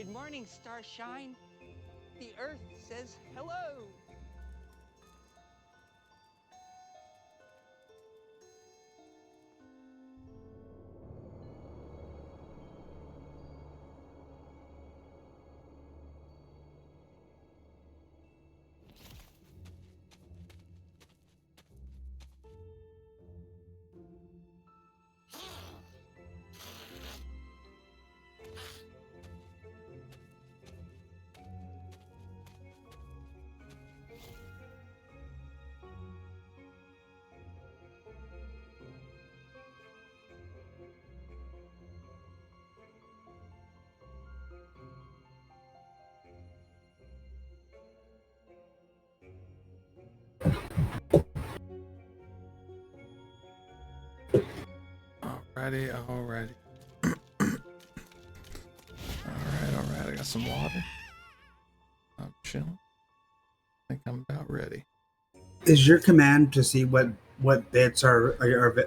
Good morning, Starshine. The Earth says hello. Alrighty. Alright, I got some water. I'm chilling. I think I'm about ready. Is your command to see what bits are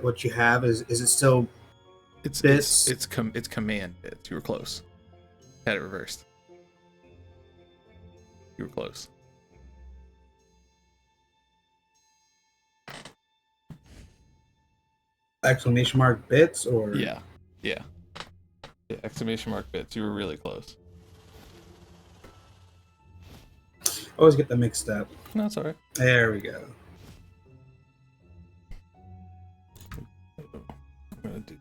what you have? Is it still bits? It's command bits. You were close. Had it reversed. You were close. Exclamation mark bits or yeah, exclamation mark bits. You were really close. I always get them mixed up. No, it's alright. There we go. I'm gonna do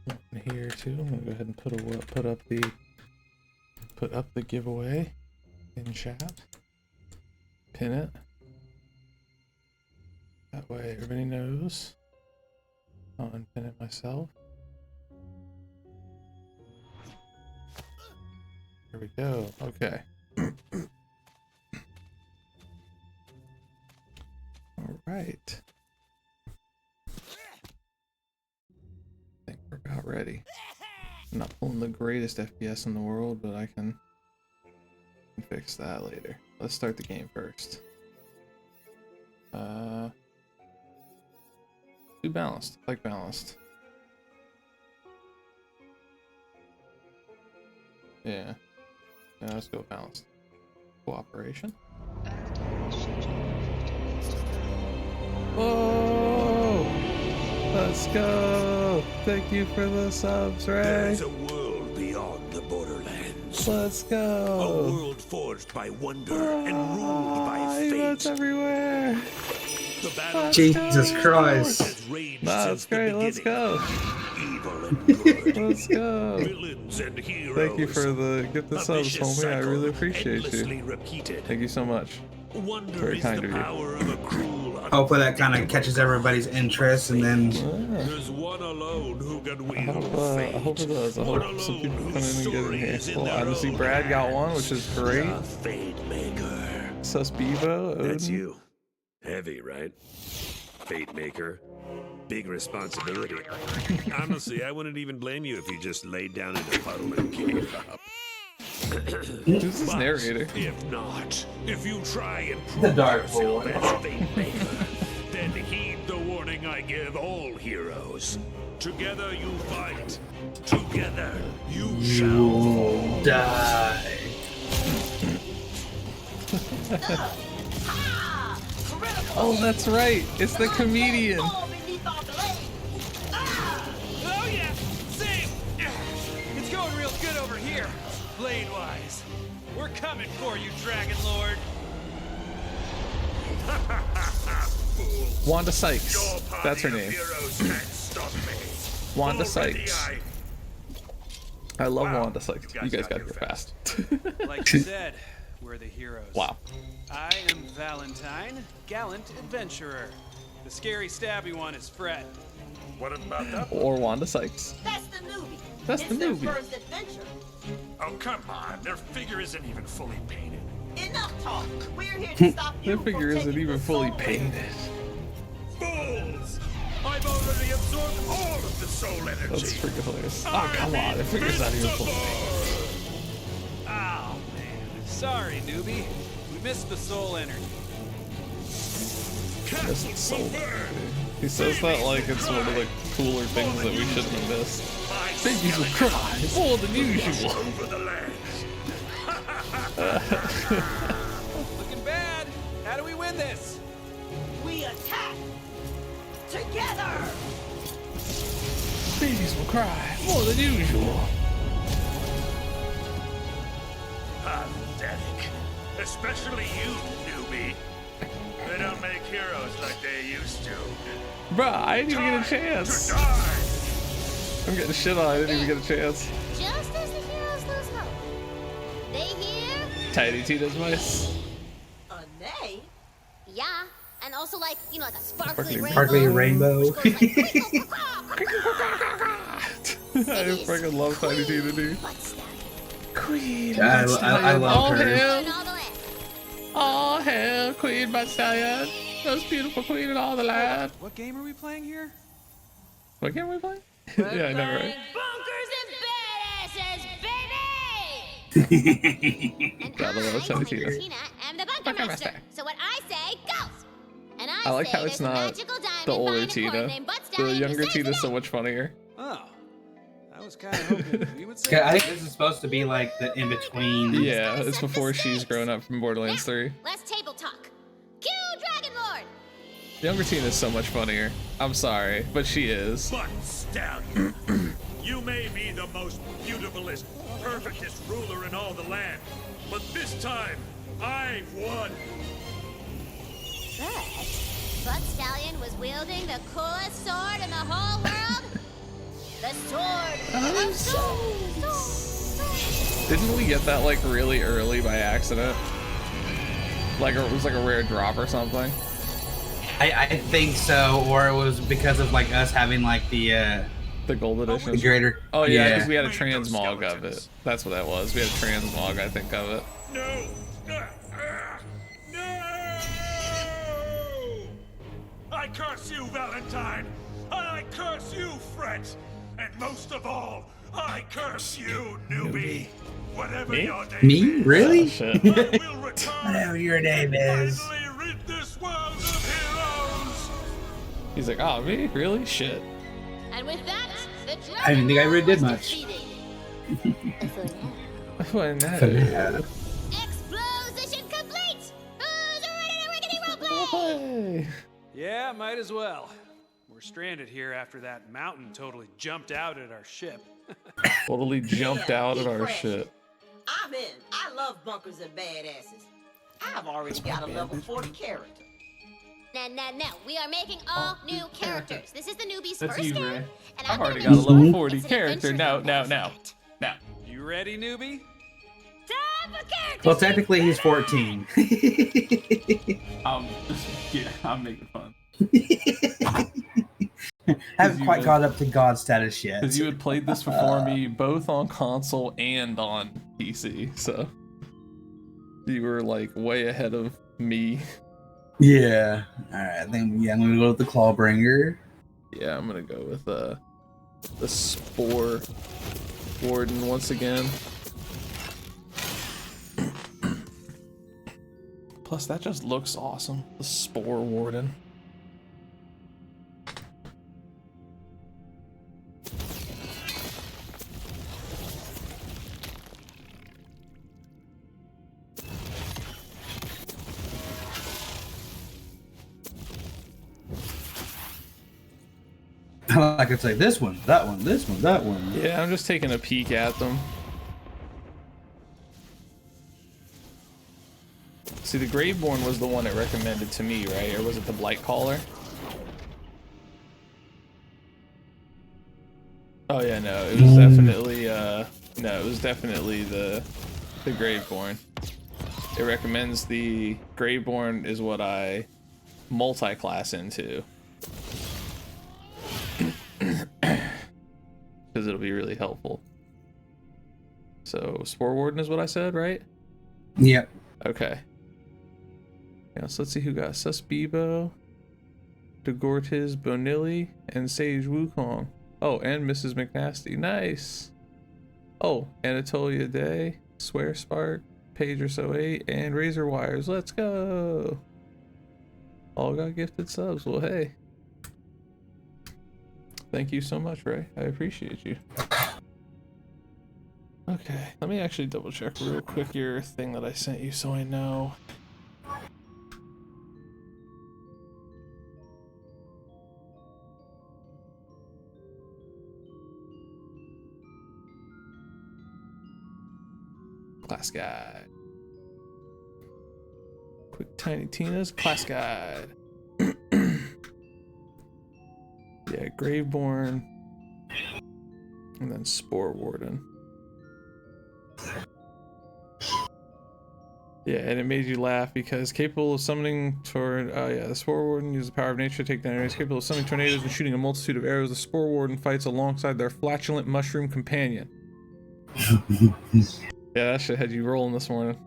one here too. I'm gonna go ahead and put up the giveaway in chat. Pin it. That way everybody knows. I'll unpin it myself. There we go. Okay. All right. I think we're about ready. I'm not pulling the greatest FPS in the world, but I can fix that later. Let's start the game first. Do balanced. I like balanced. Yeah. Yeah, let's go balanced. Cooperation. Whoa! Let's go! Thank you for the subs, Ray. There's a world beyond the borderlands. Let's go! A world forged by wonder and ruled by fate. Emotes everywhere! The battle Jesus Christ! has raged That's since the great, let's beginning. go! Evil and good. Let's go! Villains and heroes. Thank you for the gift of subs, homie. I really appreciate you. Repeated. Thank you so much. Wonder Very is kind the of you. power of a cruel. Hopefully that kind of catches everybody's interest, and then There's one alone who can I wield I hope it does. I hope some people come in and get in here. Well, I see Brad got one, which is great. The Fate Maker. Sus Bevo, That's Odin. you. Heavy, right? Fate Maker. Big responsibility. Honestly, I wouldn't even blame you if you just laid down in a puddle and gave up. Who's this But narrator? If not, if you try and prove The Dark yourself Lord. as Fate Maker, then heed the warning I give all heroes. Together you fight. Together you shall you'll die. Oh, that's right. It's the comedian. Oh yeah, same. It's going real good over here, blade-wise. We're coming for you, Dragon Lord. Wanda Sykes. Your party That's her of name. heroes can't stop me. Wanda Already Sykes. I love Wow, Wanda Sykes. you You guys guys got gotta here go fast. Like you said, we're the heroes. Wow. I am Valentine, gallant adventurer. The scary, stabby one is Fred. What about that? Or Wanda Sykes. That's the newbie. That's it's the their newbie. first adventure. Oh, come on. Their figure isn't even fully painted. Enough talk. We're here to stop you Their from figure isn't taking even the fully soul painted. Fools! I've already absorbed all of the soul energy. That's freaking hilarious. Oh, come on. Their figure's not even fully painted. Oh man, sorry, newbie. We missed the soul energy. Cast That's so burn. He says that like it's one of the cooler things that we shouldn't have missed. Babies will cry more than usual. Over the land. Looking bad. How do we win this? We attack together. Babies will cry more than usual. Pathetic. Especially you, newbie. They don't make heroes like they used to. Bruh, I didn't even get a To chance. die. I'm getting shit on. I didn't even get a chance. Just as the heroes lose hope. They hear? Tiny Tina's voice. A nay? Yeah. And also like, you know, like a sparkly Sparkly rainbow. which goes like, I freaking love Tiny Tina, dude. Queen. I love her. And all the land. Oh hell, Queen Butt Stallion. Most beautiful queen in all the land. What game are we playing here? What game are we playing? Yeah, I know, right? Bunkers and badasses, baby! And Gotta love I, Tiny Tina. Tina, am the bunker Bunker master. master. So what I say goes. And I I like say how it's there's a not magical diamond the older behind a corn Tina. named Butt The Stallion who younger saves Tina's the so day. much funnier. Oh. I was kind of hoping you would say Yeah, I that. think this is supposed to be like the in between. Yeah, it's before she's grown up from Borderlands 3. Let's table talk. Cue Dragon Lord! Younger Tina's so much funnier. I'm sorry, but she is. But Stallion, you may be the most beautifulest, perfectest ruler in all the land, but this time I've won. But Butt Stallion was wielding the coolest sword in the whole world. The sword of swords. Didn't we get that like really early by accident? Like it was like a rare drop or something. I think so, or it was because of like us having like the gold edition. greater. Oh yeah, because we had a transmog of it. That's what that was. We had a transmog, I think, of it. No! No! I curse you, Valentine! I curse you, Fret! And most of all, I curse you, newbie! Whatever your name Me? is, Really? Oh, shit. I will return Whatever your name is. finally rid this world of heroes! He's like, oh, me? Really? Shit. And with that, the dragon I didn't think I really did was much. defeated. When that Yeah. Exposition complete! Who's ready to rickety roleplay? Hey. Yeah, might as well. We're stranded here after that mountain totally jumped out at our ship. Totally jumped Yeah, out at he our crashed. shit. I'm in. I love bunkers and badasses. I've already got a level 40 character. No. We are making all new characters. This is the newbie's That's first you, game. Ray. And I've I'm already gonna got a level make 40 it's an character. adventure No. zone. No. You ready, newbie? Time for character Well, sheet. technically he's 14. Yeah, I'm making fun. Haven't you quite would- got up to God status yet. Because you had played this before me, both on console and on PC, so you were like way ahead of me. Yeah. Alright, then I'm gonna go with the Clawbringer. Yeah, I'm gonna go with the Spore Warden once again. Plus, that just looks awesome. The Spore Warden. I could say this one, that one, this one, that one. Yeah, I'm just taking a peek at them. See, the Graveborn was the one it recommended to me, right? Or was it the Blightcaller? Oh yeah, no, it was definitely it was definitely the Graveborn. It recommends the Graveborn is what I multi-class into. Because it'll be really helpful. So Spore Warden is what I said, right? Yep. Okay. Yeah, so let's see who got Sus Bebo, DeGortiz Bonilli, and Sage Wukong. Oh, and Mrs. McNasty. Nice. Oh, Anatolia Day, Swear Spark, Pager08, and Razor Wires. Let's go. All got gifted subs. Well, hey. Thank you so much, Ray. I appreciate you. Okay, let me actually double check real quick your thing that I sent you so I know. Class guide. Quick Tiny Tina's class guide. Yeah, Graveborn. And then Spore Warden. Yeah, and it made you laugh because capable of summoning the Spore Warden uses the power of nature to take down enemies. Capable of summoning tornadoes and shooting a multitude of arrows, the Spore Warden fights alongside their flatulent mushroom companion. Yeah, that shit had you rolling this morning.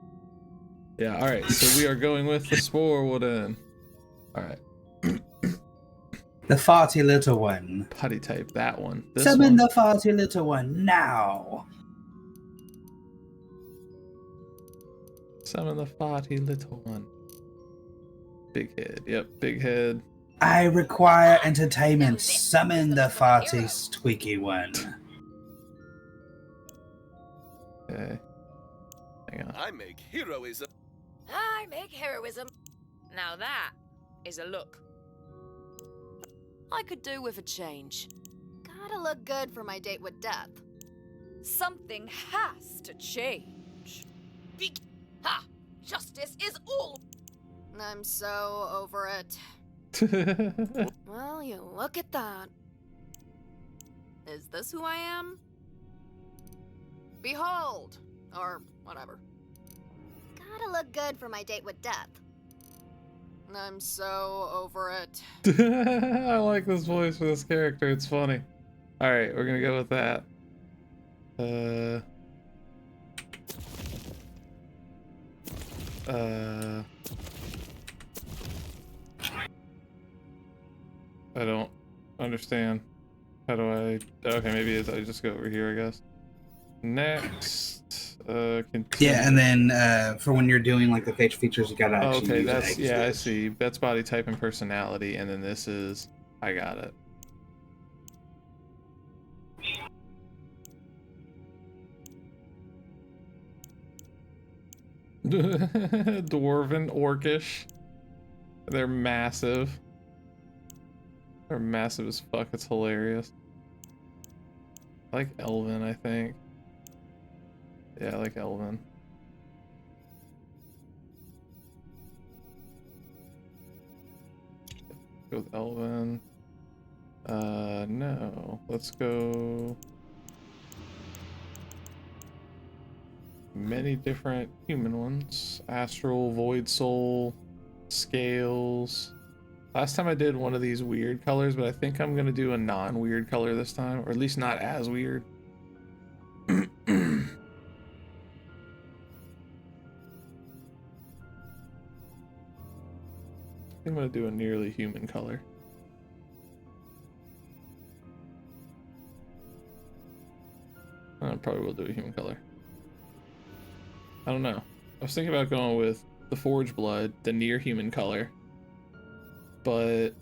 Yeah, alright, so we are going with the Spore Warden. Alright. The farty little one. Putty type, that one. This Summon one. the farty little one now. Summon the farty little one. Big head, yep, big head. I require entertainment. Summon the farty squeaky one. Okay. Hang on. I make heroism. I make heroism. Now that is a look. I could do with a change. Gotta look good for my date with death. Something has to change. Ha! Justice is all. I'm so over it. Well, you look at that. Is this who I am? Behold! Or whatever. Gotta look good for my date with death. I'm so over it. I like this voice for this character, it's funny. Alright, we're gonna go with that. I don't understand. How do I... Okay, maybe I just go over here, I guess. Next, continue. Yeah, and then for when you're doing like the facial features, you gotta actually okay, use that's, an yeah, I X see. That's body type and personality, and then this is... I got it. Dwarven, orcish. They're massive. They're massive as fuck. It's hilarious. I like Elven, I think. Yeah, I like Elven. Go with Elven. No. Let's go... Many different human ones. Astral, Void Soul, Scales. Last time I did one of these weird colors, but I think I'm gonna do a non-weird color this time, or at least not as weird. I think I'm gonna do a nearly human color. I probably will do a human color. I don't know. I was thinking about going with the Forge Blood, the near human color. But,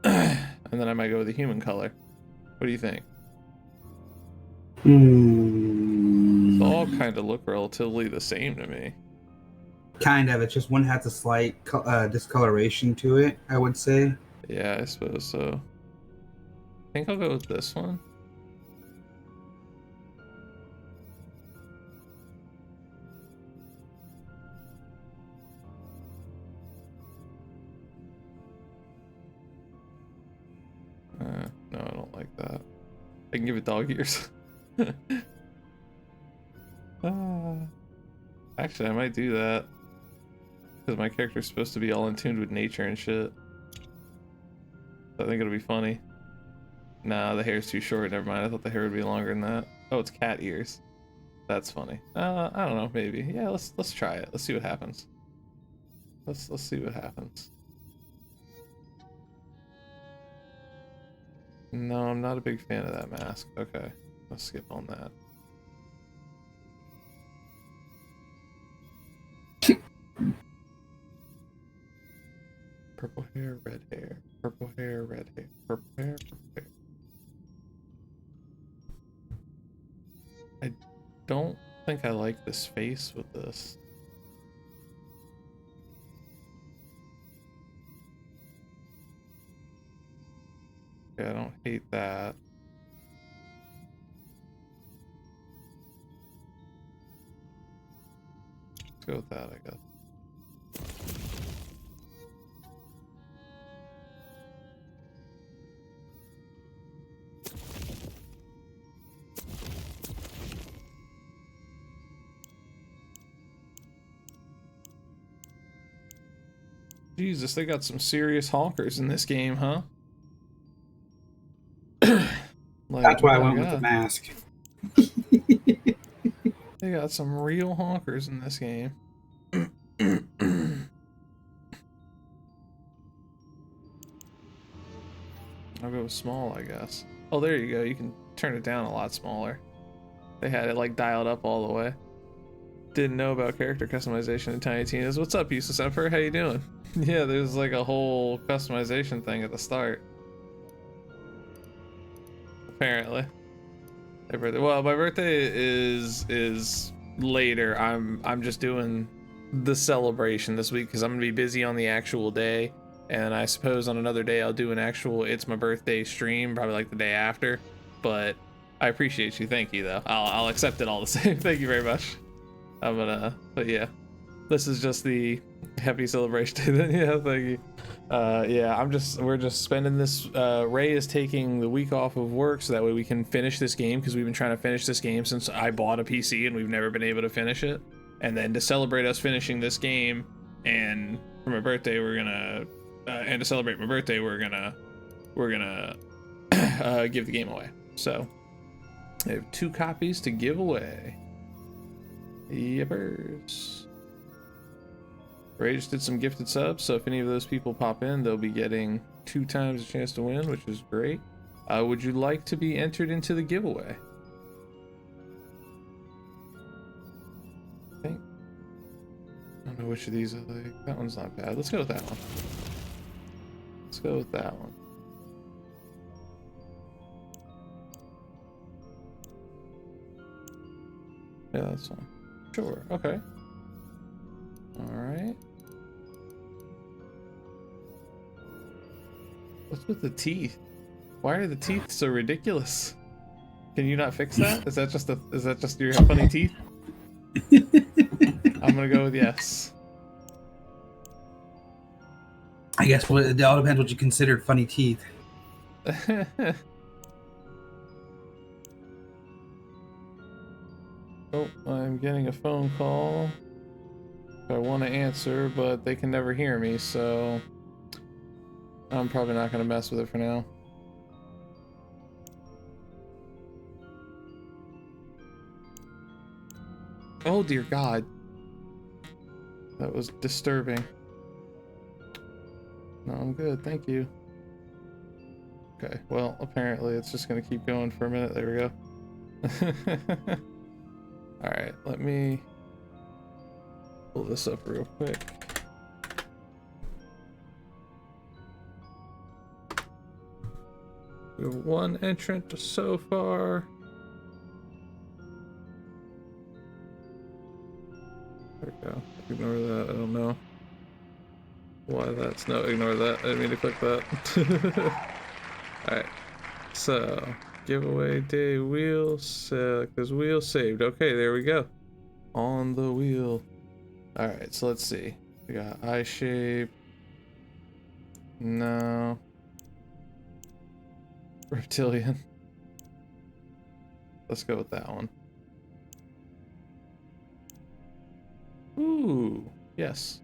and then I might go with the human color. What do you think? They all kind of look relatively the same to me. Kind of. It's just one has a slight discoloration to it, I would say. Yeah, I suppose so. I think I'll go with this one. No, I don't like that. I can give it dog ears. Actually, I might do that. Because my character's supposed to be all in tune with nature and shit. So I think it'll be funny. Nah, the hair's too short. Never mind. I thought the hair would be longer than that. Oh, it's cat ears. That's funny. I don't know. Maybe. Yeah, let's try it. Let's see what happens. Let's see what happens. No, I'm not a big fan of that mask. Okay, let's skip on that. Purple hair, red hair, purple hair, red hair, purple hair, purple hair. don't think I like this face with this. Yeah, I don't hate that. Let's go with that, I guess. Jesus, they got some serious honkers in this game, huh? Like, That's why I oh my went with the God. mask. They got some real honkers in this game. I'll go with small, I guess. Oh, there you go. You can turn it down a lot smaller. They had it like dialed up all the way. Didn't know about character customization in Tiny Tina's. What's up, Useless Emperor? How you doing? Yeah, there's like a whole customization thing at the start. Apparently. My birthday. Well, my birthday is later. I'm just doing the celebration this week because I'm gonna be busy on the actual day, and I suppose on another day I'll do an actual It's My Birthday stream, probably like the day after. But I appreciate you. Thank you, though. I'll accept it all the same. Thank you very much. But yeah, this is just the happy celebration day. Yeah, thank you. Yeah, we're just spending this. Ray is taking the week off of work so that way we can finish this game, because we've been trying to finish this game since I bought a PC and we've never been able to finish it. And then to celebrate us finishing this game, and for my birthday we're gonna and to celebrate my birthday we're gonna give the game away. So I have 2 copies to give away. Yippers. Ray just did some gifted subs, so if any of those people pop in, they'll be getting 2 times a chance to win, which is great. Would you like to be entered into the giveaway? I think. I don't know which of these I like. That one's not bad. Let's go with that one. Let's go with that one. Yeah, that's fine. Sure, okay. Alright. What's with the teeth? Why are the teeth so ridiculous? Can you not fix that? Is that just your funny teeth? I'm gonna go with yes. I guess it all depends what you consider funny teeth. Oh, I'm getting a phone call. I want to answer, but they can never hear me, so I'm probably not going to mess with it for now. Oh dear God. That was disturbing. No, I'm good, thank you. Okay, well, apparently it's just going to keep going for a minute. There we go. Alright, let me pull this up real quick. We have 1 entrant so far. There we go. Ignore that. I don't know why that's no. Ignore that. I didn't mean to click that. Alright. So, giveaway day wheel set, because wheel saved. Okay, there we go. On the wheel. Alright, so let's see. We got eye shape. No. Reptilian. Let's go with that one. Ooh, yes.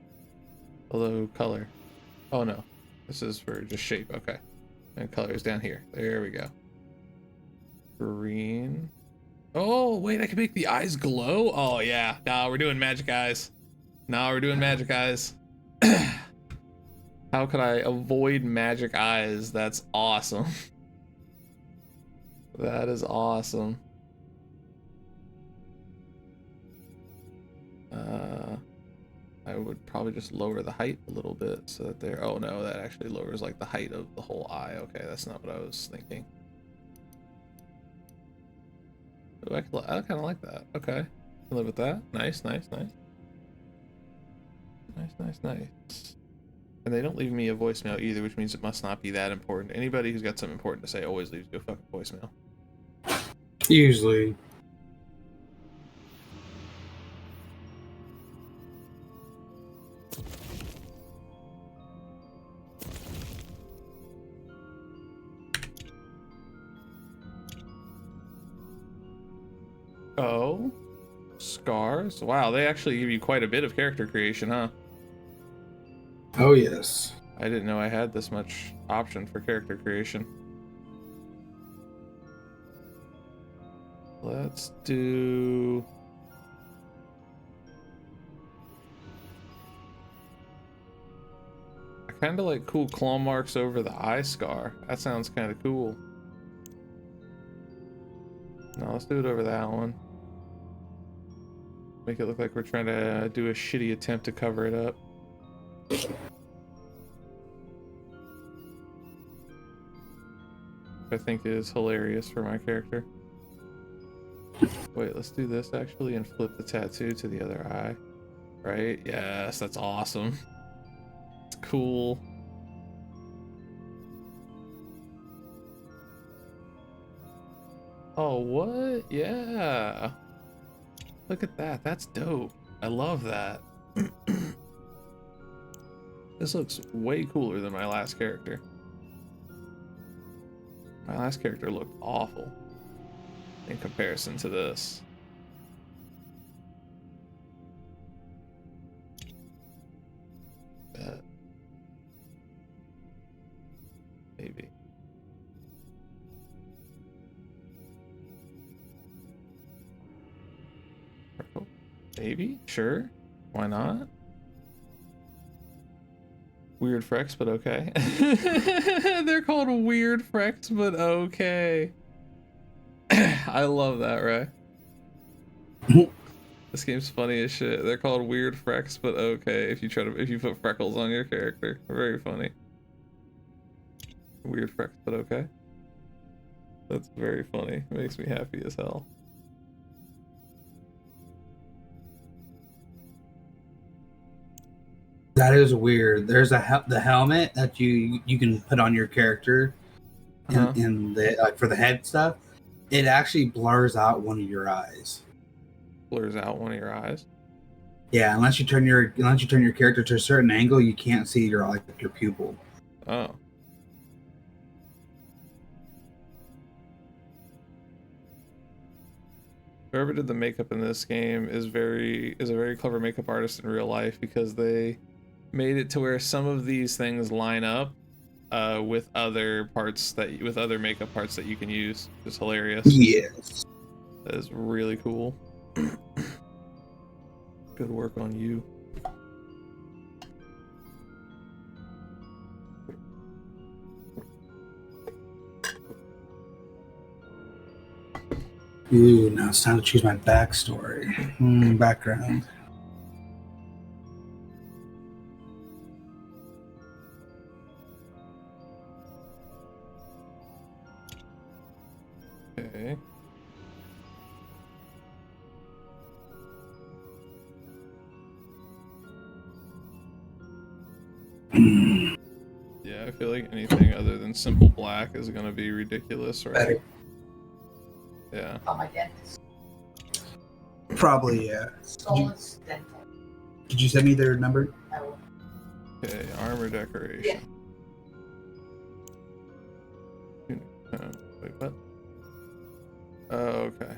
Although color. Oh no. This is for just shape. Okay. And color is down here. There we go. Green. Oh, wait, I can make the eyes glow? Oh, yeah. No, we're doing magic eyes. No, we're doing magic eyes. How could I avoid magic eyes? That's awesome. That is awesome. I would probably just lower the height a little bit so that there. Oh no, that actually lowers like the height of the whole eye. Okay, that's not what I was thinking. Ooh, I kind of like that. Okay. I'll live with that. Nice, nice, nice. Nice, nice, nice. And they don't leave me a voicemail either, which means it must not be that important. Anybody who's got something important to say always leaves you a fucking voicemail. Usually. Oh, scars. Wow, they actually give you quite a bit of character creation, huh? Oh, yes. I didn't know I had this much option for character creation. Let's do... I kind of like cool claw marks over the eye scar. That sounds kind of cool. No, let's do it over that one. Make it look like we're trying to do a shitty attempt to cover it up. I think is hilarious for my character. Wait, let's do this actually and flip the tattoo to the other eye. Right? Yes, that's awesome. It's cool. Oh, what? Yeah. Look at that. That's dope. I love that. This looks way cooler than my last character. My last character looked awful in comparison to this. Maybe. Purple. Maybe? Sure. Why not? Weird Frex, but okay. They're called Weird Frex, but okay. I love that, right? This game's funny as shit. They're called Weird Frex, but okay. If you put freckles on your character, very funny. Weird Frex, but okay. That's very funny. It makes me happy as hell. That is weird. There's the helmet that you can put on your character in the like for the head stuff. It actually blurs out one of your eyes. Blurs out one of your eyes? Yeah, unless you turn your character to a certain angle, you can't see your pupil. Oh. Whoever did the makeup in this game is a very clever makeup artist in real life, because they made it to where some of these things line up with other makeup parts that you can use. It's hilarious. Yes. That is really cool. Good work on you. Ooh, now it's time to choose my backstory. Background. Okay. Yeah, I feel like anything other than simple black is gonna be ridiculous, right? Better. Yeah. Oh, my dentist. Probably, yeah. Solus dental. Did you send me their number? Oh. Okay, armor decoration. Yeah. Wait, what? Oh, okay.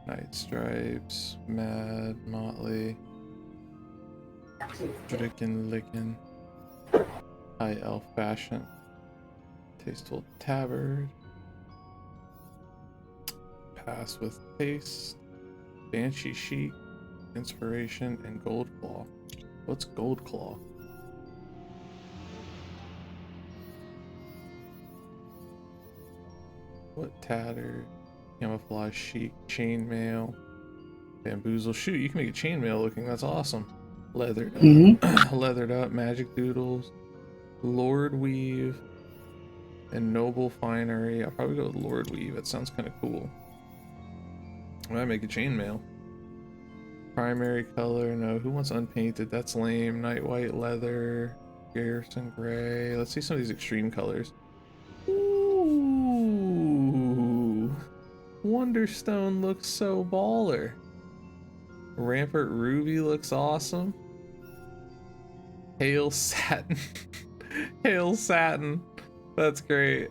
Night Stripes, Mad, Motley, Frickin' Lickin', High Elf Fashion, Tasteful Tabard, Pass with Taste, Banshee Chic, Inspiration, and Gold Claw. What's Gold Claw? What Tattered, Camouflage Chic, Chainmail, Bamboozle. Shoot, you can make a chainmail looking. That's awesome. Leathered up, leathered up, Magic Doodles, Lord Weave, and noble finery. I'll probably go with Lord Weave. It sounds kind of cool. I might make a chainmail. Primary color, no. Who wants unpainted? That's lame. Night white leather, Garrison gray. Let's see some of these extreme colors. Ooh, Wonderstone looks so baller. Rampart ruby looks awesome. Hail satin. Hail satin. That's great.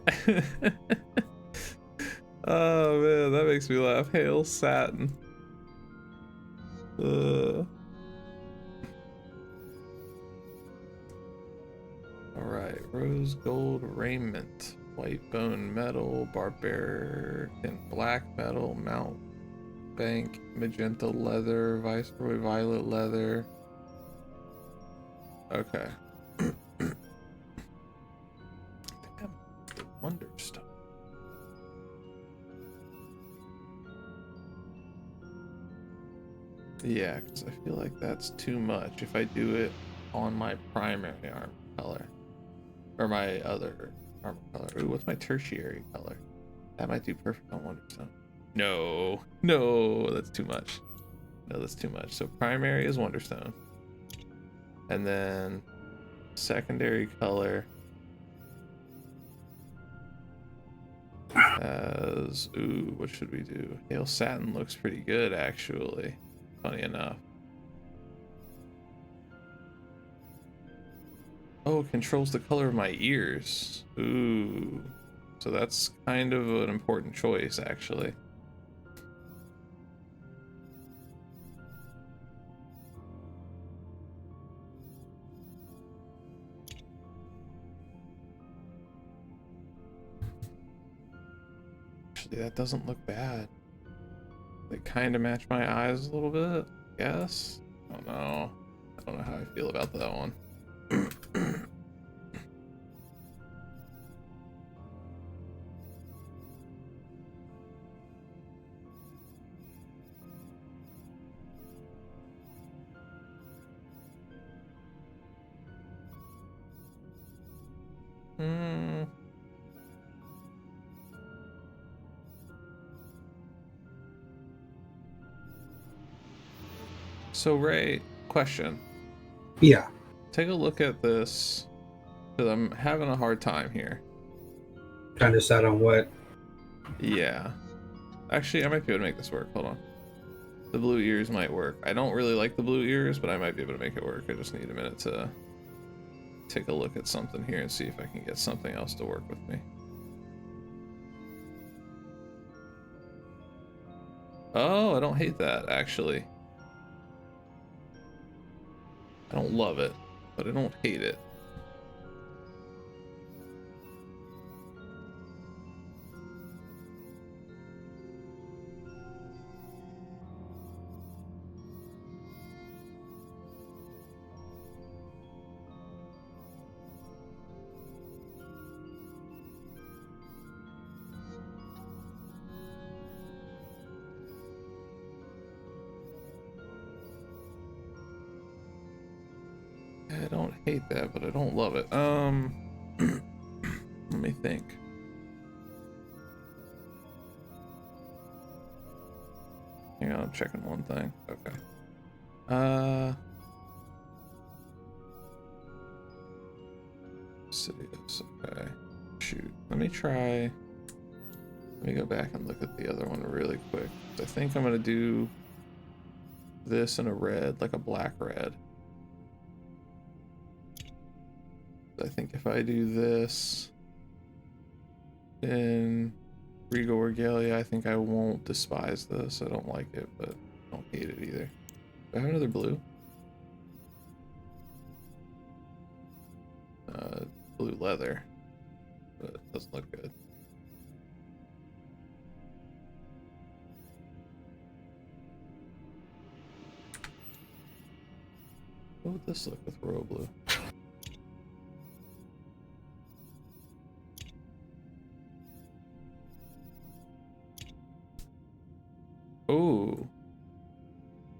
Oh man, that makes me laugh. Hail satin. Alright, rose gold raiment, white bone metal, barbaric and black metal, mount bank, magenta leather, viceroy violet leather. Okay. Wonderstone. Yeah, because I feel like that's too much if I do it on my primary armor color. Or my other armor color. Ooh, what's my tertiary color? That might do perfect on Wonderstone. No. No, that's too much. No, that's too much. So primary is Wonderstone. And then secondary color as, ooh, what should we do? Hail satin looks pretty good actually, funny enough. Oh, it controls the color of my ears. Ooh, so that's kind of an important choice actually. That doesn't look bad. They kind of match my eyes a little bit, I guess. I don't know. I don't know how I feel about that one. So Ray, question. Yeah. Take a look at this, because I'm having a hard time here. Trying to decide on what? Yeah. Actually, I might be able to make this work. Hold on. The blue ears might work. I don't really like the blue ears, but I might be able to make it work. I just need a minute to take a look at something here and see if I can get something else to work with me. Oh, I don't hate that, actually. I don't love it, but I don't hate it. I don't hate that, but I don't love it. Let me think. Hang on, I'm checking one thing. Okay. Sidious, okay. Shoot. Let me go back and look at the other one really quick. I think I'm gonna do this in a red, like a black red. I think if I do this in Regal Regalia, I think I won't despise this. I don't like it, but I don't hate it either. Do I have another blue? Blue leather, but it doesn't look good. What would this look with royal blue? Ooh.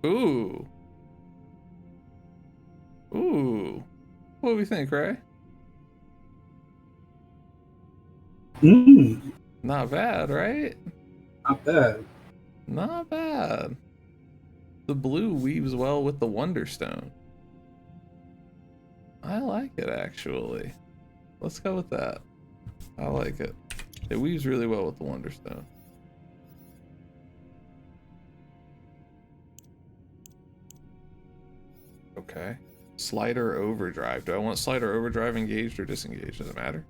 Ooh. Ooh. What do we think, Ray? Not bad, right? Not bad. Not bad. The blue weaves well with the Wonderstone. I like it, actually. Let's go with that. I like it. It weaves really well with the Wonderstone. Okay. Slider overdrive. Do I want slider overdrive engaged or disengaged? Does it matter?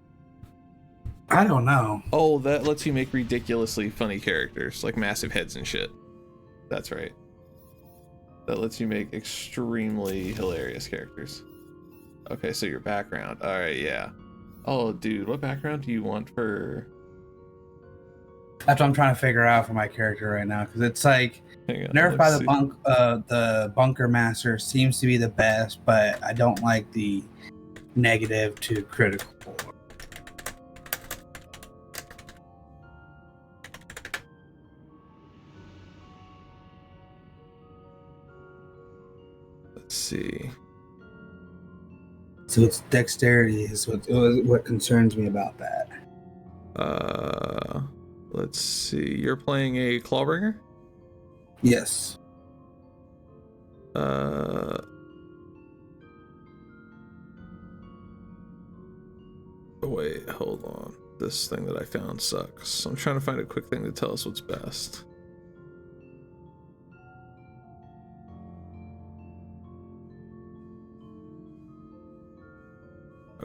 I don't know. Oh, that lets you make ridiculously funny characters, like massive heads and shit. That's right. That lets you make extremely hilarious characters. Okay, so your background. Alright, yeah. Oh, dude, what background do you want for... That's what I'm trying to figure out for my character right now, because it's like Hang on, Nerf by let's see. the Bunker Master seems to be the best, but I don't like the negative to critical. Let's see. So it's dexterity is what concerns me about that. Let's see. You're playing a Clawbringer? Yes. Wait, hold on. This thing that I found sucks. I'm trying to find a quick thing to tell us what's best.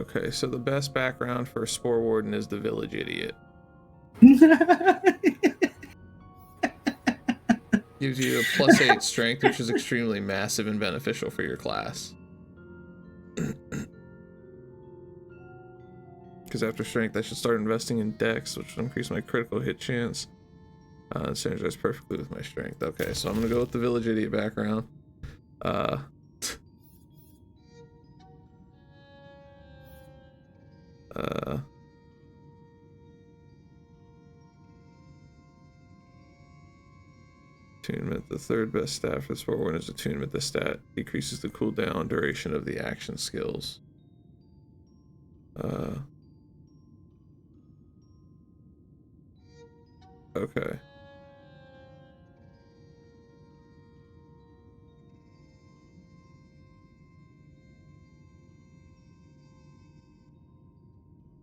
Okay, so the best background for Spore Warden is the Village Idiot. Gives you a +8 strength, which is extremely massive and beneficial for your class. Because after strength, I should start investing in dex, which will increase my critical hit chance. It synergizes perfectly with my strength. Okay, so I'm gonna go with the Village Idiot background. Attunement. The third best stat for Sport Warden is Attunement. The stat decreases the cooldown duration of the action skills. Okay.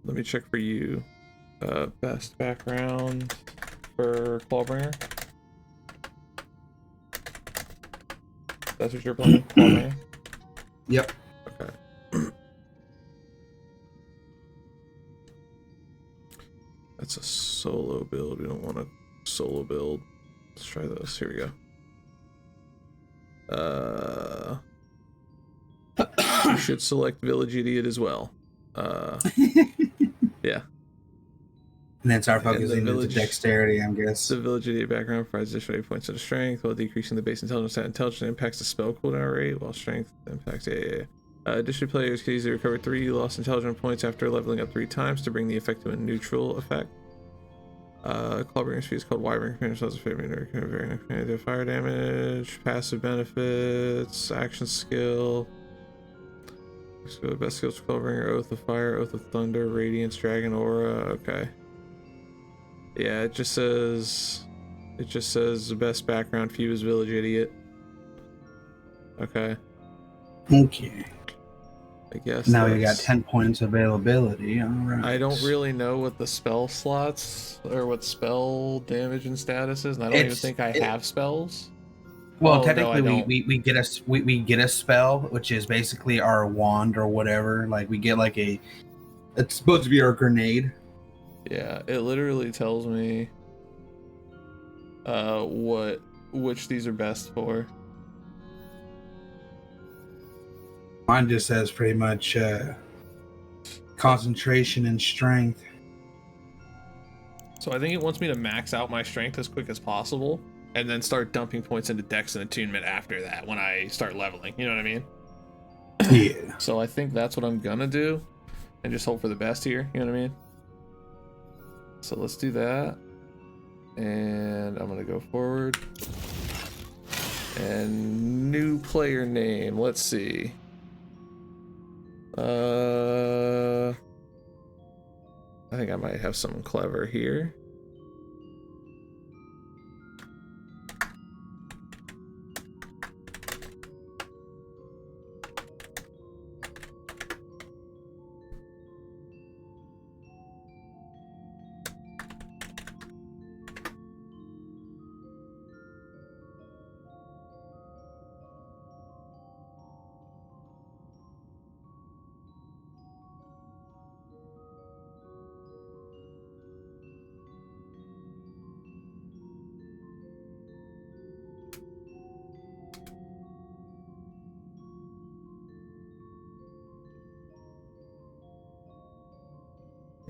Let me check for you. Best background for Clawbringer. That's what you're playing? Clawbringer? Yep. Okay. That's a solo build. We don't want a solo build. Let's try this. Here we go. You should select Village Idiot as well. Yeah. And then start focusing into village, dexterity, I guess. The Village Idiot background provides additional 8 points of strength while decreasing the base intelligence. That intelligence impacts the spell cooldown rate, while strength impacts. Additionally, players can easily recover 3 lost intelligence points after leveling up 3 times to bring the effect to a neutral effect. Clawbringer's feat is called Wyvern. Very fire damage, passive benefits, action skill. Best skills: Clawbringer, Oath of Fire, Oath of Thunder, Radiance, Dragon Aura. Okay. Yeah, it just says the best background for you is Village Idiot. Okay. Okay. I guess now you got 10 points availability. All right. I don't really know what the spell slots or what spell damage and status is, and I don't even think I have spells. Well, technically, no, we get a spell, which is basically our wand or whatever. Like we get like it's supposed to be our grenade. Yeah, it literally tells me which these are best for. Mine just says pretty much concentration and strength. So I think it wants me to max out my strength as quick as possible, and then start dumping points into dex and attunement after that when I start leveling. You know what I mean? Yeah. So I think that's what I'm gonna do, and just hope for the best here. You know what I mean? So let's do that, and I'm gonna go forward. And new player name. Let's see. I think I might have something clever here.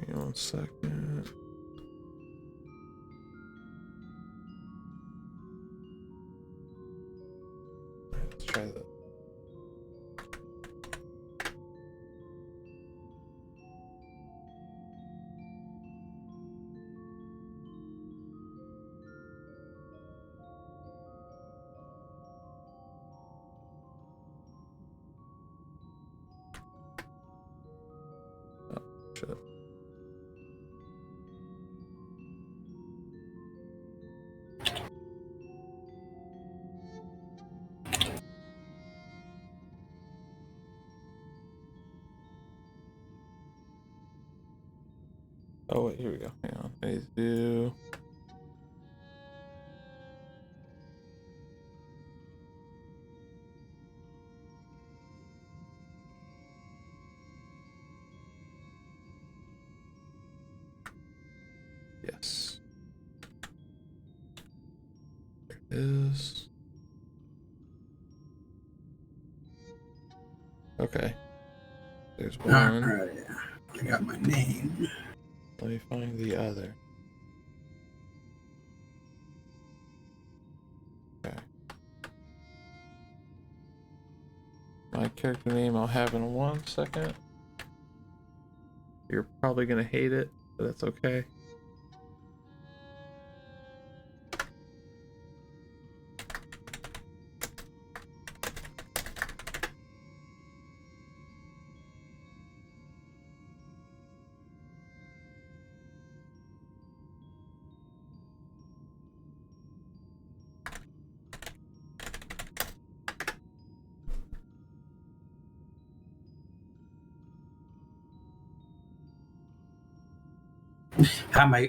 Hang on 1 second. Let's try that. Oh, shit. Oh wait, here we go. Hang on. I need to do. Yes. There it is. Okay. There's one. Alright, I got my name. Let me find the other. Okay. My character name I'll have in 1 second. You're probably gonna hate it, but that's okay.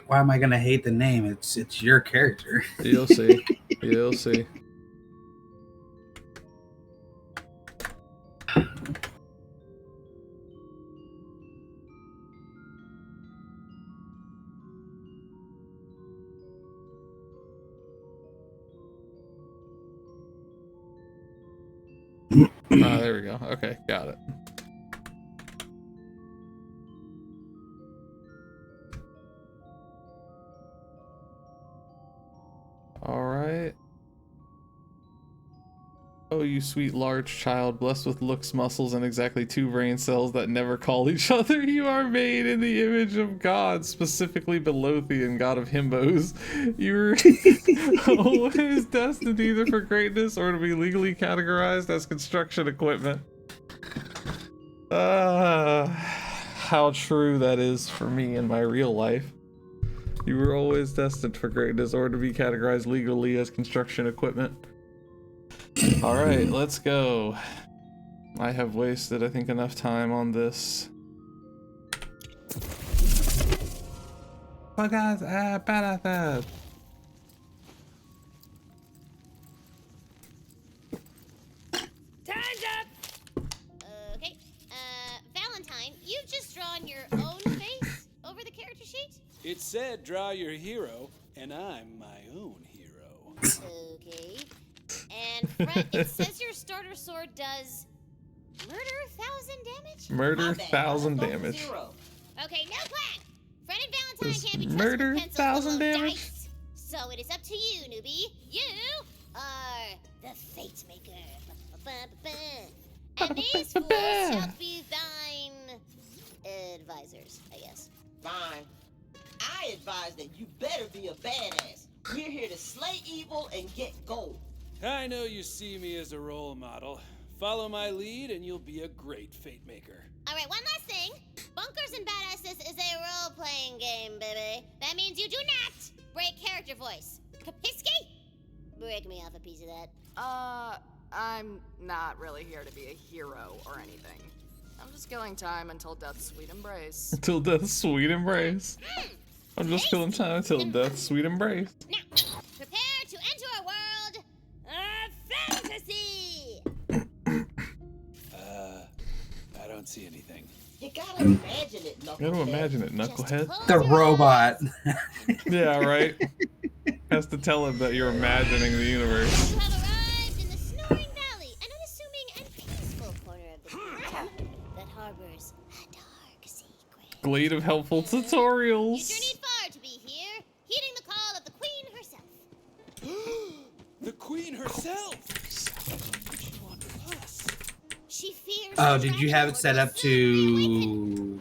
Why am I gonna hate the name? It's your character. You'll see. You'll see. There we go. Okay, got it. All right. Oh, you sweet large child, blessed with looks, muscles, and exactly 2 brain cells that never call each other. You are made in the image of God, specifically Belothian, god of himbos. You're always destined either for greatness or to be legally categorized as construction equipment. How true that is for me in my real life. You were always destined for greatness or to be categorized legally as construction equipment. Alright, let's go. I have wasted, I think, enough time on this. Guys, bad at that. Time's up! Okay, Valentine, you've just drawn your own face over the character sheet? It said draw your hero, and I'm my own hero. Okay. And Fred, it says your starter sword does murder 1,000 damage? Murder My bad. 1,000 I was damage. 0. Okay, no plan! Fred and Valentine Does can't be trusted murder with pencils 1,000 full of damage? dice. So it is up to you, newbie. You are the Fate Maker. And these fools shall be thine advisors, I guess. Fine. I advise that you better be a badass. We're here to slay evil and get gold. I know you see me as a role model. Follow my lead and you'll be a great fate maker. All right, one last thing. Bunkers and Badasses is a role-playing game, baby. That means you do not break character voice. Kapisky? Break me off a piece of that. I'm not really here to be a hero or anything. I'm just killing time until death's sweet embrace. Until death's sweet embrace. I'm just killing time until death's sweet embrace. Now, prepare to enter a world of fantasy! I don't see anything. You gotta imagine it, Knucklehead. You gotta imagine it, Knucklehead. The robot. Yeah, right? Has to tell him that you're imagining the universe. You have arrived in the Snoring Valley, an unassuming and peaceful corner of the world that harbors a dark secret. Glade of helpful You tutorials. journeyed far to be here, heeding the call of the Queen herself. The Queen herself! What she want with us? She fears. Oh, did you have it set up to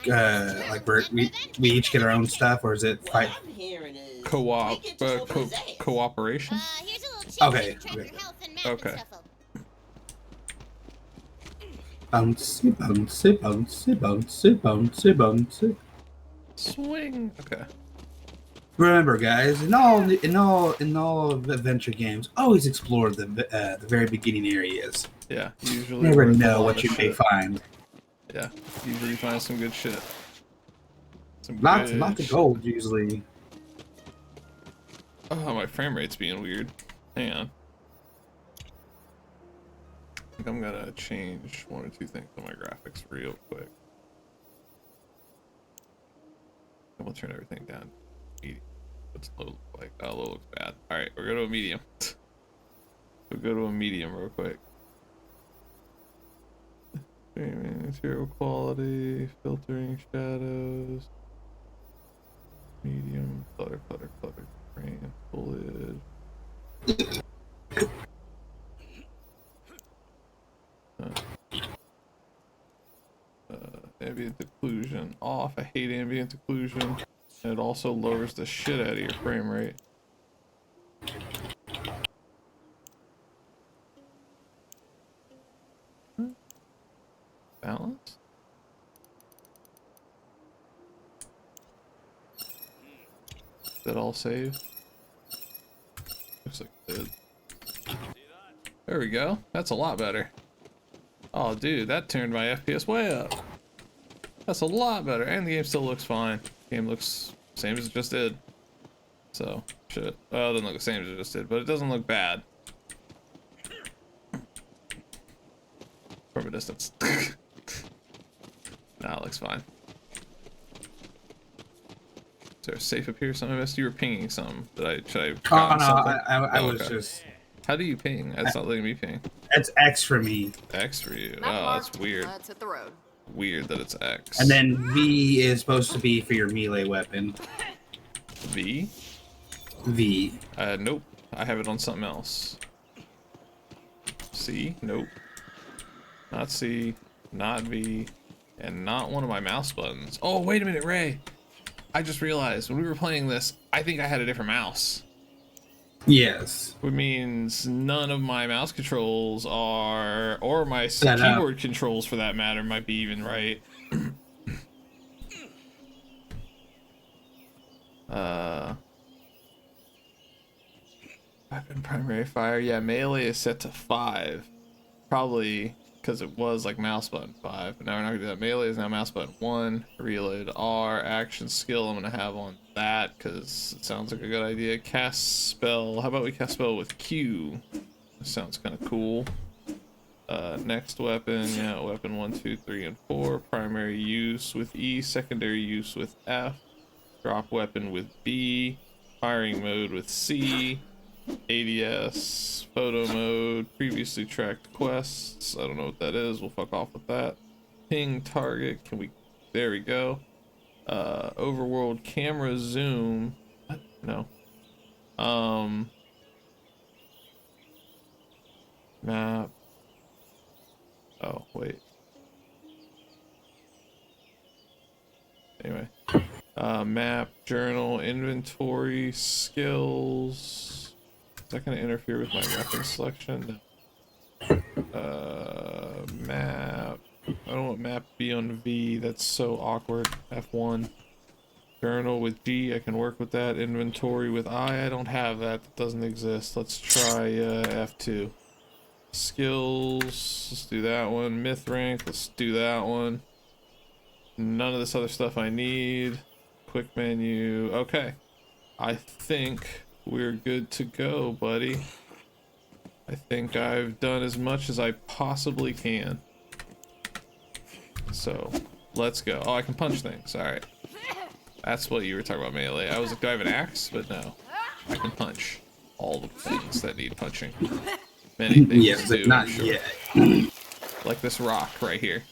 like we each get our own stuff, or is it fight? What I'm hearing is Co-op, we get to whoop his ass. cooperation. Here's a little cheat Okay, sheet to track okay. your health and map Okay. and stuff. Bouncy, bouncy, bouncy, bouncy, bouncy, bouncy. Swing. Okay. Remember, guys, in all adventure games, always explore the very beginning areas. Yeah. Usually. You never worth a know lot what of you may shit. find. Yeah. Usually find some good shit. Some Lots good of shit. gold usually. Oh, my frame rate's being weird. Hang on. I think I'm gonna change one or two things on my graphics real quick. And we'll turn everything down. Medium. What's low look like? Oh, low looks bad. Alright, we'll go to a medium. We'll go to a medium real quick. Material quality, filtering shadows. Medium, clutter, clutter, clutter, grain, foliage. Ambient occlusion off. I hate ambient occlusion. And it also lowers the shit out of your frame rate. Balance? Did all save? Looks like it did. There we go. That's a lot better. Oh, dude, that turned my FPS way up. That's a lot better, and the game still looks fine. Game looks same as it just did. So, shit. Well, it doesn't look the same as it just did, but it doesn't look bad. From a distance. Nah, it looks fine. Is there a safe up here? Something I missed? You were pinging something. Should I Oh gotten no, something? I was okay. just. How do you ping? That's not letting me ping. That's X for me, X for you. Map Oh, that's marked. weird. Let's hit the road. Weird that it's X. and then V is supposed to be for your melee weapon. V? V. Nope. I have it on something else. C? Nope. Not C. Not V. And not one of my mouse buttons. Oh, wait a minute, Ray. I just realized when we were playing this, I think I had a different mouse. Yes. Which means none of my mouse controls are, or my Set up. keyboard controls for that matter, might be even right. Weapon primary fire. Yeah, melee is set to 5. Probably because it was like mouse button 5. But now we're not gonna do that. Melee is now mouse button 1. Reload R. Action skill I'm gonna have on that because it sounds like a good idea. Cast spell. How about we cast spell with Q? That sounds kind of cool. Next weapon. Yeah, weapon 1, 2, 3, and 4. Primary use with E. Secondary use with F. Drop weapon with B. Firing mode with C. ADS, photo mode, previously tracked quests. I don't know what that is. We'll fuck off with that. Ping target. Can we? There we go. Overworld camera zoom. What? No. Map. Oh, wait. Anyway. Map, journal, inventory, skills. Is that going to interfere with my weapon selection? No. Map. I don't remote map B on V. That's so awkward. F1. Journal with G, I can work with that. Inventory with I don't have that. That doesn't exist. Let's try F2. Skills, let's do that one. Myth rank, let's do that one. None of this other stuff I need. Quick menu, okay. I think we're good to go, buddy. I think I've done as much as I possibly can. So, let's go. Oh, I can punch things, alright. That's what you were talking about, melee. I was like, do I have an axe? But no. I can punch all the things that need punching. Many things Yeah, but too, not sure. yet. Like this rock right here.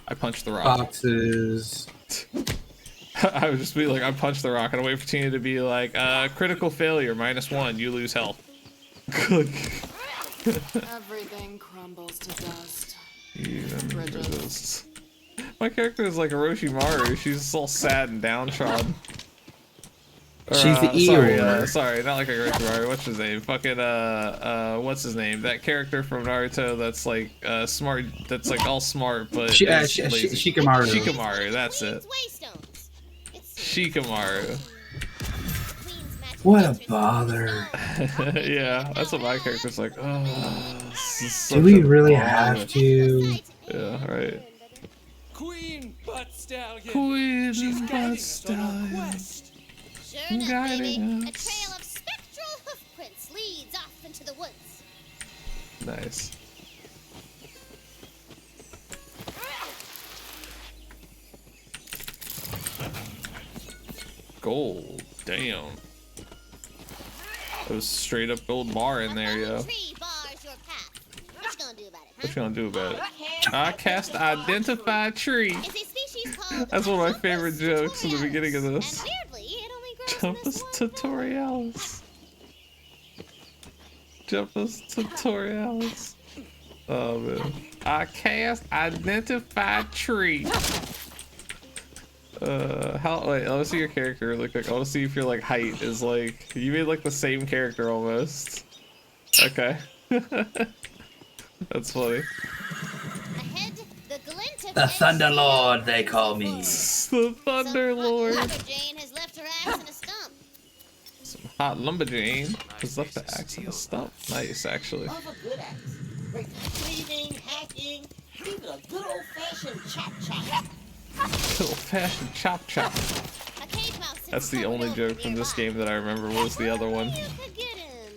I punched the rock. Boxes. I would just be like, I punched the rock, and I wait for Tina to be like, critical failure, -1, you lose health. Everything crumbles to dust. Even Bridges. bridges. My character is like Orochimaru. She's just all sad and downtrodden. Or, She's the sorry, Eeyore. sorry, not like Orochimaru. What's his name? Fucking what's his name? That character from Naruto that's like smart. That's like all smart, but lazy. Shikamaru. Shikamaru. That's it. Shikamaru. What a bother. Yeah, that's what my character's like. Oh, this is such Do we a really bother. have to? Yeah, right. Queen Butt Stallion. Queen She's Butt guiding us on our Stallion. quest. Sure enough, baby. Guiding A us. trail of spectral hoofprints leads off into the woods. Nice. Gold. Damn. There was straight up gold bar in there, yo. Tree bars your path. What you gonna do about it, huh? What you gonna do about it? I cast identify tree. It's a species called That's one of my favorite jokes in the tutorialis. beginning of this. And weirdly, it only grows in Jumpus this one tutorialis. Jumpus tutorialis. Oh man. I cast identify tree. Wait, let me see your character really quick. I want to see if your like height is like, you made like the same character almost. Okay. That's funny. Ahead, the glint of The Thunder Lord, they call me. The Thunder Lord. Lumberjane has left her axe in a stump. Some hot lumberjane has left the axe in the stump. Nice, actually. Love a good axe. Great for cleaning, hacking, even a good old-fashioned chop-chop. Good old-fashioned chop chop. A cave mouse sits That's the covered only over joke from this nearby. game that I remember was the other one. You could get in.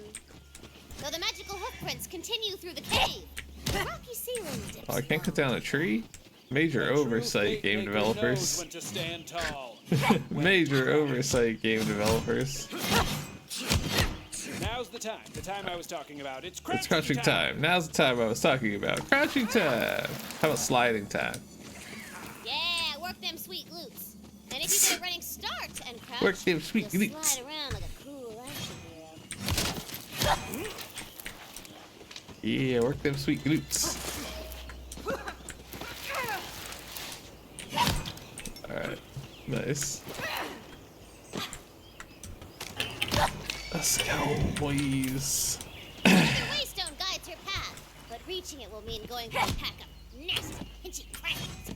So the magical hoofprints continue through the cave. The rocky ceiling dips Oh, I can't cut down. down a tree? Major oversight, game developers. When to stand tall. Major oversight, game developers. Now's the time I was talking about. It's It's crouching time. Now's the time I was talking about. Crouching time. How about sliding time? Yeah, work them sweet glutes. And if you get a running start and crouch, Work them sweet you'll glutes. slide around like a cool action hero. Yeah, work them sweet glutes. Alright, nice. Let's go, boys. The waystone guides your path, but reaching it will mean going through a pack of nasty, pinchy crabs.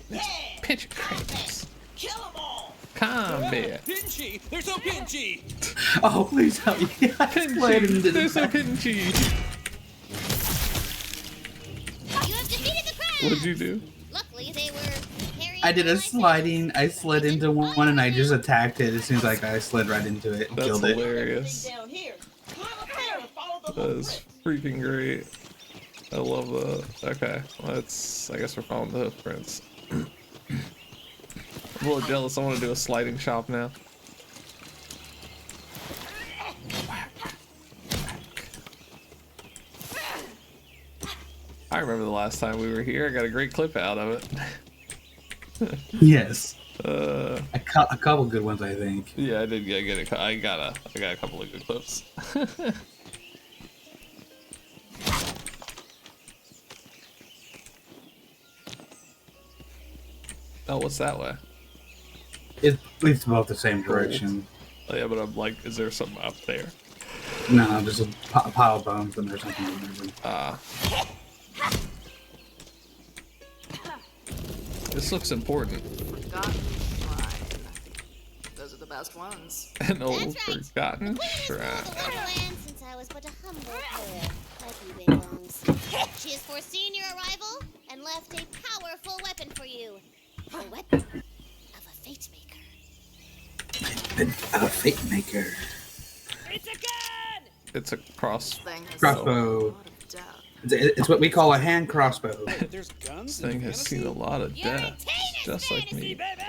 Yeah! Pinch cramps. Kill them all! Combat. Pinchy! They're so pinchy! Oh, please help me. I slid into They're the so pinchy. You have defeated the crabs! What'd you do? Luckily, they were hairy I did a and sliding. I slid into one and I just attacked it. It seems like I slid right into it and That's killed it. hilarious. Down here. Climb up there and follow the That is freaking great. I love that. Okay, let's. I guess we're following the hoofprints. I'm a little jealous. I want to do a sliding shop now. I remember the last time we were here. I got a great clip out of it. Yes. Uh, A couple good ones, I think. yeah, I did get it. I got a couple of good clips. Oh, what's that way? It's both the same direction. Oh, yeah, but I'm like, is there something up there? No, there's a pile of bones and there's something in there. This looks important. Forgotten shrine. Those are the best ones. An old That's right. forgotten The queen shrine. has ruled the Wonderlands since I was but a humble player, like you big bones. She has foreseen your arrival and left a powerful weapon for you. A weapon of a fate maker. Weapon of a fate maker. It's a gun! It's a cross. Thing has Crossbow. a lot of depth. It's what we call a hand crossbow. There's guns This thing has seen a lot of You're in death, Tina's just like fantasy, me. baby!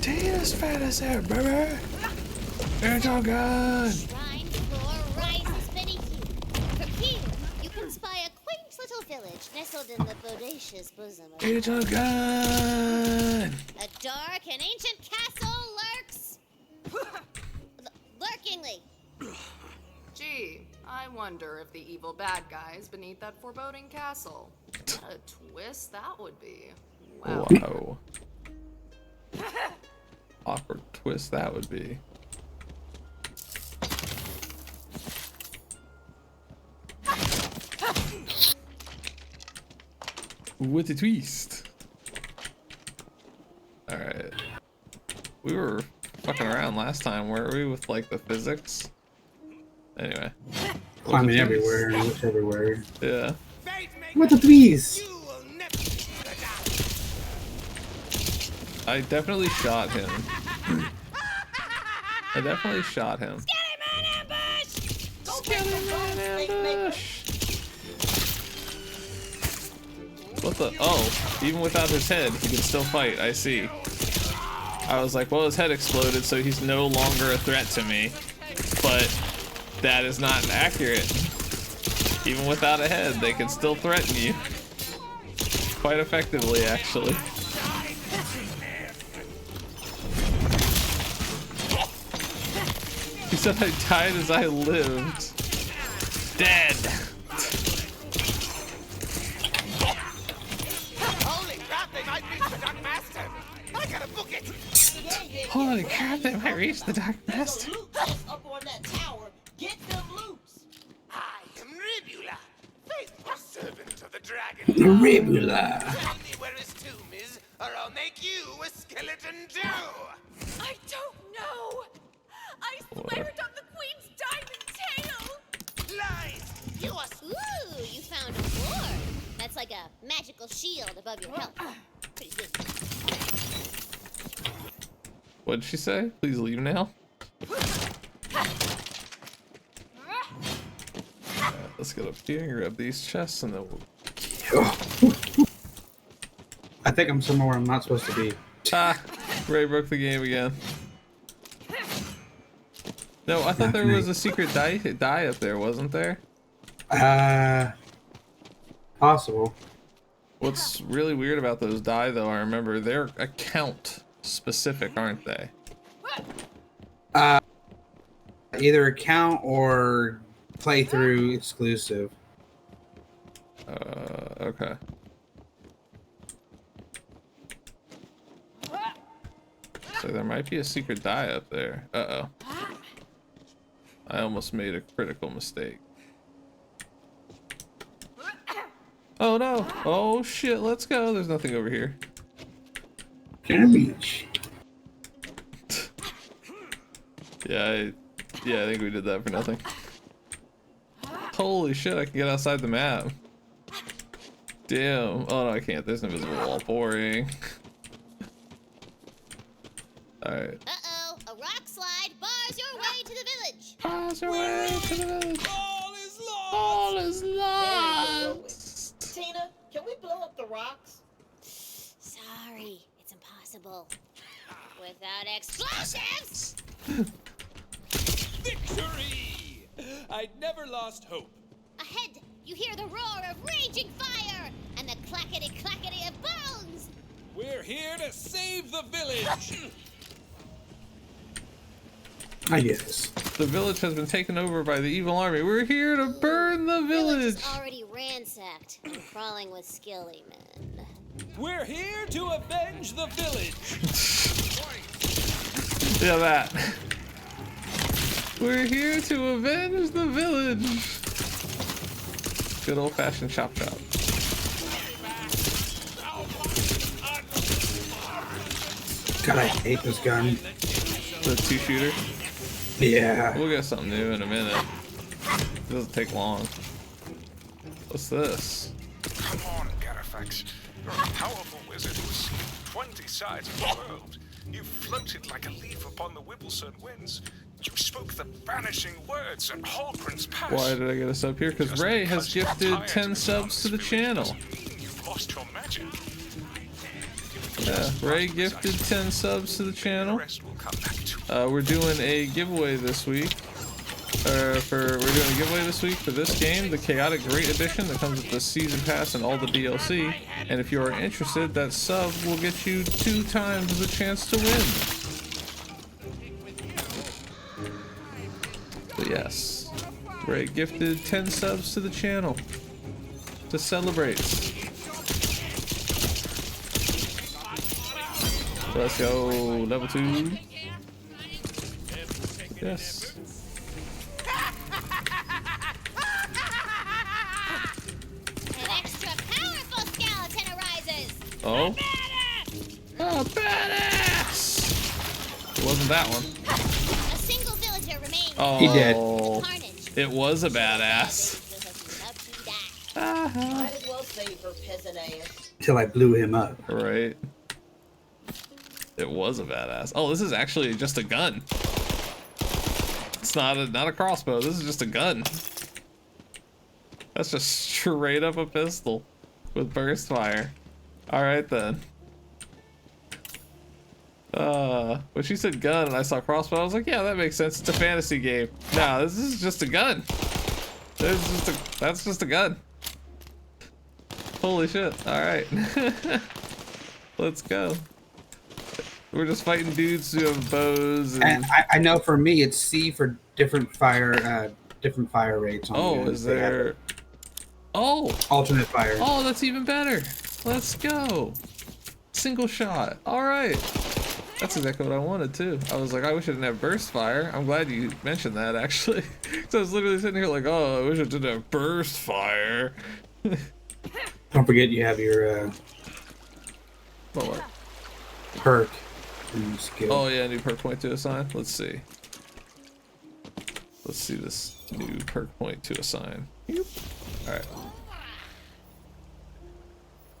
Tina's fantasy, baby. It's all good. Shrine floor rises beneath you. From here, you can spy a quaint little village nestled in the bodacious bosom of It's all good. a dark and ancient castle lurks lurkingly. Gee, I wonder if the evil bad guys beneath that foreboding castle. What a twist that would be. Wow. Wow. Awkward twist that would be. What a twist. Alright. We were fucking around last time, weren't we, with like the physics? Anyway. Climbing everywhere, looks everywhere. Yeah. What the please? I definitely shot him. I definitely shot him. What the? Oh, even without his head, he can still fight. I see. I was like, well, his head exploded, so he's no longer a threat to me. But that is not accurate. Even without a head, they can still threaten you. Quite effectively, actually. He said I died as I lived. Dead. Holy crap, they might reach the Dark Master! I gotta book it! Holy crap, they might reach the Dark Master. Up on that tower. Get them loose. I am Ribula, faithful servant of the dragon. Ribula. Tell me where his tomb is, or I'll make you a skeleton too! I don't know. I swear it's on the Queen's diamond tail. Lies! You are Ooh, you found a floor. That's like a magical shield above your health. Pretty good. What'd she say? Please leave now. Let's get up here and grab these chests and then we'll... I think I'm somewhere I'm not supposed to be. Ah! Ray broke the game again. No, I thought there was a secret die up there, wasn't there? Possible. What's really weird about those die, though, I remember they're account specific, aren't they? Either account or playthrough exclusive. Okay. So there might be a secret die up there. Uh-oh. I almost made a critical mistake. Oh no! Oh shit, let's go! There's nothing over here. Beach. Yeah, I think we did that for nothing. Holy shit, I can get outside the map. Damn. Oh no, I can't. There's an invisible wall. Boring. Alright. Uh-oh, a rock slide bars your way to the village. Bars your way to the village. All is lost! All is lost. Tina, can we blow up the rocks? Sorry, it's impossible. Without explosives! Victory! I'd never lost hope. Ahead, you hear the roar of raging fire and the clackety-clackety of bones! We're here to save the village! I guess. The village has been taken over by the evil army. We're here to burn the village. Is already ransacked and crawling with skilly men. We're here to avenge the village! Yeah, that. We're here to avenge the village. Good old-fashioned chop chop. God, I hate this gun. The 2-shooter. Yeah. We'll get something new in a minute. It doesn't take long. What's this? Come on, Garafax. You're a powerful wizard who's seen 20 sides of the world. You floated like a leaf upon the Wibblestone winds. You spoke the banishing words at Hallgrim's Pass. Why did I get us up here? Because Ray has gifted 10 subs to the channel. You've lost your magic. Yeah, Ray gifted 10 subs to the channel. We're doing a giveaway this week. We're doing a giveaway this week for this game, the Chaotic Great Edition that comes with the Season Pass and all the DLC. And if you are interested, that sub will get you 2 times the chance to win. So yes, Ray gifted 10 subs to the channel to celebrate. Let's go, level 2. Yes. An extra powerful skeleton arises. Oh. Oh, badass! It wasn't that one. A single villager remains. Oh, He did. It was a badass. Might as well save her peasant ass. Till I blew him up. Right. It was a badass. Oh, this is actually just a gun. It's not a crossbow. This is just a gun. That's just straight up a pistol with burst fire. All right then. When she said gun and I saw crossbow, I was like, yeah, that makes sense. It's a fantasy game. Nah, this is just a gun. That's just a gun. Holy shit! All right, let's go. We're just fighting dudes who have bows. And I know for me, it's C for different fire rates. On is there? Oh, alternate fire. Oh, that's even better. Let's go. Single shot. All right. That's exactly what I wanted too. I was like, I wish I didn't have burst fire. I'm glad you mentioned that actually. So I was literally sitting here like, oh, I wish I didn't have burst fire. Don't forget you have your what? Perk and skill. Oh yeah, new perk point to assign. Let's see. Let's see this new perk point to assign. Alright.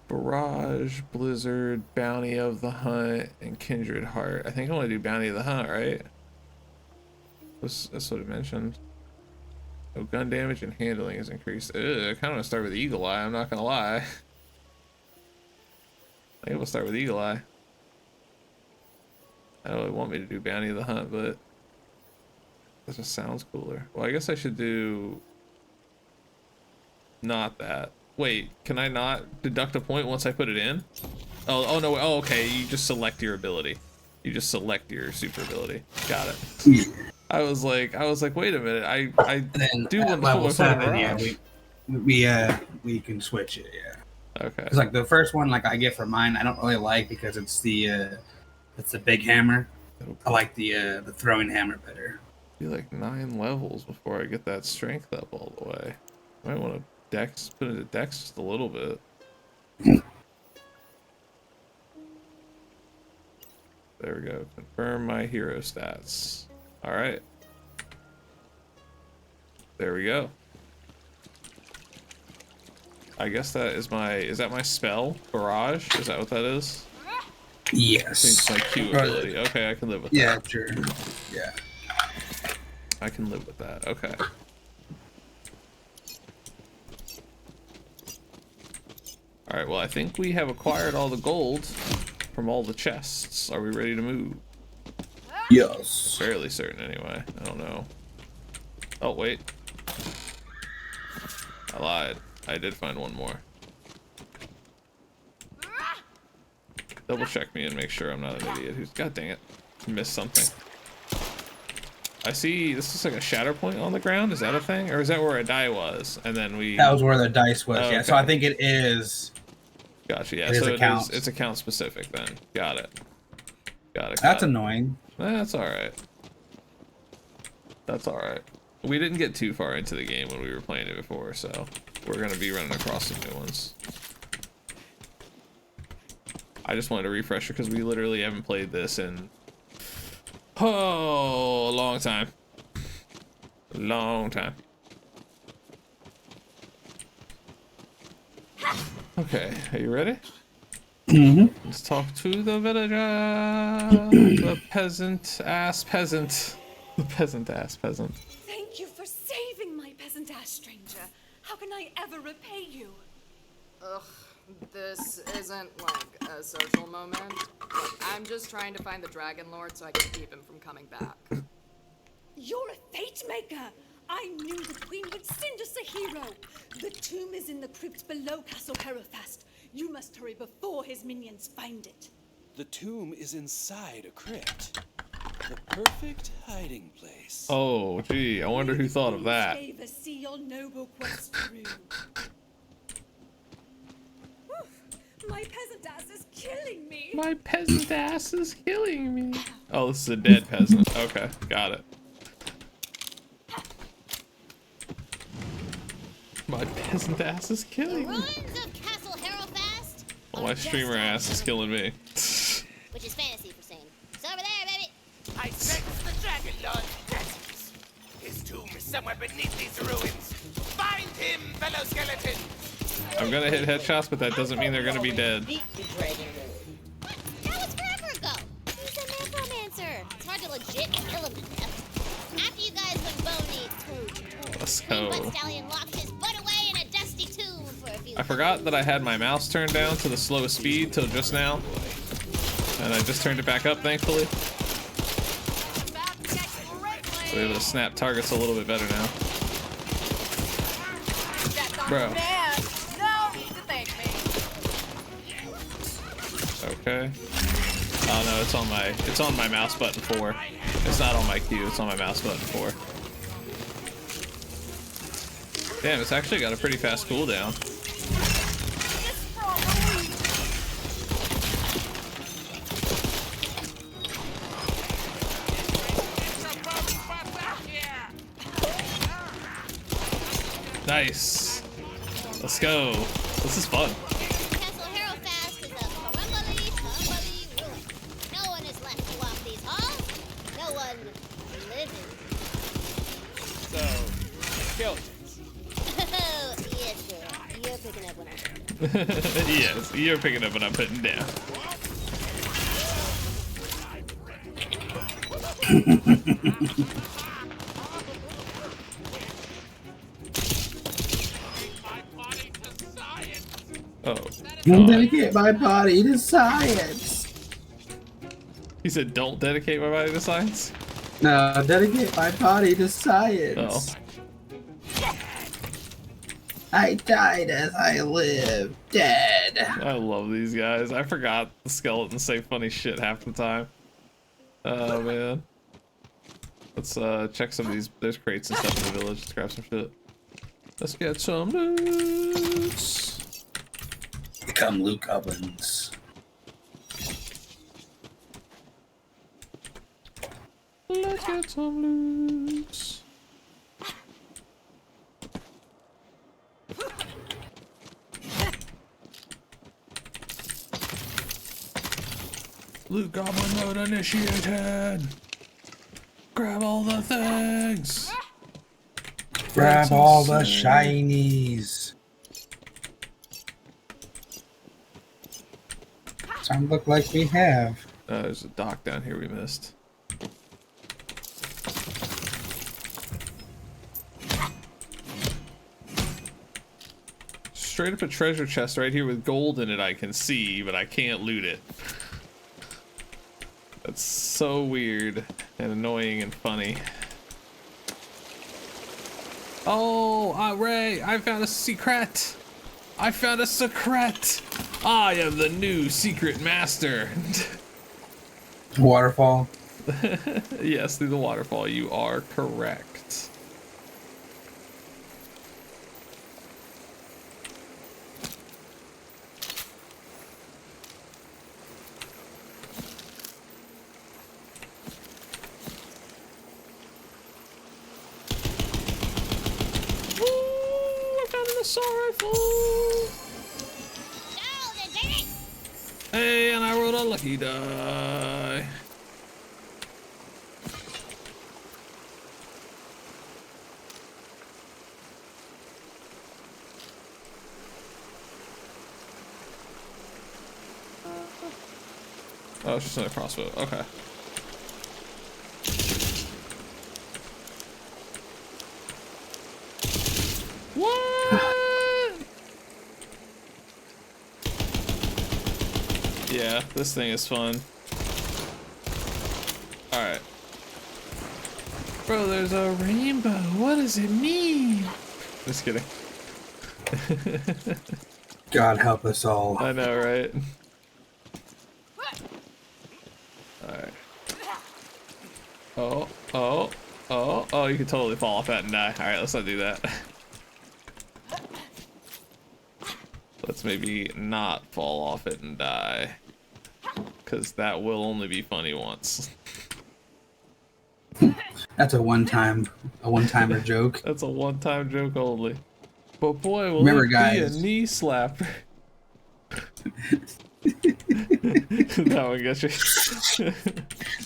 Barrage, Blizzard, Bounty of the Hunt, and Kindred Heart. I think I want to do Bounty of the Hunt, right? That's what it mentioned. Oh, gun damage and handling is increased. Ugh, I kind of want to start with Eagle Eye, I'm not gonna lie. I think we'll start with Eagle Eye. I don't really want me to do Bounty of the Hunt, but that just sounds cooler. Well, I guess I should do not that. Wait, can I not deduct a point once I put it in? Oh no, oh okay, you just select your ability. You just select your super ability.Got it. Yeah. I was like, wait a minute, I then do want to level put 7, yeah, we can switch it, yeah. Okay. It's like the first one, like I get for mine, I don't really like because it's the big hammer. I like the throwing hammer better. Be like 9 levels before I get that strength up all the way. I might want to put it to dex just a little bit. There we go. Confirm my hero stats. All right. There we go. I guess that is is that my spell? Barrage? Is that what that is? Yes. It's my Q ability. Okay, I can live with that. Yeah, sure. Yeah. I can live with that. Okay. All right, well, I think we have acquired all the gold from all the chests. Are we ready to move? Yes. Fairly certain, anyway. I don't know. Oh, wait. I lied. I did find one more. Double check me and make sure I'm not an idiot who's... God dang it. Missed something. I see... This is like a shatter point on the ground. Is that a thing? Or is that where a die was? And then we... That was where the dice was, Oh, yeah. okay. So I think it is... Gotcha, yeah. It is So account. it's account specific then. Got it. Got it. That's annoying. That's alright. That's alright. We didn't get too far into the game when we were playing it before, so we're gonna be running across some new ones. I just wanted a refresher because we literally haven't played this in a long time. Long time. Okay, are you ready? Let's talk to the villager. The peasant-ass peasant. The peasant-ass peasant. Thank you for saving my peasant-ass stranger. How can I ever repay you? Ugh, this isn't like a social moment. Look, I'm just trying to find the Dragon Lord so I can keep him from coming back. You're a fate maker. I knew the queen would send us a hero. The tomb is in the crypt below Castle Herofast. You must hurry before his minions find it. The tomb is inside a crypt. The perfect hiding place. Oh, gee, I wonder who thought of that. Favor see your noble quest through. My peasant ass is killing me. My peasant ass is killing me. Oh, this is a dead peasant. Okay, got it. My peasant ass is killing me. Ruins of Castle Herofast. Oh, my streamer ass is killing me. Which is fantasy for saying. It's over there, baby. I sense the Dragon Lord's presence. His tomb is somewhere beneath these ruins. Find him, fellow skeleton. I'm gonna hit headshots, but that doesn't mean they're gonna be dead. Beat the Dragon Lord. What? That was forever ago. He's a necromancer. It's hard to legit kill him to death. After you guys went bony toe. Let's go. Butt Stallion locked his butt away in a dusty tomb for a few. I forgot that I had my mouse turned down to the slowest speed till just now. And I just turned it back up, thankfully. So we're able to snap targets a little bit better now. Bro. No need to thank me. Okay. Oh no, it's on my mouse button 4. It's not on my Q, it's on my mouse button 4. Damn, it's actually got a pretty fast cooldown. Nice. Let's go. This is fun. Castle Herofast is a crumbly ruin. No one is left to walk these halls. No one living. So, skeletons. Oh, yes, girl. You're picking up when I'm putting down. Yes, you're picking up what I'm putting down. Oh. Don't dedicate my body to science. He said, "Don't dedicate my body to science." No, dedicate my body to science. Oh. I died as I live, dead. I love these guys. I forgot the skeletons say funny shit half the time. Oh man. Let's check some of these. There's crates and stuff in the village. Let's grab some shit. Let's get some loot. Become loot goblins. Let's get some loot. Loot goblin mode initiated. Grab all the things. Grab all the shinies. Sound look like we have. There's a dock down here we missed. Straight up a treasure chest right here with gold in it I can see, but I can't loot it. That's so weird and annoying and funny. Oh, Ray, I found a secret. I found a secret. I am the new secret master. Waterfall. Yes, through the waterfall. You are correct. Hey, and a lucky die. Oh, it's just another crossbow. Okay. What? Yeah, this thing is fun. Alright. Bro, there's a rainbow. What does it mean? Just kidding. God help us all. I know, right? Alright. Oh, you can totally fall off that and die. Alright, let's not do that. Let's maybe not fall off it and die. Because that will only be funny once. That's a one-timer joke. That's a one-time joke only. But boy, will Remember, it guys, be a knee slapper. That one gets you.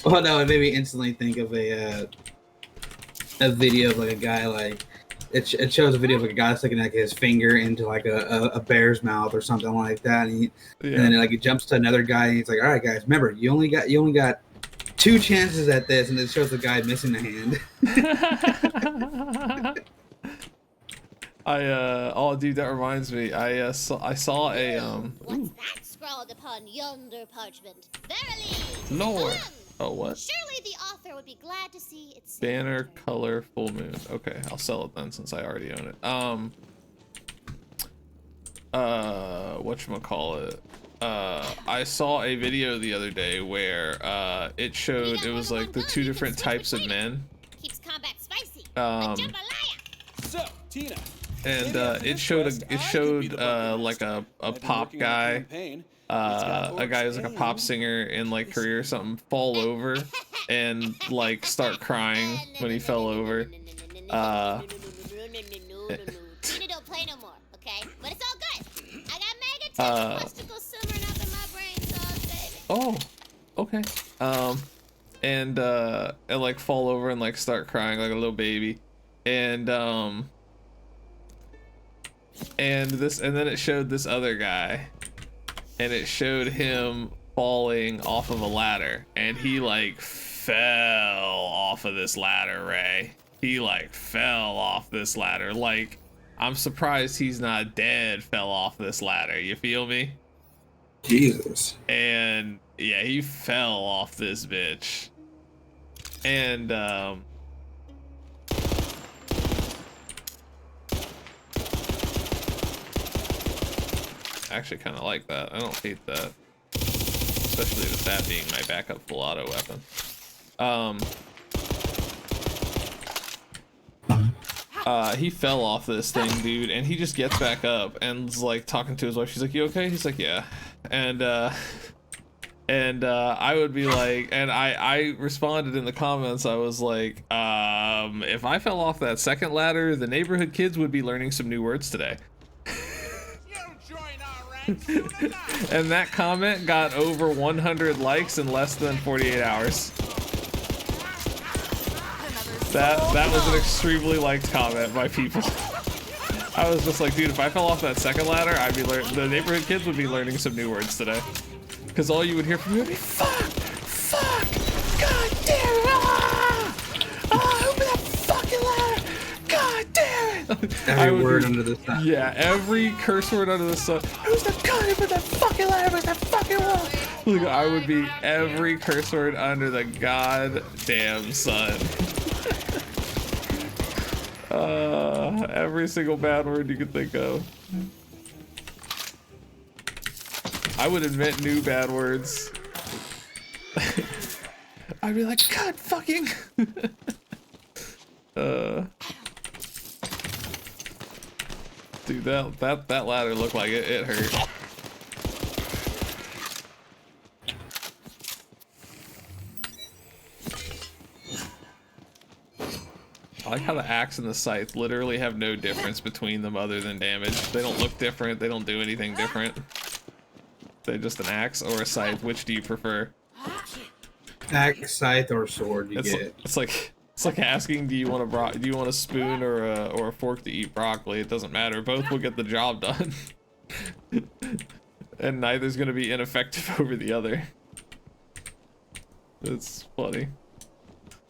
Well, no, it made me instantly think of a video of like a guy like it shows a video of like a guy sticking like his finger into like a bear's mouth or something like that, and then like it jumps to another guy and he's like, "All right, guys, remember you only got 2 chances at this," and it shows the guy missing the hand. Oh dude, that reminds me. I saw a What's that scrawled upon yonder parchment? Verily, Lord. Oh, what? Surely the author would be glad to see its Banner color full moon. Okay, I'll sell it then since I already own it. Whatchamacallit? I saw a video the other day where it showed it was like the 2 different types of men. Keeps combat spicy. So, Tina. And it showed like a pop guy, a guy who's like a pop singer in like Korea or something, fall over and like start crying when he fell over. Tina don't play no more, okay? But it's all good. I got mega testicles simmering up in my brain sauce, baby. Oh, okay. And like fall over and like start crying like a little baby, and then it showed this other guy, and it showed him falling off of a ladder, and he like fell off of this ladder, Ray. He like fell off this ladder. Like, I'm surprised he's not dead. Fell off this ladder. You feel me? Jesus. And yeah, he fell off this bitch. And I actually kind of like that. I don't hate that, especially with that being my backup full auto weapon. He fell off this thing, dude, and he just gets back up and is like talking to his wife. She's like, "You okay?" He's like, "Yeah." And I would be like, and I responded in the comments. I was like, if I fell off that second ladder, the neighborhood kids would be learning some new words today. And that comment got over 100 likes in less than 48 hours. That was an extremely liked comment by people. I was just like, dude, if I fell off that second ladder, I'd be the neighborhood kids would be learning some new words today. Because all you would hear from me would be, fuck, god damn it, open that fucking ladder, god damn it. Every word under the sun. Yeah, every curse word under the sun. Who's the god who put that fucking ladder with that fucking wall? Like, I would be every curse word under the goddamn sun. Every single bad word you could think of. I would invent new bad words. I'd be like, God fucking. Dude, that ladder looked like it hurt. I like how the axe and the scythe literally have no difference between them other than damage. They don't look different. They don't do anything different. They just an axe or a scythe? Which do you prefer? Axe, scythe, or sword. It's like asking, do you want a spoon or a fork to eat broccoli? It doesn't matter. Both will get the job done. And neither's gonna be ineffective over the other. It's funny.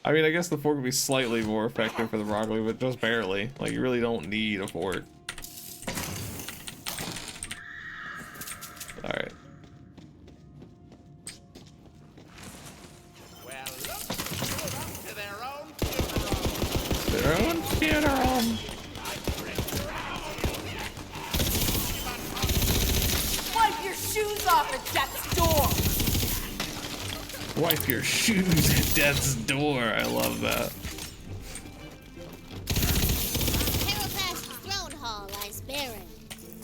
I mean, I guess the fork would be slightly more effective for the broccoli, but just barely. Like, you really don't need a fork. Alright. Their own funeral. Wipe your shoes off at death's door. Wipe your shoes at death's door. I love that. Herofast's throne hall lies barren,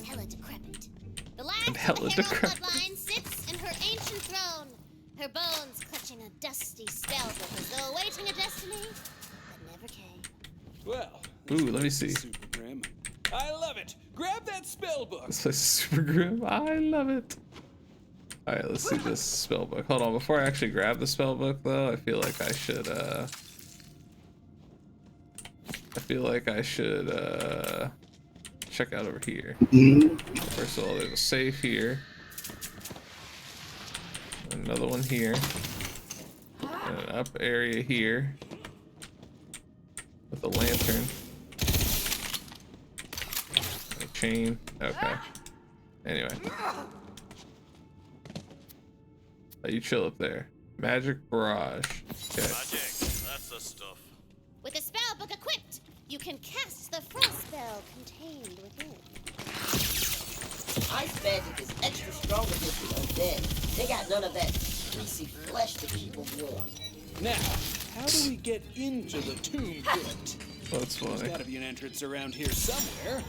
hella decrepit. The last of the hella Hero decrepit. bloodline sits in her ancient throne, her bones clutching a dusty spellbook as though awaiting a destiny that never came. Well, Ooh, let me see. super grim. I love it. Grab that spell book. This is super grim. I love it. Alright, let's see this spell book. Hold on, before I actually grab the spell book though, I feel like I should check out over here. First of all, there's a safe here. Another one here. And an up area here. With a lantern. A chain. Okay. Anyway. Oh, you chill up there. Magic barrage. Okay. Magic, that's the stuff. With a spellbook equipped, you can cast the frost spell contained within. Ice magic is extra strong against the undead. They got none of that greasy flesh to keep them warm. Now, how do we get into the tomb crypt? That's funny. There's gotta be an entrance around here somewhere.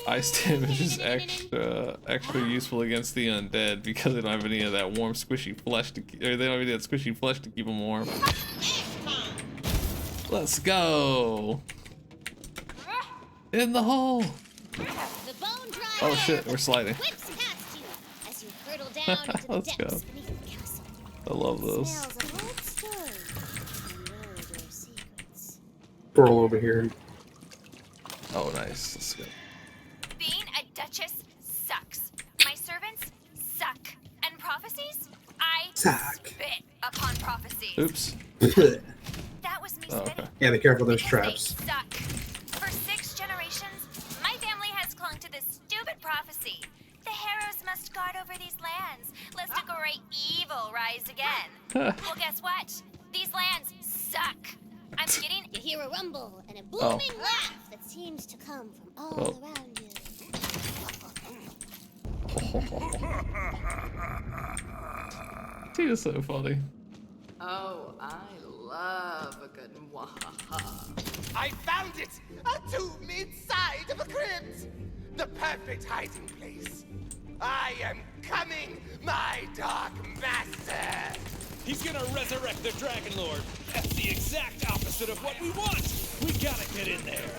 Ice damage is extra useful against the undead because they don't have any of that warm, squishy flesh to keep, or they don't have any of that squishy flesh to keep them warm. Let's go. In the hole. The bone dry Oh shit, we're sliding. whips past you as you hurtle down into the Let's depths go. beneath the castle. I love those. Smells an old story. You know their secrets. Pearl over here. Oh nice. Let's go. Being a duchess sucks. My servants suck. And prophecies? I Suck. spit upon prophecies. Oops. That was me Oh, okay. spitting. Yeah, be careful of those Because traps. they suck. For 6 generations, my family has clung to this stupid prophecy. The Harrows must guard over these lands, lest a great evil rise again. Well, guess what? These lands suck. I'm getting... You hear a rumble and a booming laugh that seems to come from all around you. He is so funny. Oh, I love a good mwahaha. I found it! A tomb inside of a crypt! The perfect hiding place. I am coming, my dark master! He's gonna resurrect the Dragon Lord. That's the exact opposite of what we want. We gotta get in there.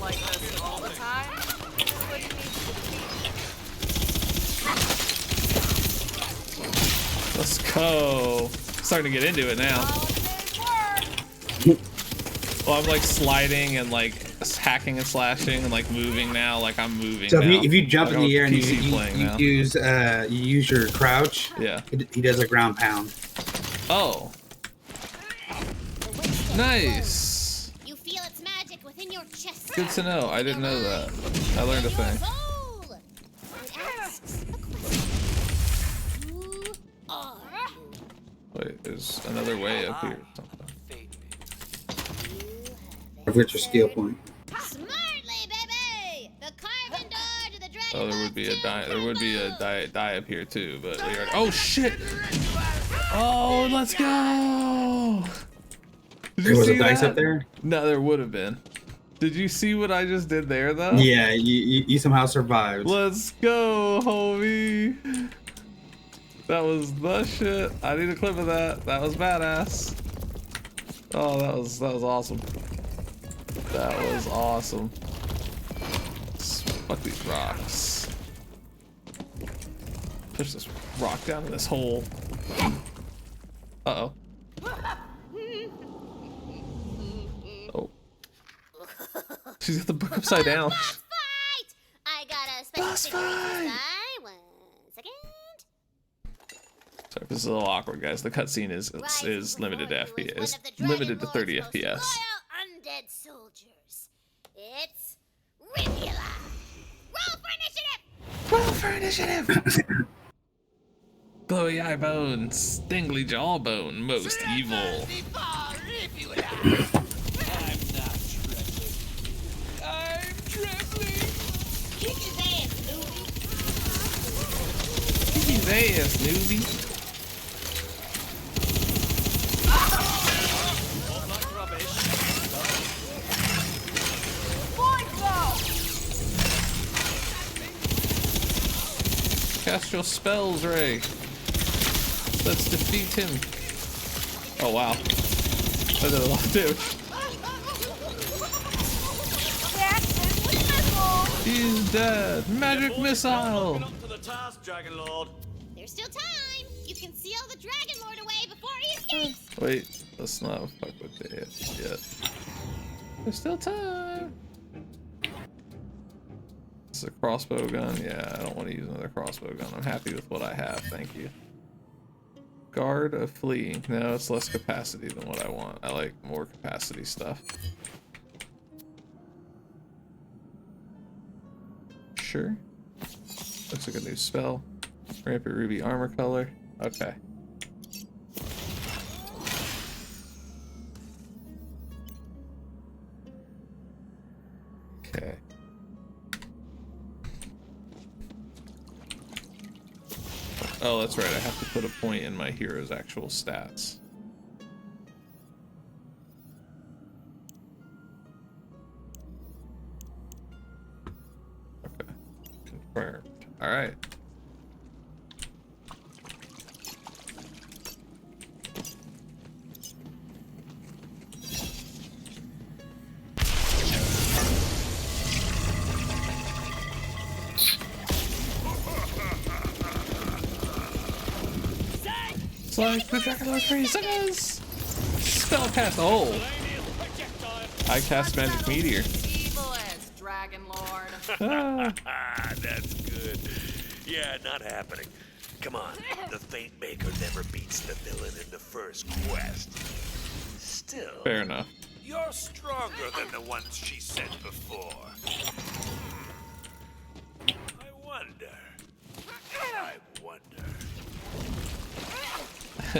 Like this all the time? What do you need to Let's go. Starting to get into it now. Well, I'm like sliding and like hacking and slashing and like moving now. Like I'm moving. So now. if you jump Like in I'm the air and PC you playing now. use your crouch, Yeah. he does a ground pound. Oh. Nice. You feel its magic within your chest. Good to know. I didn't know that. I learned a thing. Bowl. It asks a question. Who are you? Wait, there's another way up here. What's your skill point? Smartly, baby! The carven door to the dragon. Oh, there would be a die. There would be a die up here too, but we already. Oh shit! Oh, let's go! Did There you was see a dice that? up there? No, there would have been. Did you see what I just did there though? Yeah, you somehow survived. Let's go, homie. That was the shit. I need a clip of that. That was badass. Oh, that was awesome. That was awesome. Fuck these rocks. Push this rock down in this hole. Uh-oh. Oh. She's got the book upside down. Boss fight! I got a special figure. 1 second. Sorry, this is a little awkward, guys. The cutscene is limited to FPS. It's limited to 30 FPS. Loyal undead soldiers. It's Rivula. Roll for initiative! Roll for initiative! Glowy eye bone, stingly jawbone, most evil. I'm trembling. Kick his ass, newbie. Kick his ass, newbie. Cast your spells, Ray. Let's defeat him. Oh wow. That did a lot of damage. He's dead. Magic missile. Up to the task, Dragon Lord. There's still time. You can seal the Dragon Lord away before he escapes. Wait, let's not fuck with it yet. There's still time. It's a crossbow gun. Yeah, I don't want to use another crossbow gun. I'm happy with what I have. Thank you. Guard of fleeing. No, it's less capacity than what I want. I like more capacity stuff. Sure. Looks like a new spell. Rampant ruby armor color. Okay. Okay. Oh, that's right. I have to put a point in my hero's actual stats. Okay. Confirmed. All right. It's like the Dragon Lord 3 seconds! Spell cast. Oh! I cast Magic Meteor. Evil as Dragon Lord. That's good. Yeah, not happening. Come on, the Fate Maker never beats the villain in the first quest. Still. Fair enough. You're stronger than the ones she sent before. I wonder.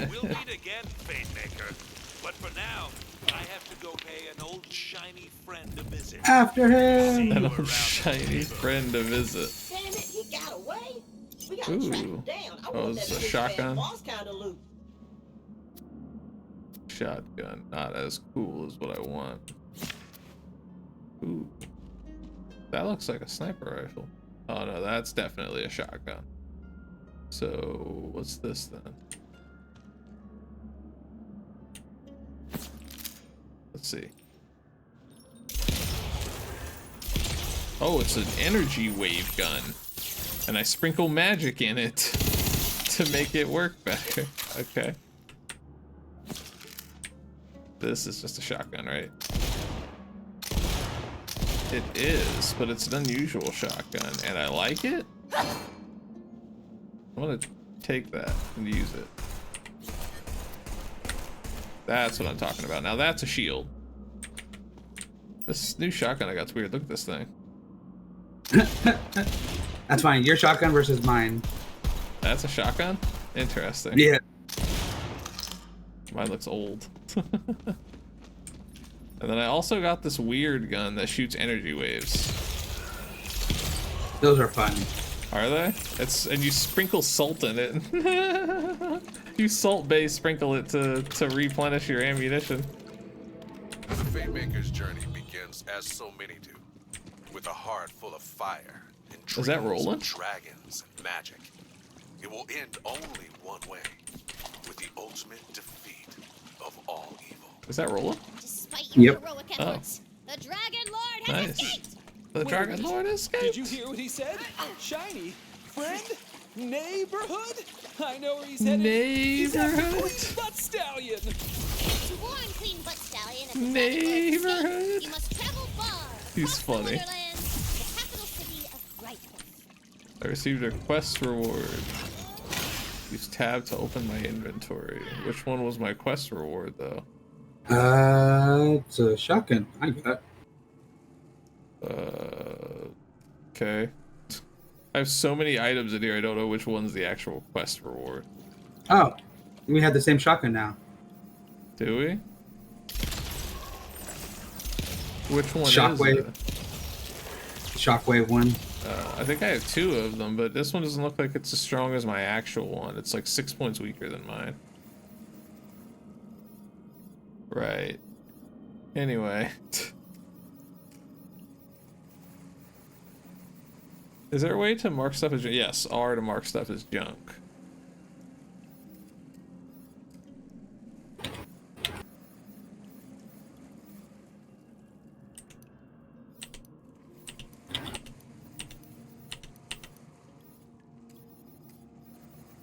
We'll meet again, Fate Maker. But for now, I have to go pay an old shiny friend a visit. After him! An old shiny friend a visit. Damn it, he got away. We gotta Ooh. track him down. I Oh, want this that is a big shotgun? bad boss kind of loot. Shotgun. Not as cool as what I want. Ooh. That looks like a sniper rifle. Oh no, that's definitely a shotgun. So, what's this then? Let's see. Oh, it's an energy wave gun. And I sprinkle magic in it to make it work better. Okay. This is just a shotgun, right? It is, but it's an unusual shotgun, and I like it. I'm gonna take that and use it. That's what I'm talking about. Now that's a shield. This new shotgun I got's weird. Look at this thing. That's fine. Your shotgun versus mine. That's a shotgun? Interesting. Yeah. Mine looks old. And then I also got this weird gun that shoots energy waves. Those are fun. Are they? And you sprinkle salt in it. You salt base sprinkle it to replenish your ammunition. The Fate Maker's journey begins as so many do, with a heart full of fire and Is that dreams rolling? of dragons and magic. It will end only one way, with the ultimate defeat of all evil. Is that Rolla? Despite your Yep. heroic efforts, the Dragon Lord has Nice. escaped! The Dragon Lord escaped. Did you hear what he said? Shiny, friend, neighborhood? I know where he's headed. He's after Neighborhood? Queen Butt Stallion. To warn Queen Butt Stallion of the Neighborhood? you must travel far. He's across funny. The Wonderlands, the capital city of Brightwood. I received a quest reward. Use tab to open my inventory. Which one was my quest reward, though? It's a shotgun. I got. Okay. I have so many items in here, I don't know which one's the actual quest reward. Oh, we have the same shotgun now. Do we? Which one Shockwave. is it? Shockwave one. I think I have 2 of them, but this one doesn't look like it's as strong as my actual one. It's like 6 points weaker than mine. Right. Anyway. Is there a way to mark stuff as junk? Yes, R to mark stuff as junk.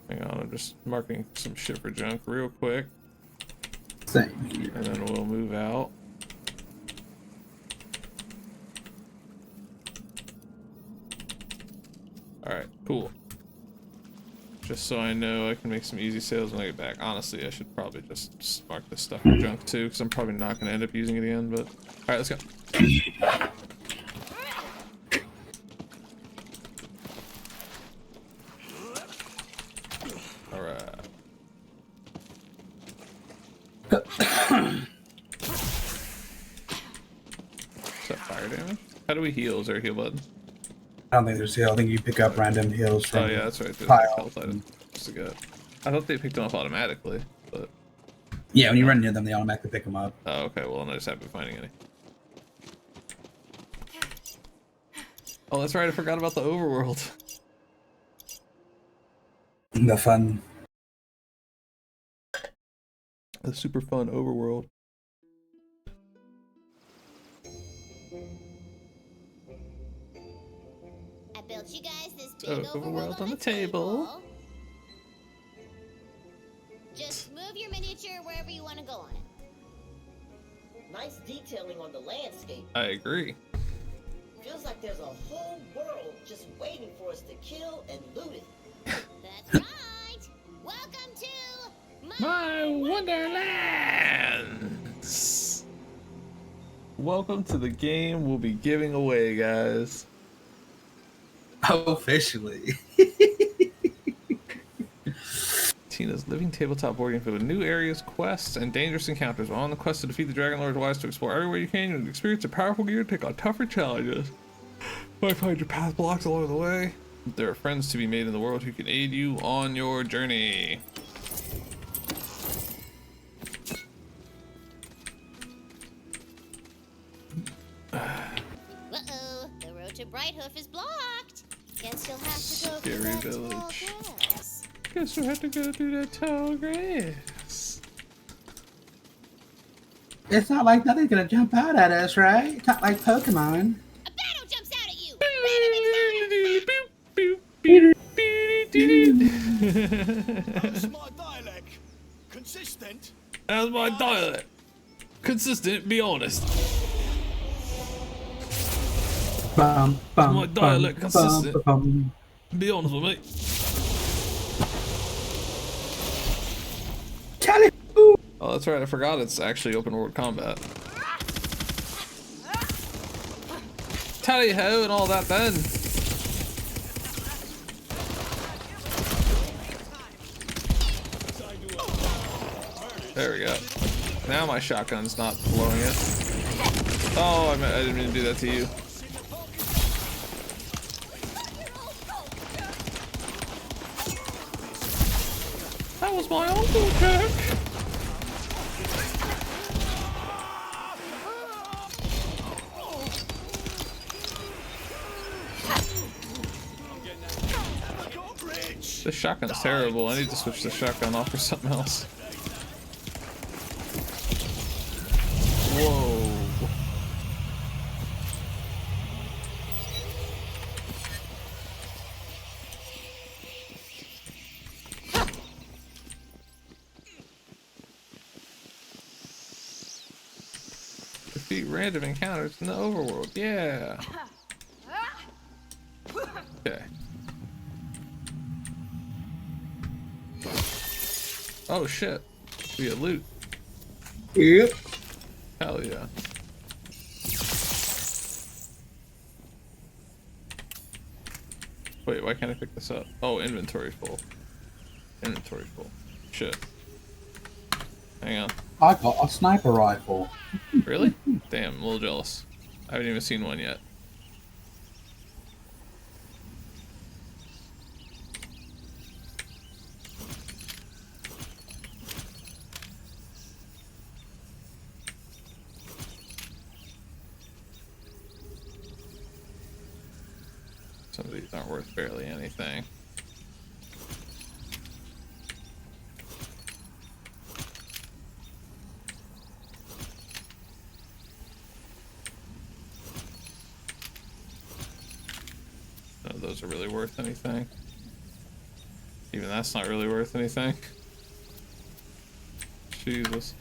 Hang on, I'm just marking some shit for junk real quick. Same here. And then we'll move out. Alright, cool. Just so I know I can make some easy sales when I get back. Honestly, I should probably just mark this stuff for junk too, because I'm probably not going to end up using it again, but... Alright, let's go. Alright. Is that fire damage? How do we heal? Is there a heal button? I don't think there's heal. I think you pick up random heals from Oh yeah, that's right. There's pile. health item. Just to get. I thought they picked them up automatically, but. Yeah, when you run near them, they automatically pick them up. Oh, okay. Well, then I just haven't been finding any. Oh, that's right. I forgot about the overworld. The fun. The super fun overworld. I built you guys this big Overworld on the table. Just move your miniature wherever you want to go on it. Nice detailing on the landscape. I agree. Feels like there's a whole world just waiting for us to kill and loot it. That's right. Welcome to My Wonderlands. Welcome to the game we'll be giving away, guys. Officially. Tina's living tabletop board game filled with new areas, quests, and dangerous encounters. While on the quest to defeat the Dragon Lord, wise to explore everywhere you can and experience a powerful gear to take on tougher challenges. Might find your path blocked along the way. There are friends to be made in the world who can aid you on your journey. Uh-oh, the road to Brighthoof is blocked. Guess you'll have to go Scary through that village. tall grass. Guess we'll have to go through that tall grass. It's not like nothing's gonna jump out at us, right? It's not like Pokemon. A battle jumps out at you. How's my dialect? Consistent? How's my dialect? Consistent, be honest. Bum, bum, My dialect bum, consistent. bum, bum. Be honest with me. Oh, that's right. I forgot it's actually open world combat. Tally ho and all that then. There we go. Now my shotgun's not blowing it. Oh, I didn't mean to do that to you. That was my uncle, Jack. This shotgun's terrible. I need to switch the shotgun off for something else. Whoa. Defeat random encounters in the overworld. Yeah. Okay. Oh shit. We get loot. Yep. Hell yeah. Wait, why can't I pick this up? Oh, inventory full. Inventory full. Shit. Hang on. I got a sniper rifle. Really? Damn, I'm a little jealous. I haven't even seen one yet. Some of these aren't worth barely anything. None of those are really worth anything. Even that's not really worth anything. Jesus.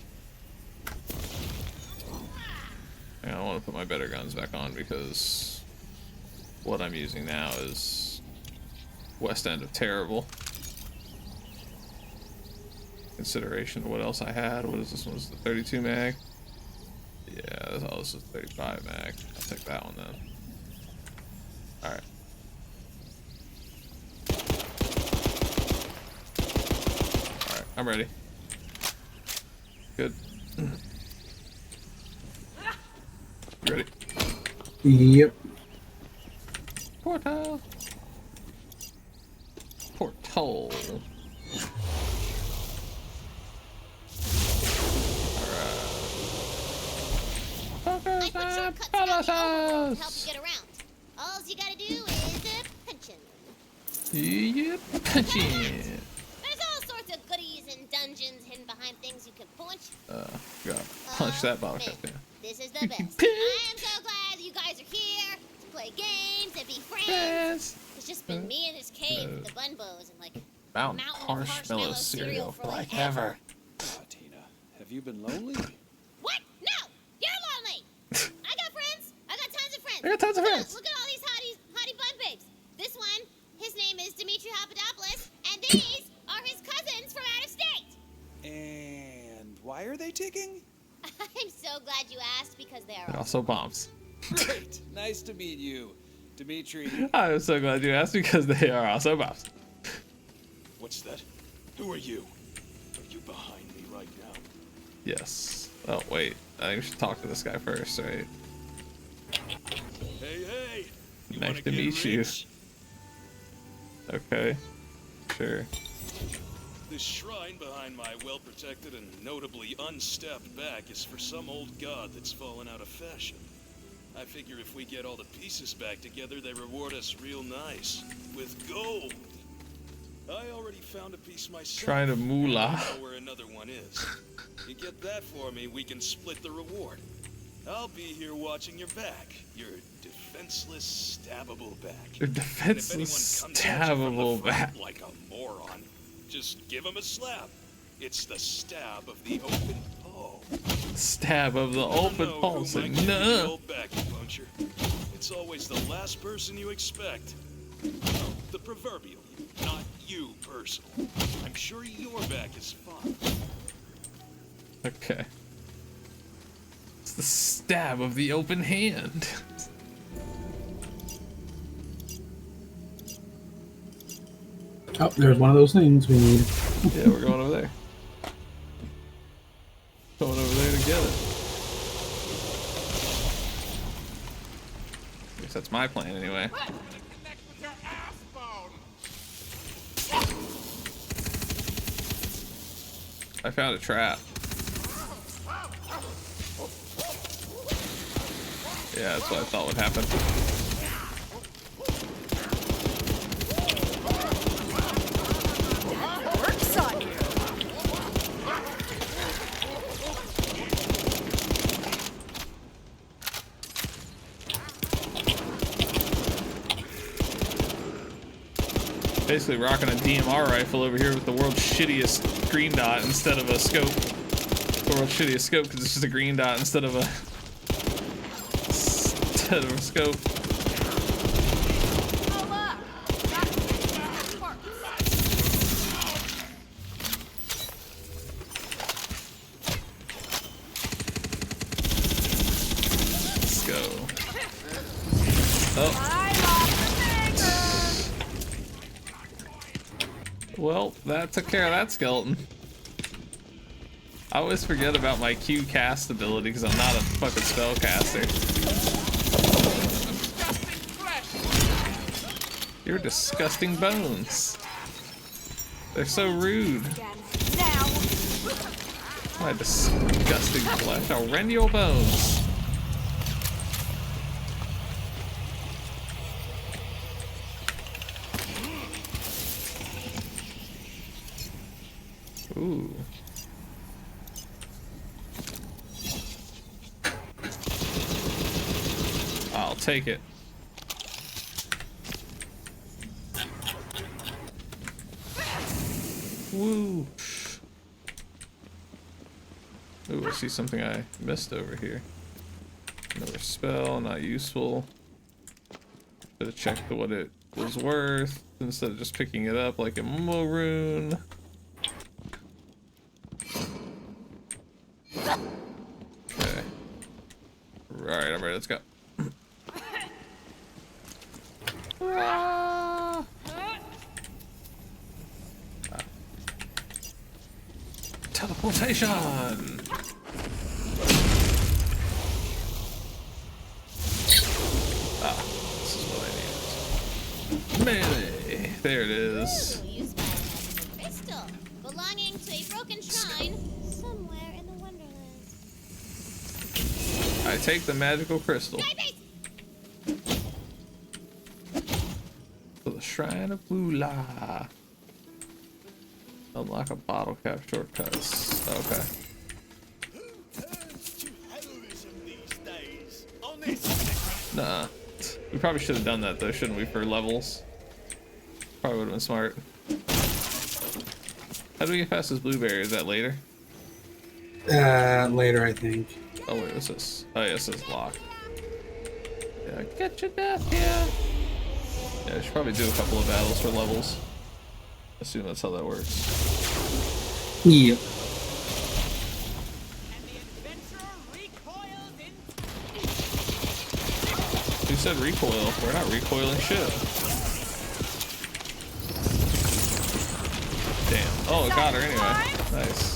Yeah, I want to put my better guns back on because what I'm using now is West End of terrible. Consideration of what else I had. What is this one? Is the 32 mag? Yeah, this is 35 mag. I'll take that one then. Alright. Alright, I'm ready. Good. You ready? Yep. Portal. Portal. I put shortcuts around the overworld to help you get around. All you gotta do is punch in. Yep, punch in. There's all sorts of goodies and dungeons hidden behind things you can punch. Gotta punch that bottle cap down. This is the best. I am so glad you guys are here to play games and be friends. It's just been me in this cave with the bunbos and like Mountain marshmallow cereal for like ever. Tina, have you been lonely? What? No! You're lonely! I got friends! I got tons of friends! I got tons of friends! Look at all these hottie bun babes! This one, his name is Dimitri Papadopoulos, and these are his cousins from out of state! And why are they ticking? I'm so glad you asked because they are And also bombs. Great! Nice to meet you, Dimitri. I'm so glad you asked because they are also bombs. What's that? Who are you? Are you behind me right now? Yes. Oh, wait. I think we should talk to this guy first, right? Hey! Nice to meet you. Okay. Sure. This shrine behind my well-protected and notably unstepped back is for some old god that's fallen out of fashion. I figure if we get all the pieces back together, they reward us real nice. With gold! I already found a piece myself. Trying to moolah. I know where another one is. You get that for me, we can split the reward. I'll be here watching your back. Your defenseless, stabbable back. Your defenseless, stabbable back. Like a moron, just give him a slap. It's the stab of the open palm. Stab of the open palm. No. Back puncher. It's always the last person you expect. The proverbial you, not you personal. I'm sure your back is fine. Okay. It's the stab of the open hand. Oh, there's one of those things we need. Yeah, we're going over there. Going over there to get it. At least that's my plan anyway. I found a trap. Yeah, that's what I thought would happen. Basically rocking a DMR rifle over here with the world's shittiest green dot instead of a scope. The world's shittiest scope because it's just a green dot instead of a scope. Let's go. Oh. Well, that took care of that skeleton. I always forget about my Q cast ability because I'm not a fucking spellcaster. You're disgusting bones. They're so rude. My disgusting flesh. I'll rend your bones. Ooh. I'll take it. Woo. Ooh, I see something I missed over here. Another spell, not useful. Should have checked what it was worth instead of just picking it up like a Maroon. Okay. Alright, I'm ready, let's go. Teleportation! Ah, this is what I needed. Melee! There it is. Ooh, you spy a magical crystal belonging to a broken shrine somewhere in the Wonderlands. I take the magical crystal. To the Shrine of Bula. Unlock a bottle cap shortcuts. Okay. Nah. We probably should have done that though, shouldn't we, for levels? Probably would have been smart. How do we get past this blueberry? Is that later? Later, I think. Oh wait, what's this? Oh yeah, it says lock. Yeah, get your death here. Yeah, I should probably do a couple of battles for levels. Assume that's how that works. Yep. Who said recoil? We're not recoiling shit. Damn. Oh, it got her anyway. Nice.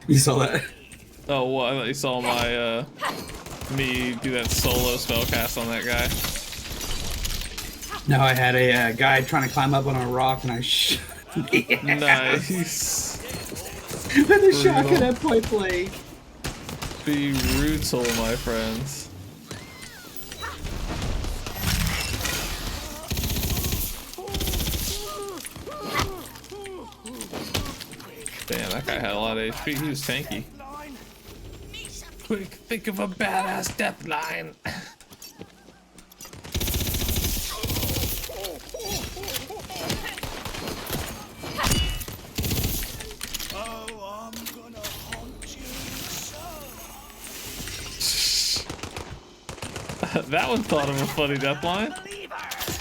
You saw that? Oh, what? I thought you saw my, me do that solo spell cast on that guy. No, I had a guy trying to climb up on a rock and I yeah. Nice. With a shotgun at point blank. Be brutal, my friends. Damn, that guy had a lot of HP. He was tanky. Quick, think of a badass death line. That one thought of a funny death line.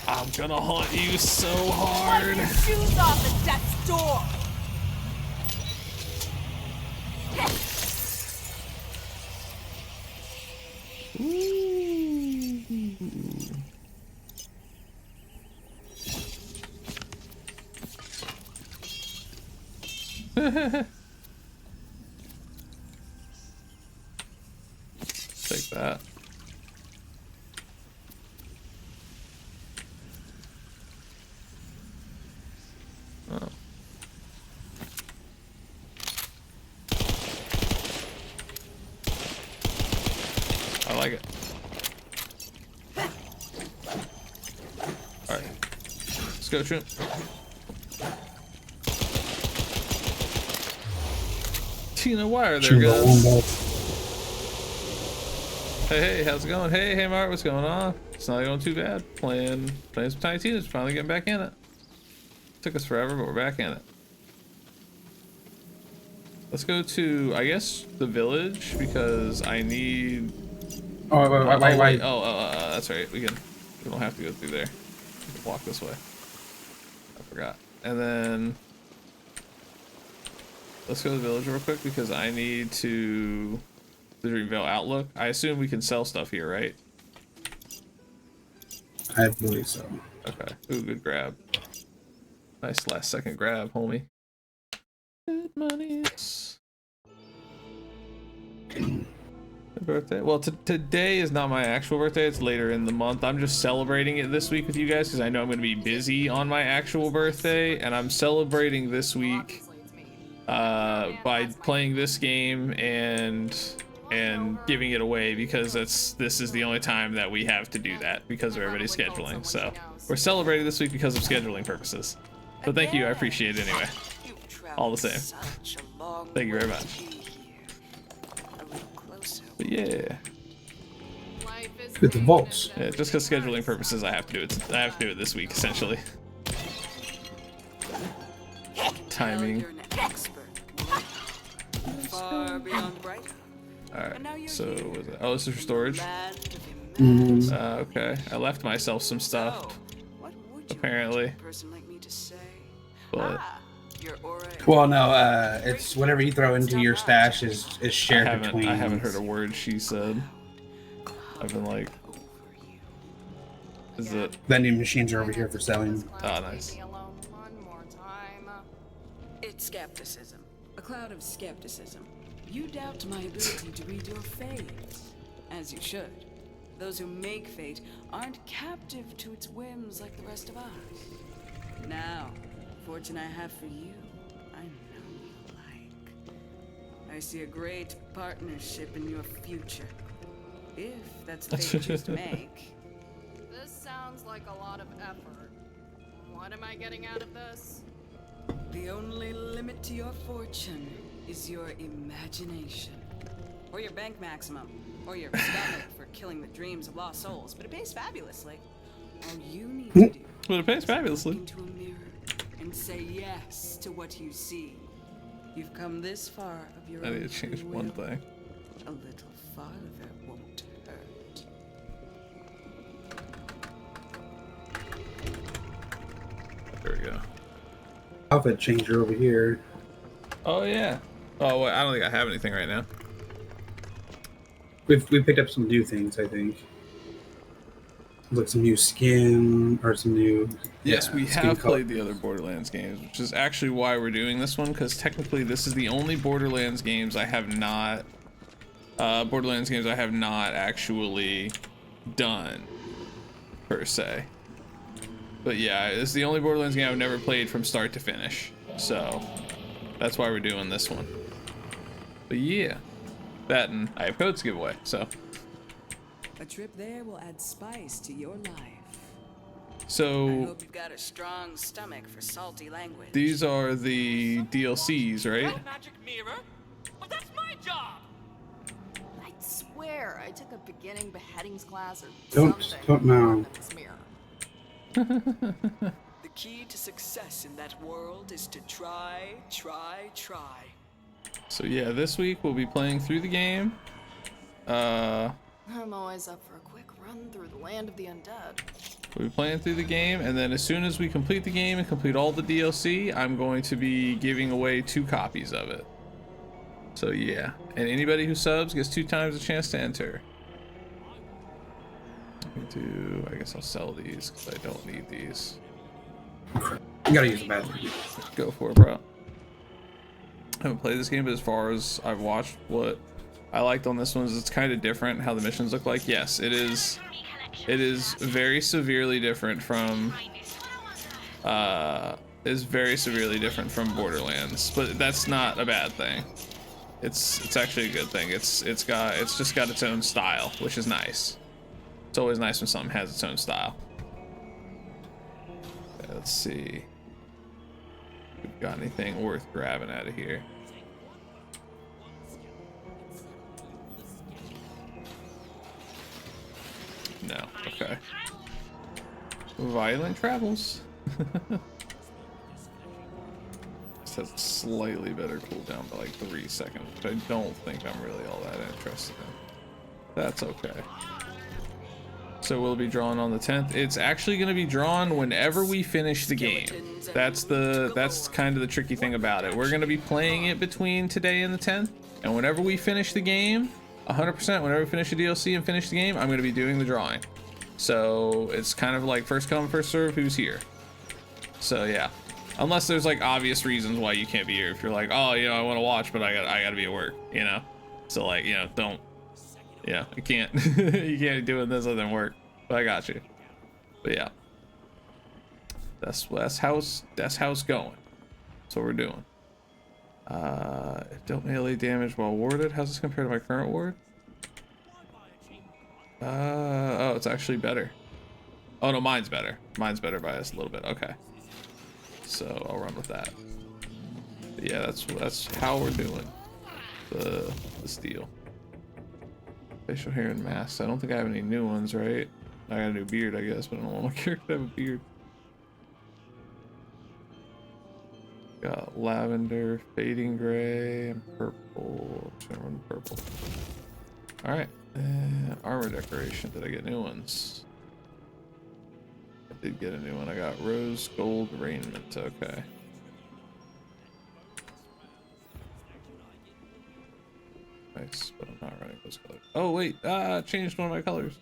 I'm gonna haunt you so hard. Wipe your shoes off at death's door. Take that. Oh. I like it. All right, let's go, Shrimp. Tina, why are there guns? Hey, how's it going? Hey, Mark, what's going on? It's not going too bad. Playing some Tiny Tina's, finally getting back in it. Took us forever, but we're back in it. Let's go to, I guess, the village because I need. Oh, wait. Oh, that's right. We don't have to go through there. We can walk this way. I forgot. And then let's go to the village real quick because I need to the Dreamville Outlook. I assume we can sell stuff here, right? I believe so. Okay. Ooh, good grab. Nice last second grab, homie. Good monies. Birthday. Well, today is not my actual birthday. It's later in the month. I'm just celebrating it this week with you guys because I know I'm going to be busy on my actual birthday, and I'm celebrating this week by playing this game and giving it away because this is the only time that we have to do that because of everybody's scheduling. So we're celebrating this week because of scheduling purposes. So thank you. I appreciate it anyway. All the same. Thank you very much. But yeah. With the vaults. Yeah, just because scheduling purposes, I have to do it. I have to do it this week, essentially. Timing. Alright, so what was it? Oh, this is for storage. Okay, I left myself some stuff. Apparently. But well, no, it's whatever you throw into your stash is shared between. I haven't heard a word she said. I've been like, is it? Vending machines are over here for selling. Oh, nice. It's skepticism, a cloud of skepticism. You doubt my ability to read your fate, as you should. Those who make fate aren't captive to its whims like the rest of us. Now, fortune I have for you, I know you like. I see a great partnership in your future, if that's the fate you choose to make. This sounds like a lot of effort. What am I getting out of this? The only limit to your fortune is your imagination. Or your bank maximum. Or your stomach for killing the dreams of lost souls. But it pays fabulously. All you need to do but it pays fabulously. Look into a mirror and say yes to what you see. You've come this far of your I own need to change free one will. thing. A little farther won't hurt. There we go. Outfit changer over here. Oh yeah. Oh wait, I don't think I have anything right now. We picked up some new things, I think. Like some new skin or some new. Yes, we skin have color. played the other Borderlands games, which is actually why we're doing this one, because technically this is the only Borderlands games I have not actually done per se. But yeah, it's the only Borderlands game I've never played from start to finish, so that's why we're doing this one. But yeah, that and I have codes to give away, so. A trip there will add spice to your life. So I hope you've got a strong stomach for salty language. these are the DLCs, right? Magic mirror? Well, that's my job. I swear I took a beginning beheadings class or Don't know. this mirror. The key to success in that world is to try. So yeah, this week we'll be playing through the game. I'm always up for a quick run through the land of the undead. We'll be playing through the game, and then as soon as we complete the game and complete all the DLC, I'm going to be giving away 2 copies of it. So yeah, and anybody who subs gets 2 times a chance to enter. I guess I'll sell these because I don't need these. You gotta use the bathroom. Go for it, bro. I haven't played this game, but as far as I've watched, what I liked on this one is it's kind of different how the missions look like. Yes, it is very severely different from Borderlands, but that's not a bad thing. It's actually a good thing. It's just got its own style, which is nice. It's always nice when something has its own style. Okay, let's see if we've got anything worth grabbing out of here. No. Okay. Violent travels. This has slightly better cooldown by like 3 seconds, which I don't think I'm really all that interested in. That's okay. So we'll be drawn on the 10th. It's actually going to be drawn whenever we finish the game. That's kind of the tricky thing about it. We're going to be playing it between today and the 10th, and whenever we finish the game, 100%, whenever we finish the DLC and finish the game, I'm going to be doing the drawing. So it's kind of like first come, first serve, who's here. So yeah, unless there's like obvious reasons why you can't be here. If you're like, oh, you know, I want to watch, but I got to be at work, you know. So like, you know, don't. Yeah, you can't. You can't be doing this other than work. But I got you. But yeah, that's how it's going. That's what we're doing. Don't melee damage while warded. How's this compare to my current ward? Oh, it's actually better. Oh no, mine's better. Mine's better by us a little bit. Okay, so I'll run with that. But yeah, that's how we're doing the steal. Facial hair and masks. I don't think I have any new ones, right? I got a new beard, I guess, but I don't want my character to have a beard. Got lavender, fading gray, and purple. I'm gonna run purple. All right. Armor decoration. Did I get new ones? I did get a new one. I got rose gold raiment. Okay. Nice, but I'm not running those colors. Oh wait, I changed one of my colors.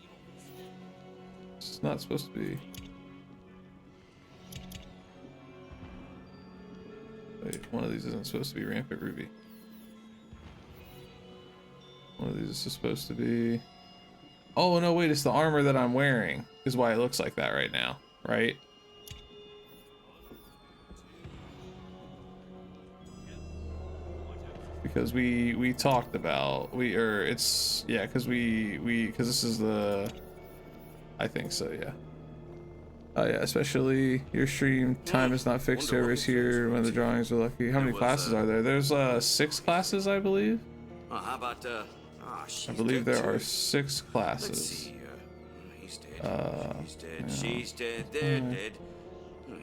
It's not supposed to be. Wait, one of these isn't supposed to be rampant ruby. One of these is supposed to be. Oh no, wait, it's the armor that I'm wearing is why it looks like that right now, right? Because we talked about because this is the, I think so, yeah. Oh yeah, especially your stream time is not fixed. Whoever's here when the drawings are lucky. How many classes are there? There's 6 classes, I believe. How about I believe there are 6 classes. Let's see here. He's dead. He's dead. Yeah. She's dead. They're dead.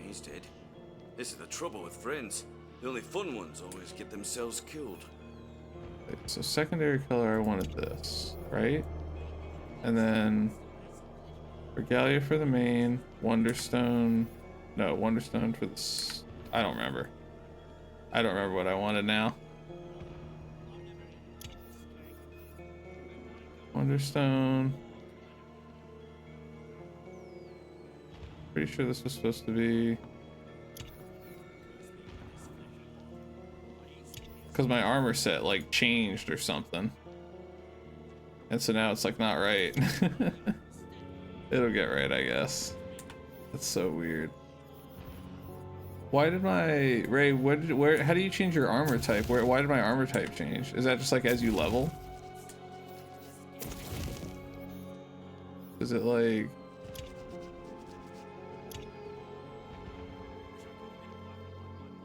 He's dead. This is the trouble with friends. The only fun ones always get themselves killed. Okay, so secondary color, I wanted this, right? And then Regalia for the main, Wonderstone for this. I don't remember what I wanted now. Wonderstone. Pretty sure this was supposed to be, because my armor set like changed or something, and so now it's like not right. It'll get right, I guess. That's so weird. Why did my Ray? How do you change your armor type? Why did my armor type change? Is that just like as you level? Is it like?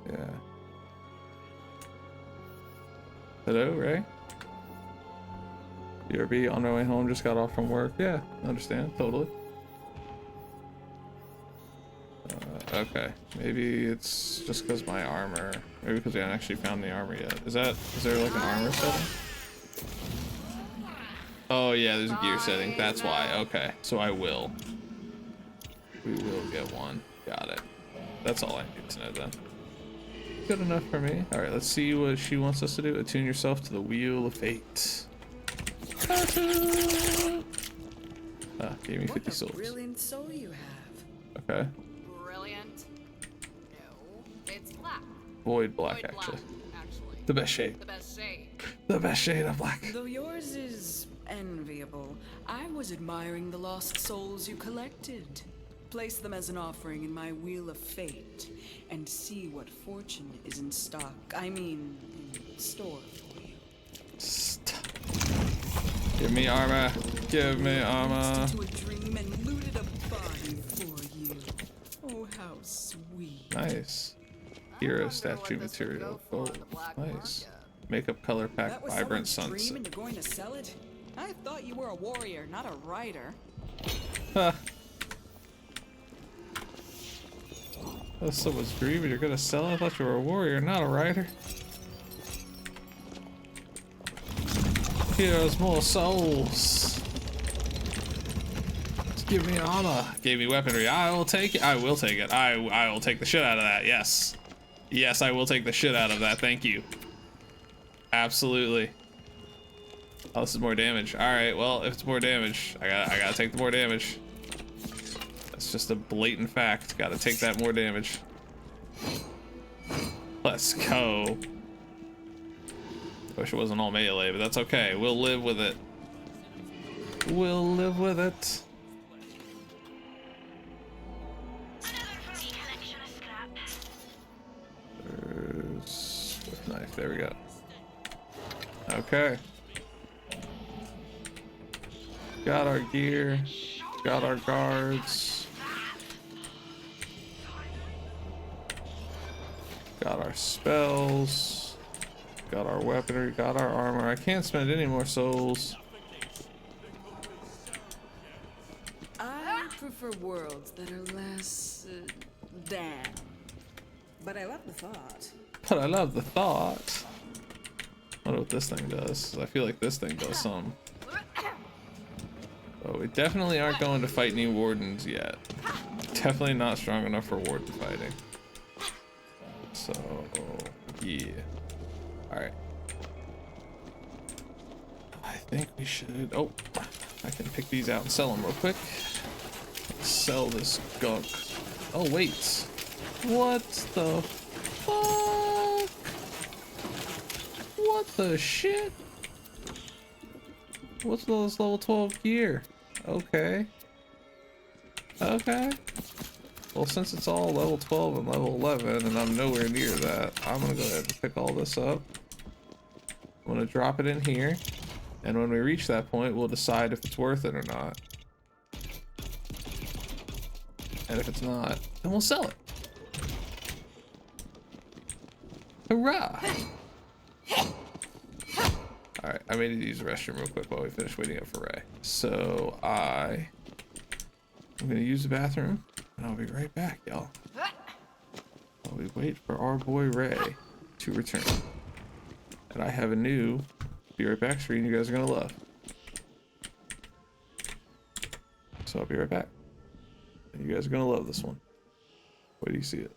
Yeah. Hello, Ray? BRB on my way home, just got off from work. Yeah, understand, totally. Okay, maybe it's just because my armor. Maybe because we haven't actually found the armor yet. Is there like an armor setting? Oh yeah, there's a gear setting. That's why. Okay, so we will get one. Got it. That's all I need to know then. Good enough for me. All right, let's see what she wants us to do. Attune yourself to the wheel of fate. Gave me 50 souls. Brilliant soul you have. Okay. Brilliant. No, it's black. Void black, actually. The best shade. The best shade. The best shade of black. Though yours is enviable, I was admiring the lost souls you collected. Place them as an offering in my wheel of fate, and see what fortune is in stock. I mean, in store for you. Give me armor. Give me armor. To a dream and looted a body for you. Oh, how sweet. Nice. Hero statue material. Gold. Nice. Makeup color pack. That was Vibrant someone's dream sunset. and you're going to sell it? I thought you were a warrior, not a writer. Huh. That's someone's dream and you're gonna sell it? I thought you were a warrior, not a writer. Here's more souls. Just give me armor. Gave me weaponry. I will take it. I will take it. I will take the shit out of that. Yes. Yes, I will take the shit out of that. Thank you. Absolutely. Oh, this is more damage. Alright, well, if it's more damage, I gotta take the more damage. That's just a blatant fact. Gotta take that more damage. Let's go. Wish it wasn't all melee, but that's okay. We'll live with it. We'll live with it. There's a knife. There we go. Okay. Got our gear. Got our guards. Got our spells. Got our weaponry. Got our armor. I can't spend any more souls. I prefer worlds that are less damn. But I love the thought. But I love the thought. I wonder what this thing does. I feel like this thing does something. Oh, we definitely aren't going to fight any wardens yet. Definitely not strong enough for warden fighting. So, yeah. Alright. I think we should... Oh, I can pick these out and sell them real quick. Let's sell this gunk. Oh, wait. What the fuck? What the shit? What's this level 12 gear? Okay. Okay. Well, since it's all level 12 and level 11, and I'm nowhere near that, I'm gonna go ahead and pick all this up. I'm gonna drop it in here, and when we reach that point, we'll decide if it's worth it or not. And if it's not, then we'll sell it. Hurrah! Alright, I may need to use the restroom real quick while we finish waiting up for Ray. So I'm gonna use the bathroom and I'll be right back, y'all. While we wait for our boy Ray to return. And I have a new be right back screen you guys are gonna love. So I'll be right back. And you guys are gonna love this one. Wait till you see it.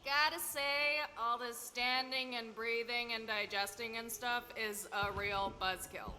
gotta say, all this standing and breathing and digesting and stuff is a real buzzkill.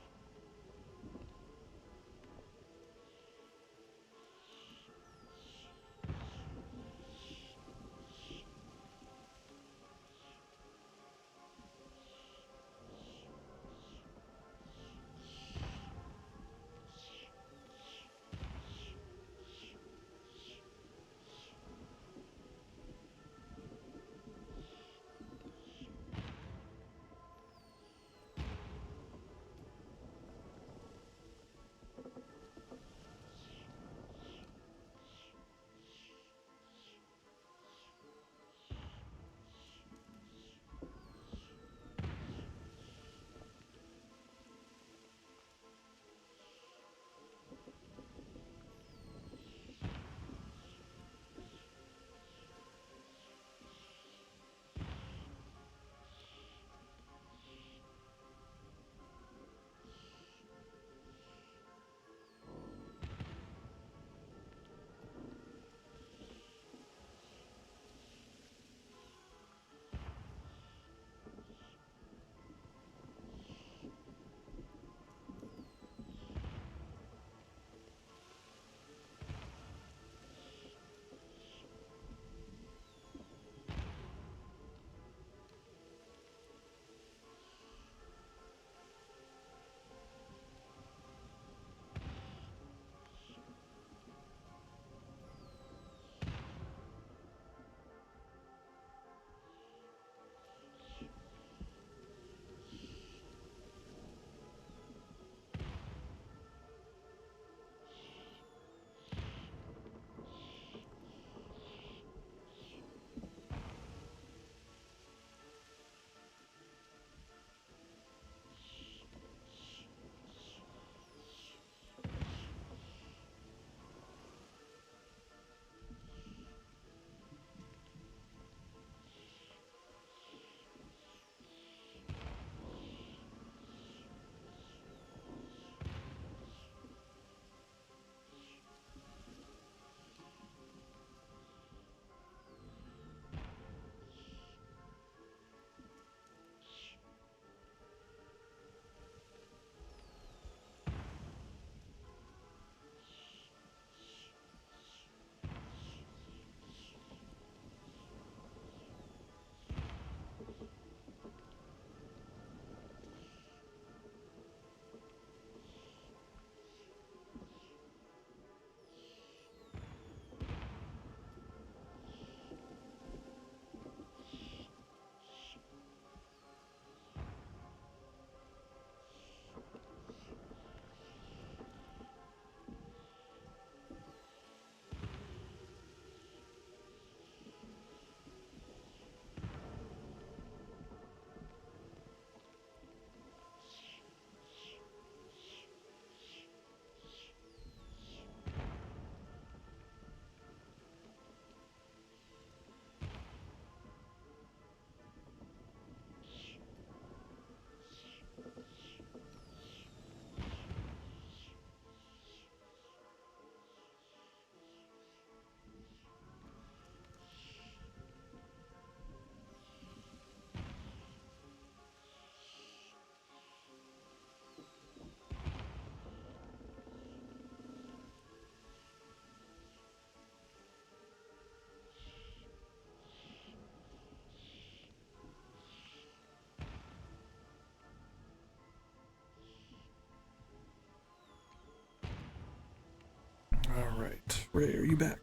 All right, Ray, are you back?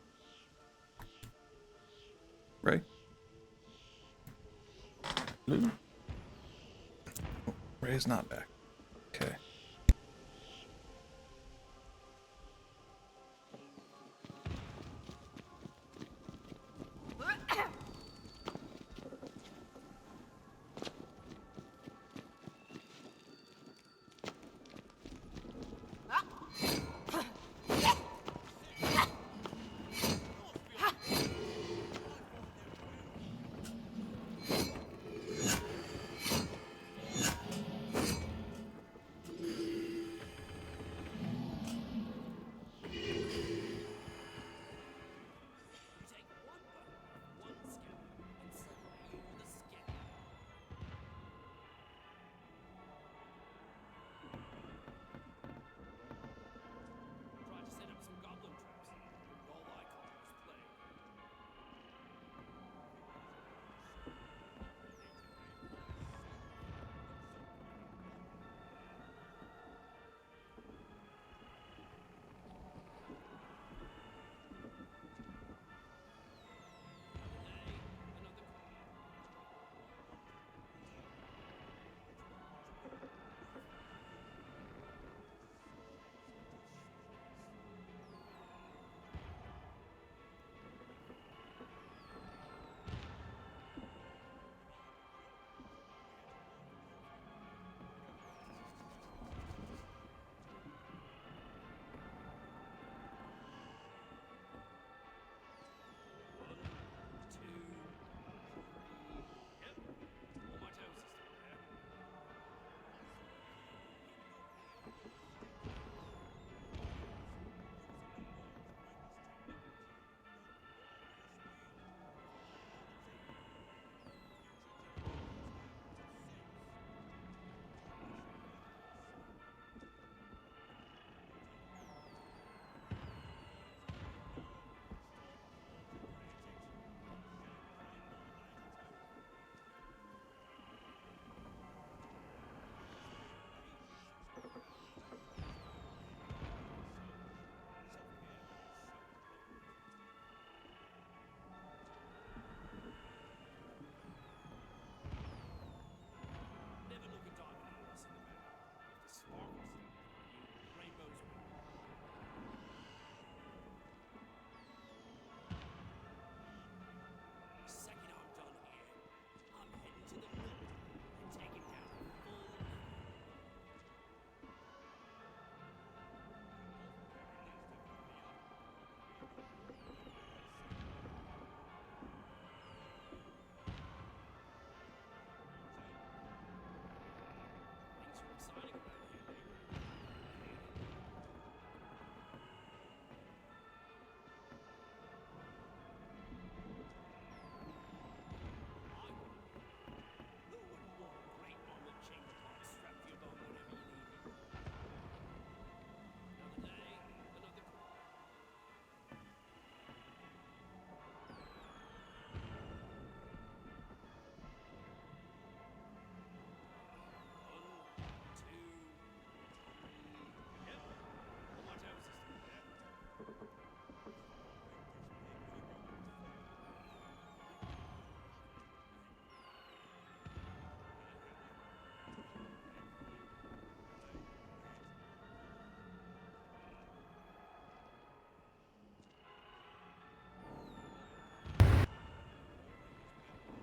Ray? Lou? Oh, Ray's not back. Okay.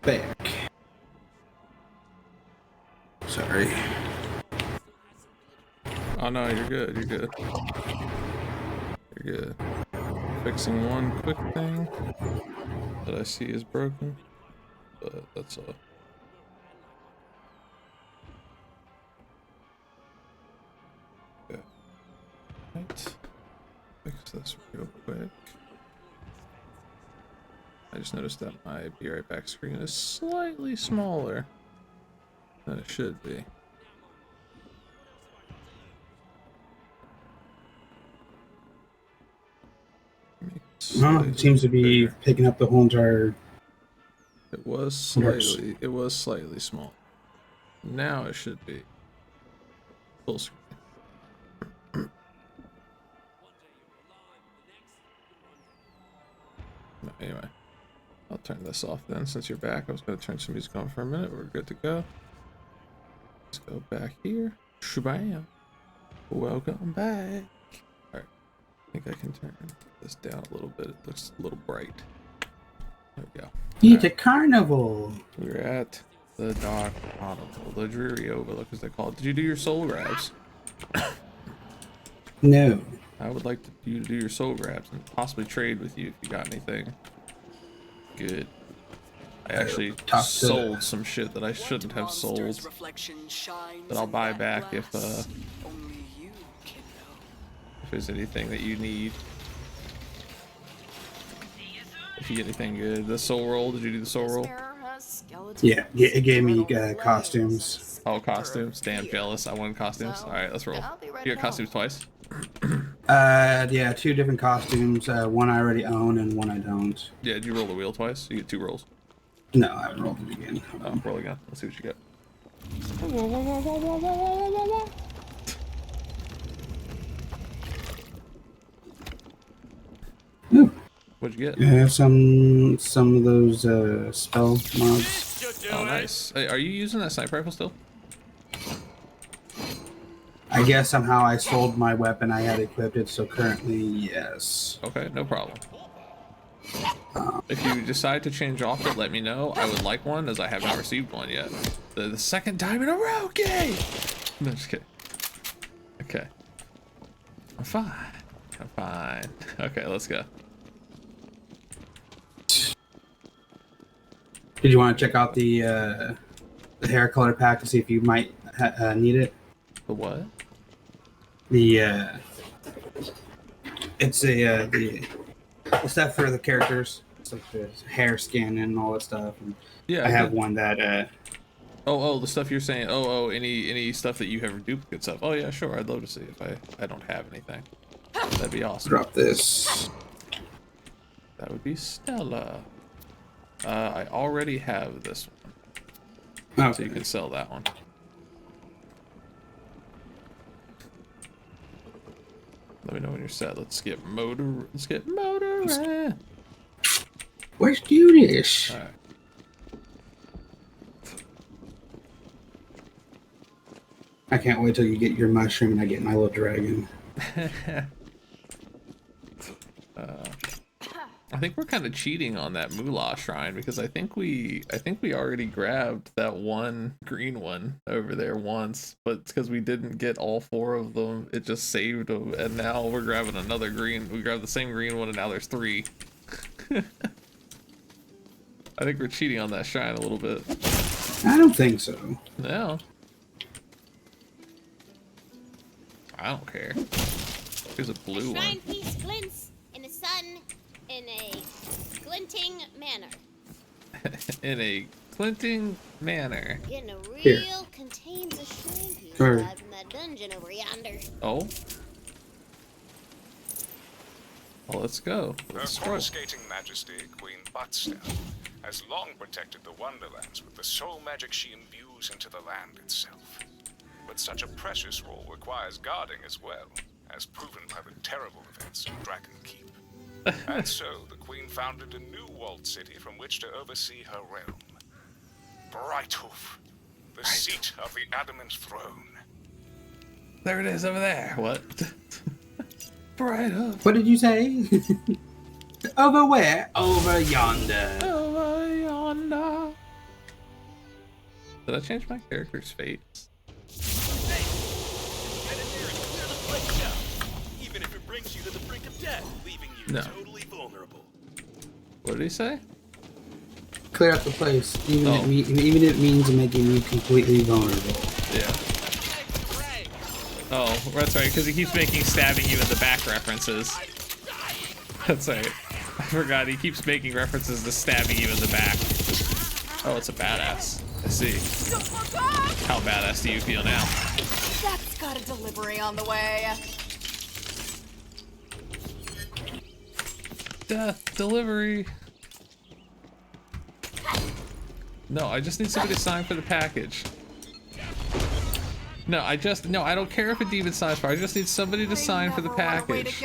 back. Sorry. Oh no, you're good. You're good. You're good. Fixing one quick thing that I see is broken, but that's all. Okay. Right. Fix this real quick. I just noticed that my Be Right Back screen is slightly smaller than it should be. Well, it seems to be picking up the whole entire. It was slightly small. Now it should be full screen. Anyway, I'll turn this off then since you're back. I was going to turn some music on for a minute. We're good to go. Let's go back here. Shabam. Welcome back. Alright. I think I can turn this down a little bit. It looks a little bright. There we go. It's a carnival. We're at the Dark Carnival. The dreary overlook, as they call it. Did you do your soul grabs? No. I would like you to do your soul grabs and possibly trade with you if you got anything good. I actually sold some shit that I shouldn't have sold that I'll buy back if there's anything that you need. If you get anything good. The soul roll, did you do the soul roll? Yeah, it gave me costumes. Oh, costumes? Damn, jealous. I wanted costumes. Alright, let's roll. You got costumes twice? Yeah, 2 different costumes. One I already own and one I don't. Yeah, did you roll the wheel twice? You get 2 rolls. No, I haven't rolled it again. Oh, roll again. Let's see what you get. Ooh. What'd you get? Yeah, some of those spell mobs. Oh, nice. Hey, are you using that sniper rifle still? I guess somehow I sold my weapon. I had equipped it, so currently, yes. Okay, no problem. If you decide to change off it, let me know. I would like one, as I have not received one yet. The second time in a row, gay! No, just kidding. Okay. I'm fine. I'm fine. Okay, let's go. Did you want to check out the hair color pack to see if you might need it? The what? It's the stuff for the characters. It's like the hair skin and all that stuff. And yeah, I have one that. Oh, the stuff you're saying. Oh, any stuff that you have duplicates of. Oh yeah, sure. I'd love to see if I don't have anything. That'd be awesome. Drop this. That would be stellar. I already have this one, so you can sell that one. Let me know when you're set. Let's get motor. Let's do this. All right. I can't wait till you get your mushroom and I get my little dragon. I think we're kind of cheating on that Moolah shrine because I think we already grabbed that one green one over there once, but it's because we didn't get all 4 of them. It just saved them, and now we're grabbing another green. We grabbed the same green one, and now there's 3. I think we're cheating on that shrine a little bit. I don't think so. No. I don't care. Here's a blue one. Shrine piece glints in the sun in a glinting manner. In a glinting manner. Getting a real contains a shrine piece vibe from that dungeon over yonder. Oh. Well, let's go. Her coruscating majesty, Queen Butstone, has long protected the Wonderlands with the soul magic she imbues into the land itself. But such a precious role requires guarding as well, as proven by the terrible events of Dragon Keep. And so, the Queen founded a new walled city from which to oversee her realm. Brighthoof, the seat of the adamant throne. There it is over there. What? Brighthoof. What did you say? Over where? Over yonder. Over yonder. Did I change my character's fate? Hey, get in there and clear the place out. Even if it brings you to the brink of death, leaving you No. totally vulnerable. What did he say? Clear out the place, even Oh. if it means making you completely vulnerable. Yeah. Oh, that's right, because he keeps making stabbing you in the back references. That's right. I forgot, he keeps making references to stabbing you in the back. Oh, it's a badass. I see. How badass do you feel now? That's got a delivery on the way. Death delivery. No, I just need somebody to sign for the package. No, I don't care if a demon signs for. I just need somebody to sign for the package.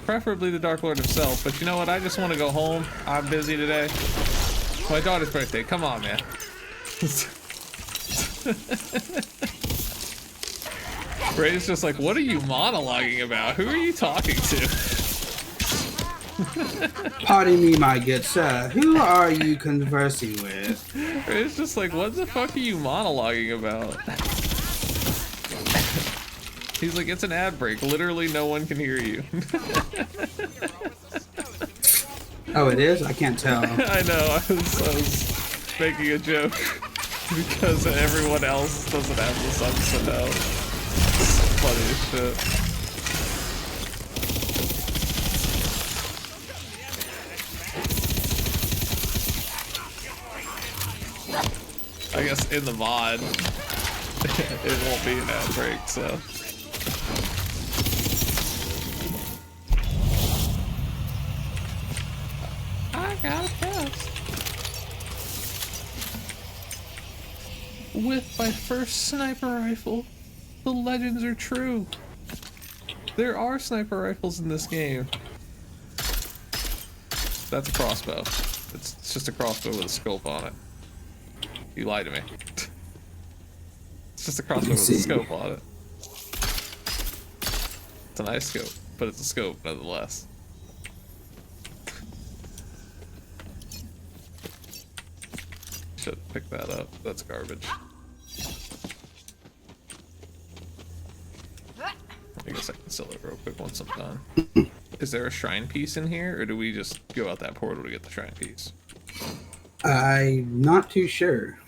Preferably the Dark Lord himself, but you know what? I just want to go home. I'm busy today. My daughter's birthday. Come on, man. Ray's just like, what are you monologuing about? Who are you talking to? Pardon me, my good sir. Who are you conversing with? Ray's just like, what the fuck are you monologuing about? He's like, it's an ad break. Literally no one can hear you. Oh, it is? I can't tell. I know, I was making a joke because everyone else doesn't have the sense to know. It's funny as shit. I guess in the mod, it won't be an ad break, so. I got a test. With my first sniper rifle, the legends are true. There are sniper rifles in this game. That's a crossbow. It's just a crossbow with a scope on it. You lied to me. It's just a crossbow with a scope on it. It's a nice scope, but it's a scope nonetheless. Should pick that up. That's garbage. I guess I can sell it real quick once I'm done. Is there a shrine piece in here, or do we just go out that portal to get the shrine piece? I'm not too sure.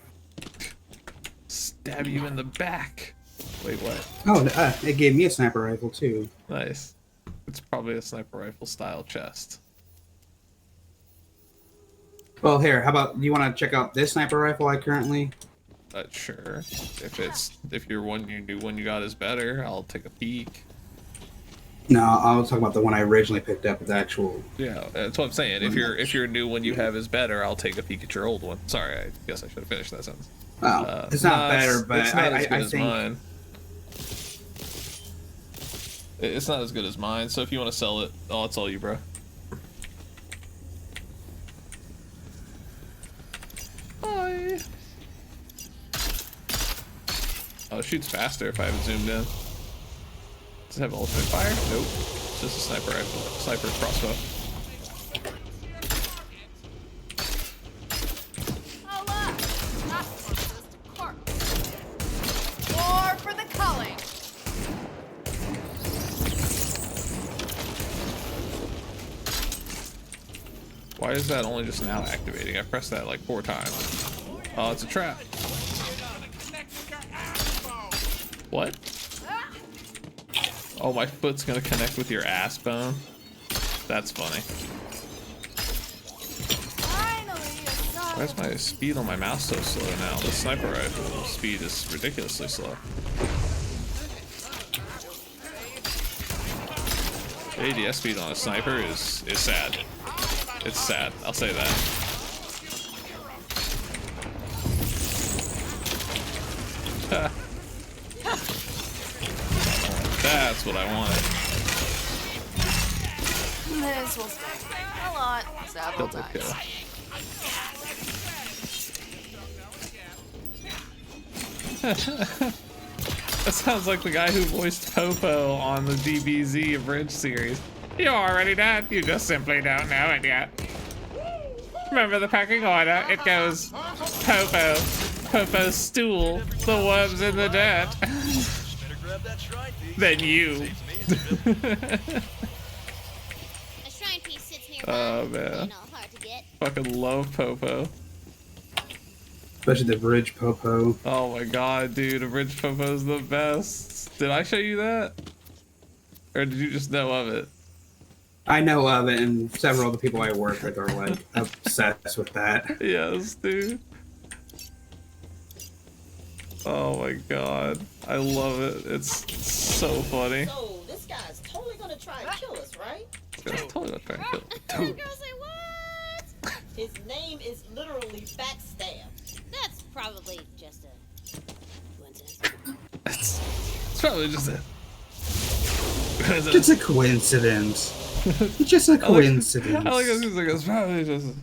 Stab you in the back. Wait, what? Oh, it gave me a sniper rifle too. Nice. It's probably a sniper rifle style chest. Well, here, how about, do you want to check out this sniper rifle I currently? Sure. If your one you knew one you got is better, I'll take a peek. No, I'll talk about the one I originally picked up. The actual. Yeah, that's what I'm saying. If your new one you have is better, I'll take a peek at your old one. Sorry, I guess I should have finished that sentence. Oh, it's not better, but it's not as good I as think mine. It's not as good as mine. So if you want to sell it, it's all you, bro. Bye. Oh, it shoots faster if I have it zoomed in. Does it have ultimate fire? Nope. It's just a sniper rifle, sniper crossbow. More for the culling. Why is that only just now activating? I pressed that like 4 times. Oh, it's a trap. What? Oh, my foot's gonna connect with your ass bone? That's funny. Why is my speed on my mouse so slow now? The sniper rifle speed is ridiculously slow. The ADS speed on a sniper is sad. It's sad, I'll say that. That's what I wanted. This will sting a lot, several Double times. kill. That sounds like the guy who voiced Popo on the DBZ Abridged series. You already did, you just simply don't know it yet. Remember the pecking order, it goes Popo. Popo's stool. The worms in the dirt. Better grab that shrine piece. Then you. A shrine piece sits nearby. Oh man. Ain't all hard to get. Fucking love Popo. Especially the bridge popo. Oh my god, dude, a bridge Popo's the best. Did I show you that? Or did you just know of it? I know of it, and several of the people I work with are like obsessed with that. Yes, dude. Oh my god. I love it. It's so funny. So this guy's totally gonna try and kill us, right? This guy's totally gonna try and kill us. The girls say what? His name is literally Backstab. That's probably just a coincidence. It's probably just a It's a coincidence. It's just a coincidence. I like it. It's like it's probably just a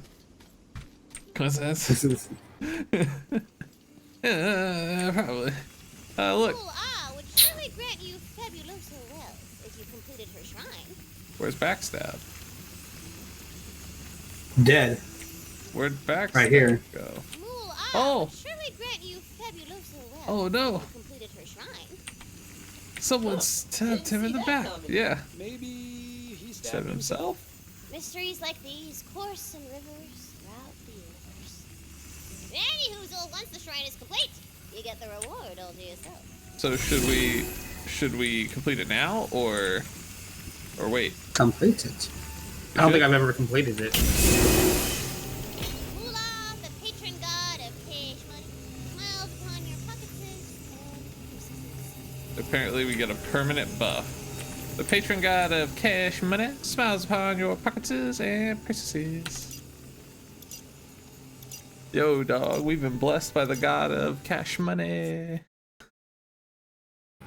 coincidence. Yeah, probably. Look. Cool would surely grant you fabuloso wealth if you completed her shrine. Where's Backstab? Dead. Where'd Backstab Right here. go? Oh! Would surely grant you fabuloso wealth Oh no. if you completed her shrine. Someone stabbed him in the back. Yeah. Maybe he Stabbed himself? Mysteries like these course in rivers throughout the universe. Anyhoozle, once the shrine is complete, you get the reward all to yourself. So should we complete it now or wait? Complete it. I don't think I've ever completed it. Moolah, the patron god of cash money, smiles upon your pockets and purses. Apparently we get a permanent buff. The patron god of cash money smiles upon your pockets and purses. Yo, dog, we've been blessed by the god of cash money.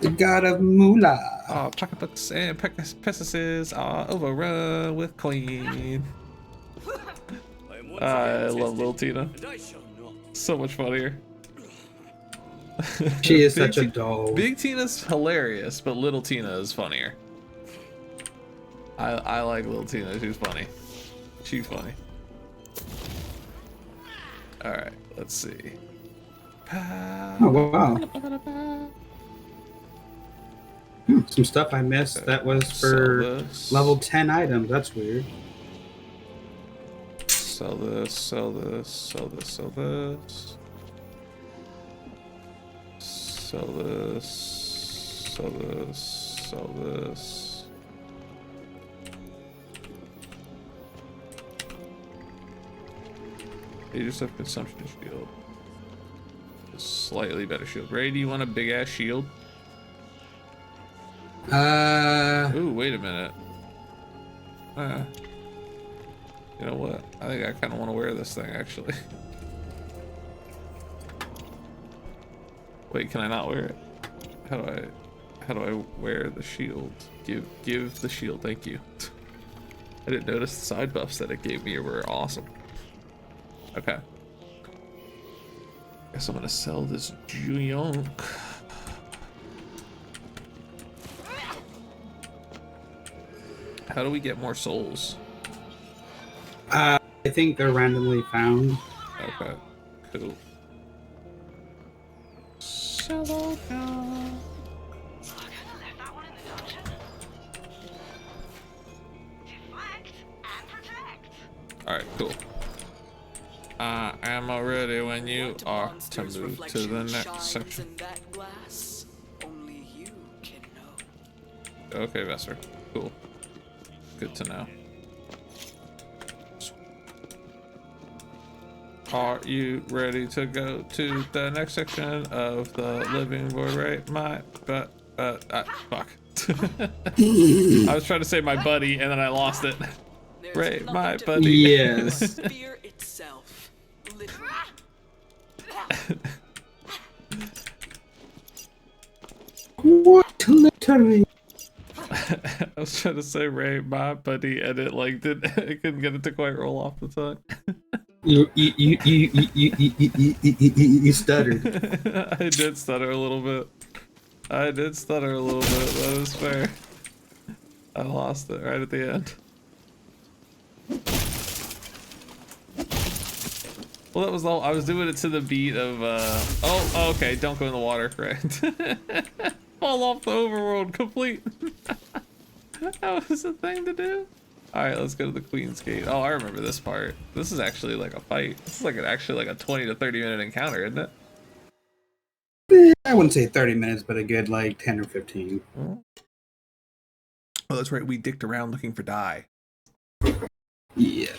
The god of moolah. Our pocketbooks and purses are overrun with coin. I love Lil Tina. So much funnier. She is such a doll. Big Tina's hilarious, but Little Tina is funnier. I like Little Tina. She's funny. She's funny. All right, let's see. Oh wow. Some stuff I missed that was for level 10 items. That's weird. Sell this, sell this, sell this, sell this. Sell this, sell this, sell this. You just have consumption shield. A slightly better shield. Ray, do you want a big ass shield? Ooh, wait a minute. You know what? I think I kind of want to wear this thing actually. Wait, can I not wear it? How do I wear the shield? Give the shield, thank you. I didn't notice the side buffs that it gave me were awesome. Okay. Guess I'm gonna sell this junk. How do we get more souls? I think they're randomly found. Okay, cool. Solo down. Alright, cool. I am ready when you are to move to the next section. Okay, Vesser. Cool. Good to know. Are you ready to go to the next section of the living void? Right, fuck. I was trying to say my buddy and then I lost it. Right, my buddy. Yes. Fear itself. Literally. What literally? I was trying to say Ray, my buddy, and it like I couldn't get it to quite roll off the tongue. You stuttered. I did stutter a little bit. That is fair. I lost it right at the end. Well, that was all. I was doing it to the beat of. Oh, okay. Don't go in the water. Right. Fall off the overworld complete. That was the thing to do. All right, let's go to the Queen's Gate. Oh, I remember this part. This is actually like a fight. This is like actually like a 20 to 30 minute encounter, isn't it? I wouldn't say 30 minutes, but a good like 10 or 15. Oh, that's right. We dicked around looking for dye. Yeah.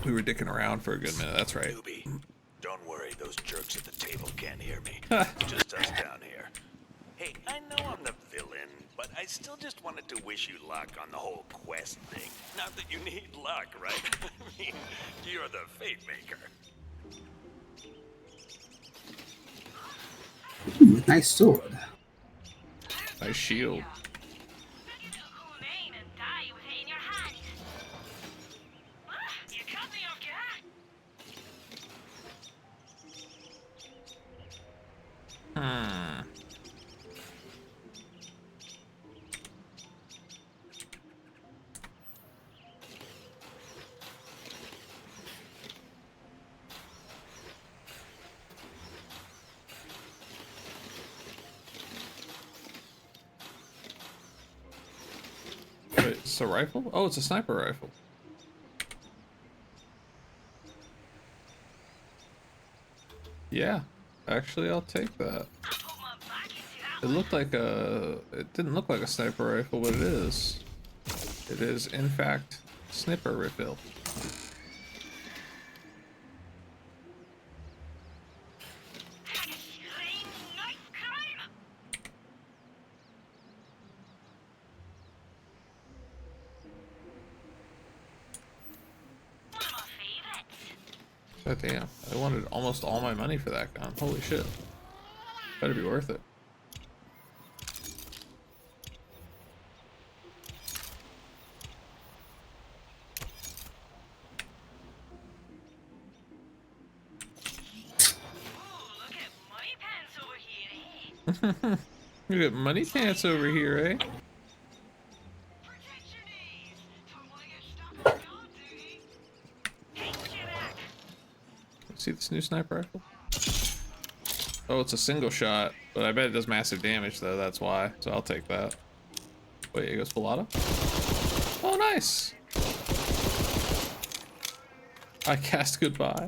We were dicking around for a good minute. That's right. Newbie, don't worry. Those jerks at the table can't hear me. Just us down here. Hey, I know I'm the villain, but I still just wanted to wish you luck on the whole quest thing. Not that you need luck, right? I mean, you're the fate maker. Ooh, nice sword. Nice shield. Hmm. Wait, it's a rifle? Oh, it's a sniper rifle. Yeah, actually, I'll take that. It looked like a... It didn't look like a sniper rifle, but it is. It is, in fact, sniper rifle. God damn, I wanted almost all my money for that gun. Holy shit. Better be worth it. You got money pants over here, eh? See this new sniper rifle? Oh, it's a single shot, but I bet it does massive damage though, that's why. So I'll take that. Wait, it goes full auto? Oh, nice! I cast goodbye.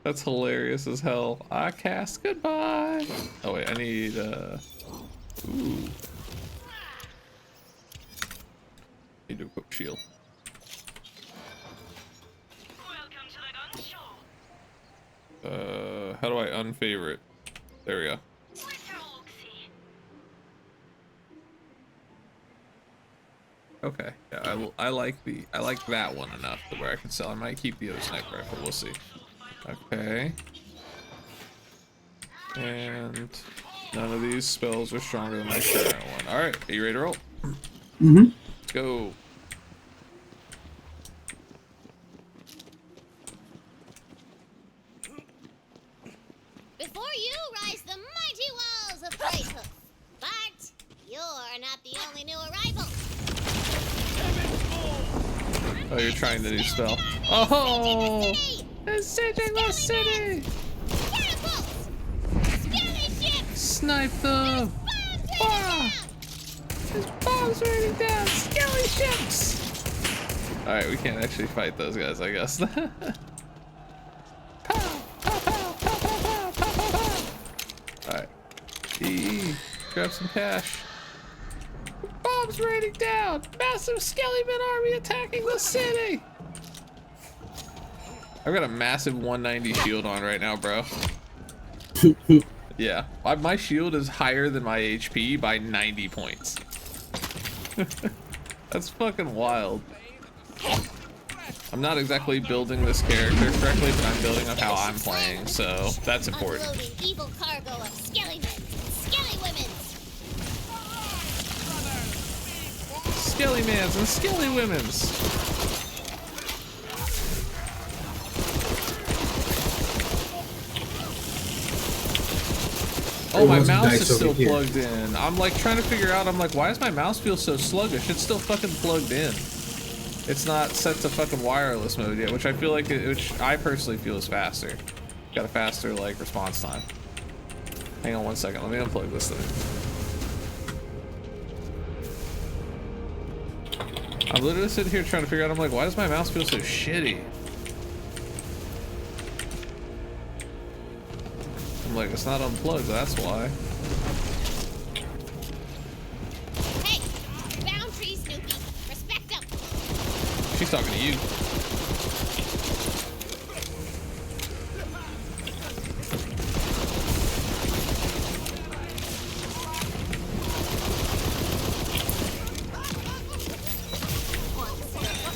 That's hilarious as hell. I cast goodbye. Oh wait, I need ooh. Need to equip shield. How do I unfavorite? There we go. Okay, yeah, I like that one enough to where I can sell. I might keep the other sniper rifle. We'll see. Okay. And none of these spells are stronger than my current one. All right, are you ready to roll? Mm-hmm. Let's go. Before you rise the mighty walls of Greathoof. But you're not the only new arrival. Oh, you're trying the new spell. Oh! It's saving the city! Snipe them! Ah! There's bombs raining down! Skelly ships! Alright, we can't actually fight those guys, I guess. Alright. Grab some cash. Bombs raining down! Massive Skellyman army attacking the city! I've got a massive 190 shield on right now, bro. Yeah, my shield is higher than my HP by 90 points. That's fucking wild. I'm not exactly building this character correctly, but I'm building up how I'm playing, so that's important. Unloading evil cargo of Skellymen and Skellywomen. Skellymans and Skellywomen's. Oh, my mouse is still plugged in. I'm like trying to figure out, I'm like, why does my mouse feel so sluggish? It's still fucking plugged in. It's not set to fucking wireless mode yet, which I feel like, which I personally feel is faster. Got a faster like response time. Hang on 1 second, let me unplug this thing. I'm literally sitting here trying to figure out, I'm like, why does my mouse feel so shitty? I'm like, it's not unplugged, that's why. Hey, boundary, Snoopy. Respect them. She's talking to you.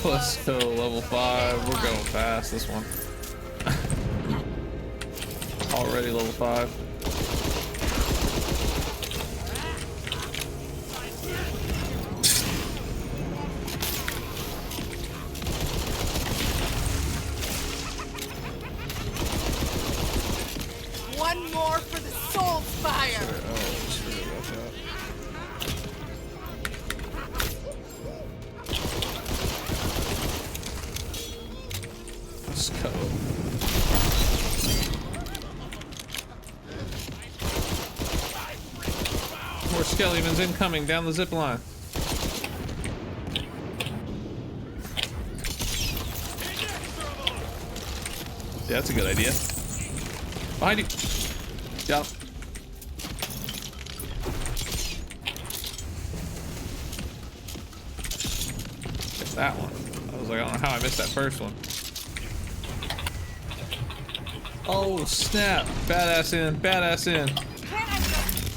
Let's go level 5. We're going fast this one. Already level 5. One more for the soul fire. Let's go. More skeletons incoming down the zip line. Yeah, that's a good idea. Behind you. Yep. Get that one. I was like, I don't know how I missed that first one. Oh snap! Badass in, badass in.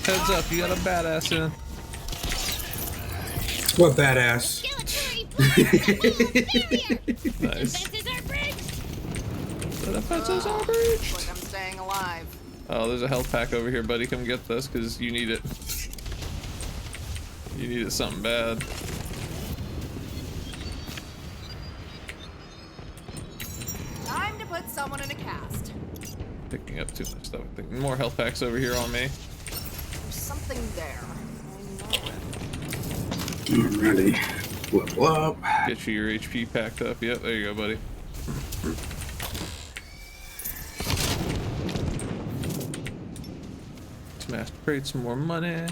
Heads up, you got a badass in. What badass? Nice. The defenses are breached. Like I'm staying alive. Oh, there's a health pack over here, buddy. Come get this, because you need it. You need it something bad. Time to put someone in a cast. Picking up too much stuff. I think more health packs over here on me. There's something there. Alrighty. Whoop. Get you your HP packed up. Yep, there you go, buddy. Smash create some more money.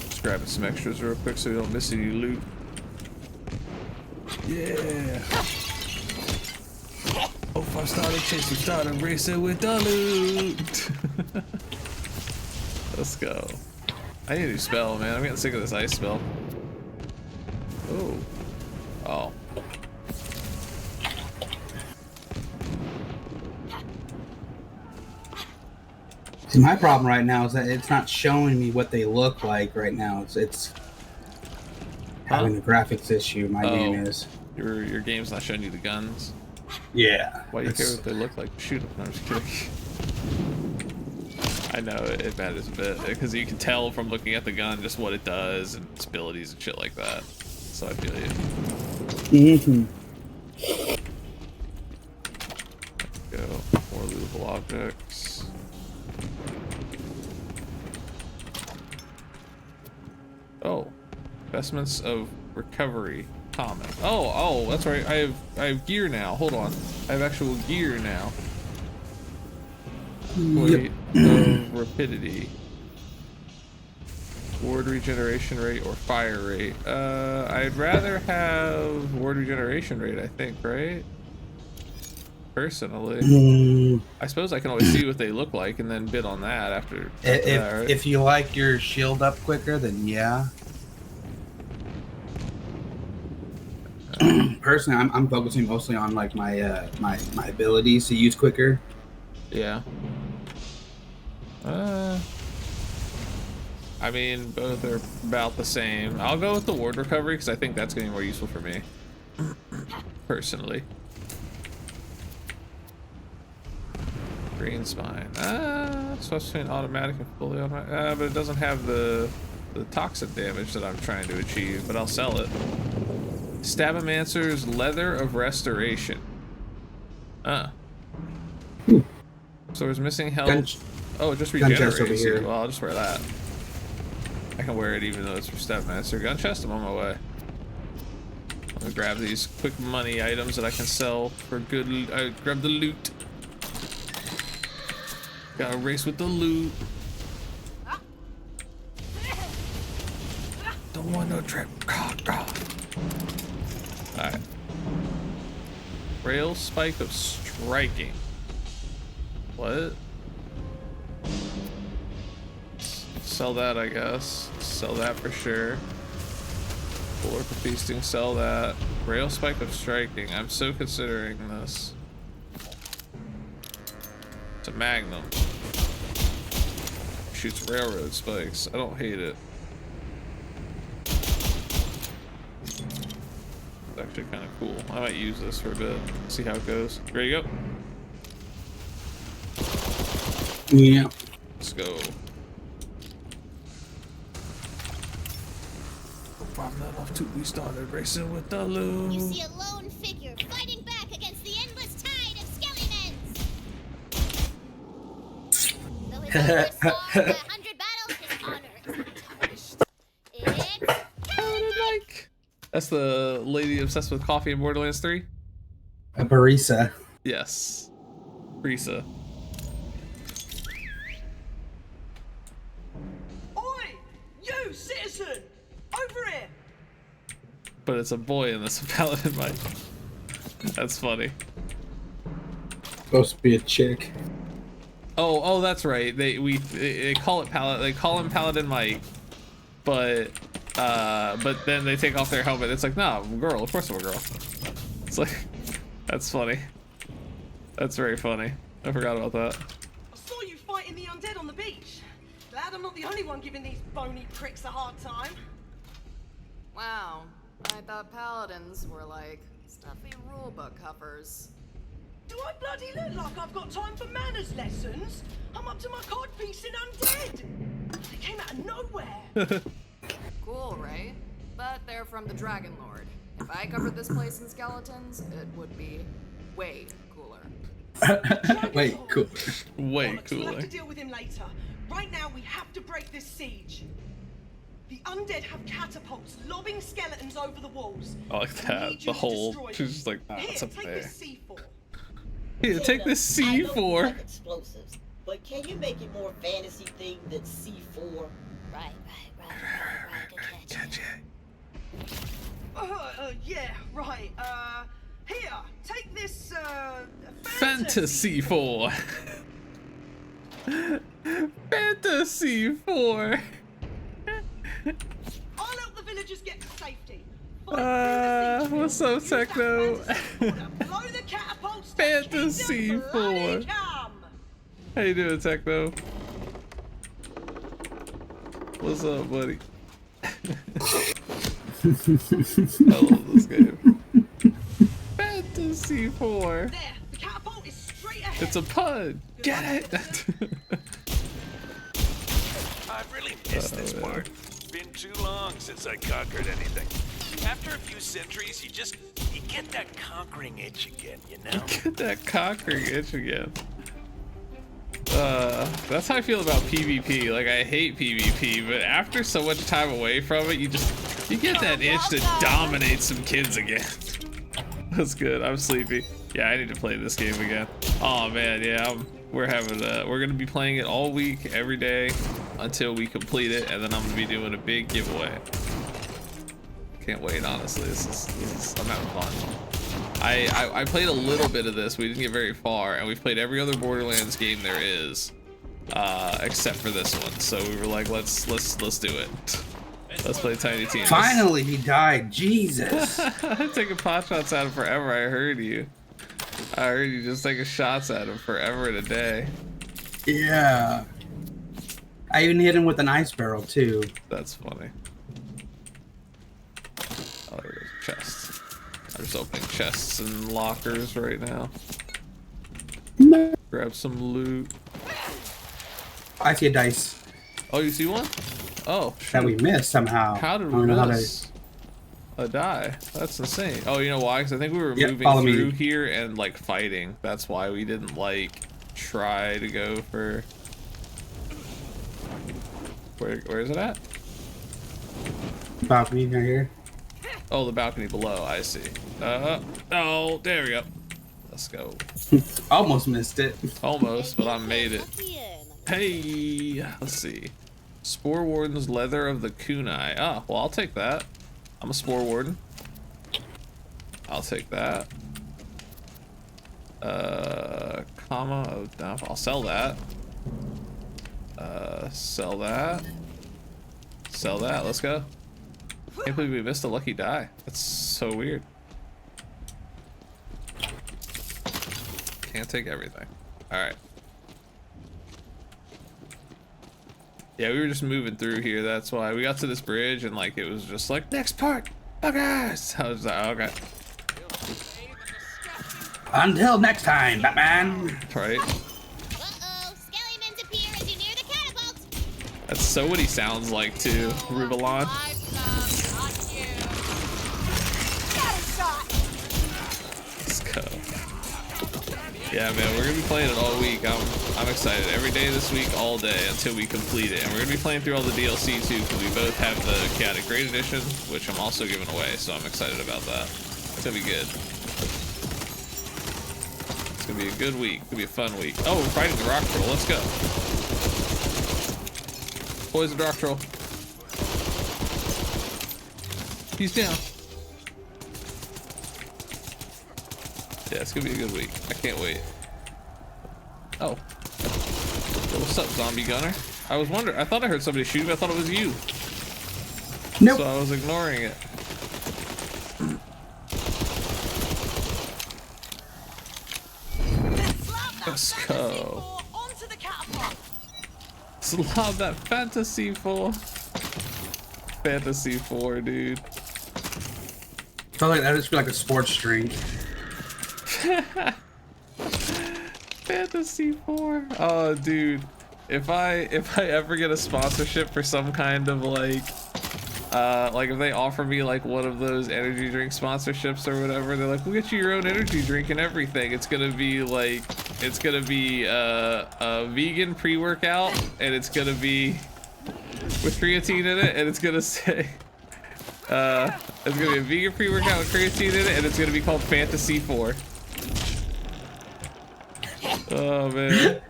Just grabbing some extras real quick so we don't miss any loot. Yeah. Oh, if I started chasing, started racing with the loot. Let's go. I need a new spell, man. I'm getting sick of this ice spell. Oh. Oh. See, my problem right now is that it's not showing me what they look like right now. It's having a graphics issue. My game is. Your game's not showing you the guns. Yeah. Why do you care what they look like? Shoot them. No, I'm just kidding. I know it matters a bit because you can tell from looking at the gun just what it does and its abilities and shit like that. So I feel you. Go. More lootable objects. Oh, investments of recovery. Common. Oh, that's right. I have gear now. Hold on. I have actual gear now. Wait, rapidity. Ward regeneration rate or fire rate. I'd rather have ward regeneration rate, I think, right? Personally. I suppose I can always see what they look like and then bid on that after that, right? If you like your shield up quicker, then yeah. Personally, I'm focusing mostly on like my my abilities to use quicker. Yeah. I mean, both are about the same. I'll go with the ward recovery because I think that's going to be more useful for me. Personally. Green spine. Switch between automatic and fully automatic. But it doesn't have the toxic damage that I'm trying to achieve, but I'll sell it. Stabomancer's Leather of Restoration. So there's missing health. Oh, it just regenerates. Over here. Well, I'll just wear that. I can wear it even though it's for Stabomancer. Gun chest, I'm on my way. I'm gonna grab these quick money items that I can sell for good. Grab the loot. Gotta race with the loot. Don't want no trip. Alright. Rail spike of striking. What? Sell that, I guess. Sell that for sure. Floor for feasting, sell that. Rail spike of striking. I'm so considering this. It's a magnum. Shoots railroad spikes. I don't hate it. It's actually kind of cool. I might use this for a bit. See how it goes. Ready to go? Yeah. Let's go. From that off to we started racing with the loot. You see a lone figure fighting back against the endless tide of skeletons. Though his honor is scarred by 100 battles, his honor is untouched. It's Mike. That's the lady obsessed with coffee in Borderlands 3? A barista. Yes. Barista. Oi! You, citizen! Over here! But it's a boy and it's a paladin mic. That's funny. Supposed to be a chick. Oh, that's right. They call it They call him Paladin Mike, but then they take off their helmet. It's like, nah, I'm a girl. Of course I'm a girl. It's like, that's funny. That's very funny. I forgot about that. I saw you fighting the undead on the beach. Glad I'm not the only one giving these bony pricks a hard time. Wow, I thought paladins were like stuffy rulebook covers. Do I bloody look like I've got time for manners lessons? I'm up to my codpiece in undead. They came out of nowhere. Cool, right? But they're from the Dragon Lord. If I covered this place in skeletons, it would be way cooler. Way cooler. Way We'll cooler. have to deal with him later. Right now, we have to break this siege. The undead have catapults lobbing skeletons over the walls. I like that. The whole. She's just like, ah, Here, that's take okay. this C4. Here, take this I know you C4. like explosives, but can you make it more fantasy thing than C4? Right. Good catch. Yeah, right. Here, take this, Fantasy 4. Fantasy 4. I'll help the villagers get to safety. What's up, Techno? Blow the catapults. Fantasy 4. How you doing, Techno? What's up, buddy? I love this game. Fantasy 4. There, the catapult is straight ahead. It's a pun. Get it? I've really missed this part. It's been too long since I conquered anything. After a few centuries, you get that conquering itch again, you know? Get that conquering itch again. That's how I feel about PvP. Like, I hate PvP, but after so much time away from it, you get that itch to dominate some kids again. That's good. I'm sleepy. Yeah, I need to play this game again. Oh man, yeah, we're gonna be playing it all week, every day, until we complete it, and then I'm gonna be doing a big giveaway. Can't wait, honestly. I'm having fun. I played a little bit of this. We didn't get very far, and we've played every other Borderlands game there is, except for this one. So we were like, let's do it. Let's play Tiny Tina. Finally, he died. Jesus. I'm taking pot shots at him forever. I heard you. I heard you just taking shots at him forever and a day. Yeah. I even hit him with an ice barrel too. That's funny. Oh, there's a chest. I'm just opening chests and lockers right now. Grab some loot. I see a dice. Oh, you see one? Oh, shoot. That we missed somehow. How did we miss a die? That's insane. Oh, you know why? Because I think we were moving through here and like fighting. That's why we didn't like try to go for. Where is it at? Balcony right here. Oh, the balcony below. I see. Oh, there we go. Let's go. Almost missed it. Almost, but I made it. Hey, let's see. Spore Warden's Leather of the Kunai. Ah, well, I'll take that. I'm a Spore Warden. I'll take that. Comma of downfall. I'll sell that. Sell that. Sell that. Let's go. Can't believe we missed a lucky die. That's so weird. Can't take everything. Alright. Yeah, we were just moving through here. That's why we got to this bridge and like it was just like next part. Buggers! I was like, okay. Until next time, Batman. Right. Uh-oh, skeletons appear as you near the catapult. That's so what he sounds like too, Rubalon. Let's go. Yeah, man, we're gonna be playing it all week. I'm excited. Every day this week, all day until we complete it. And we're gonna be playing through all the DLC too, because we both have the Chaotic Great Edition, which I'm also giving away. So I'm excited about that. It's gonna be good. It's gonna be a good week. It's gonna be a fun week. Oh, we're fighting the rock troll. Let's go. Poison rock troll. He's down. Yeah, it's gonna be a good week. I can't wait. Oh. Yo, what's up, zombie gunner? I was wondering. I thought I heard somebody shoot me. I thought it was you. Nope. So I was ignoring it. Let's go. Slap that Fantasy 4. Fantasy 4, dude. I felt like that would just be like a sports drink. Fantasy 4. Oh, dude. If I ever get a sponsorship for some kind of like if they offer me like one of those energy drink sponsorships or whatever, they're like, we'll get you your own energy drink and everything. It's gonna be a vegan pre-workout, and it's gonna be with creatine in it, and it's gonna say it's gonna be a vegan pre-workout with creatine in it, and it's gonna be called Fantasy 4. Oh man.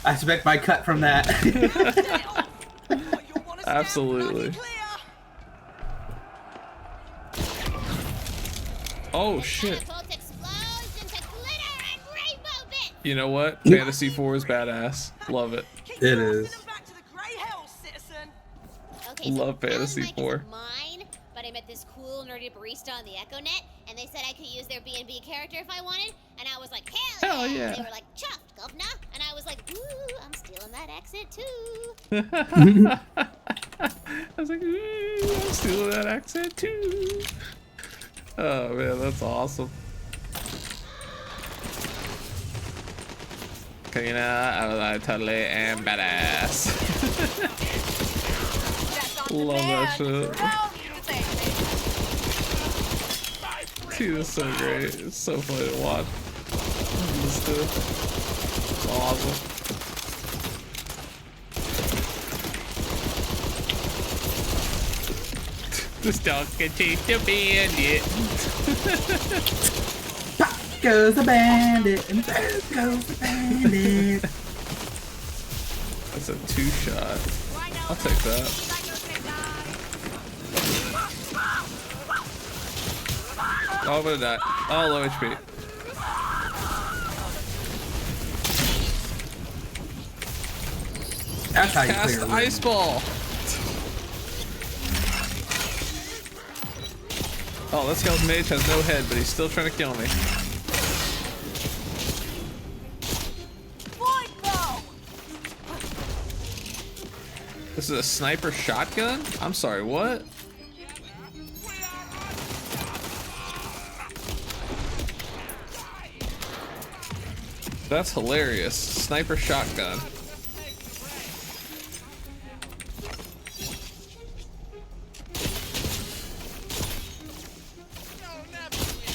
I expect my cut from that. Absolutely. Oh shit. You know what? Fantasy 4 is badass. Love it. It is. Okay, love Fantasy 4. Mine, but I met this cool nerdy barista on the EchoNet, and they said I could use their B&B character if I wanted, and I was like, hell yeah! And they were like, chuffed, governor, and I was like, ooh, I'm stealing that accent too. I was like, ooh, I'm stealing that accent too. Oh man, that's awesome. Okay, you know, I totally am badass. Love that shit. Dude, it's so great. It's so funny to watch. It's awesome. This dog can chase the bandit. Pop goes the bandit, and there goes the bandit. That's a 2-shot. I'll take that. Oh, I'm gonna die. Oh, low HP. That's how you cast clear ice ball. Oh, that skeleton mage has no head, but he's still trying to kill me. This is a sniper shotgun? I'm sorry, what? That's hilarious. Sniper shotgun.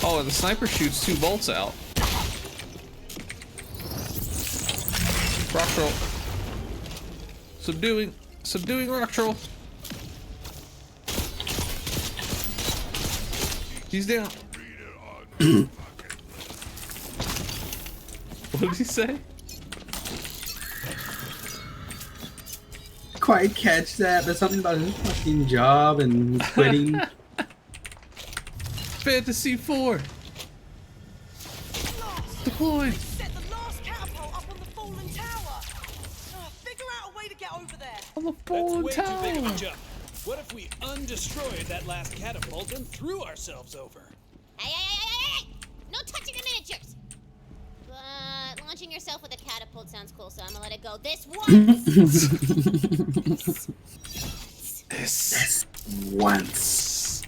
Oh, and the sniper shoots 2 bolts out. Rock troll. Subduing rock troll. He's down. What did he say? Quite catch that, but something about his fucking job and quitting. Fantasy 4. Deployed. Set the last catapult up on the fallen tower. Figure out a way to get over there. On the That's fallen way too big of a tower. jump. What if we undestroyed that last catapult and threw ourselves over? Hey! No touching the miniatures! But launching yourself with a catapult sounds cool, so I'm gonna let it go this once! This once.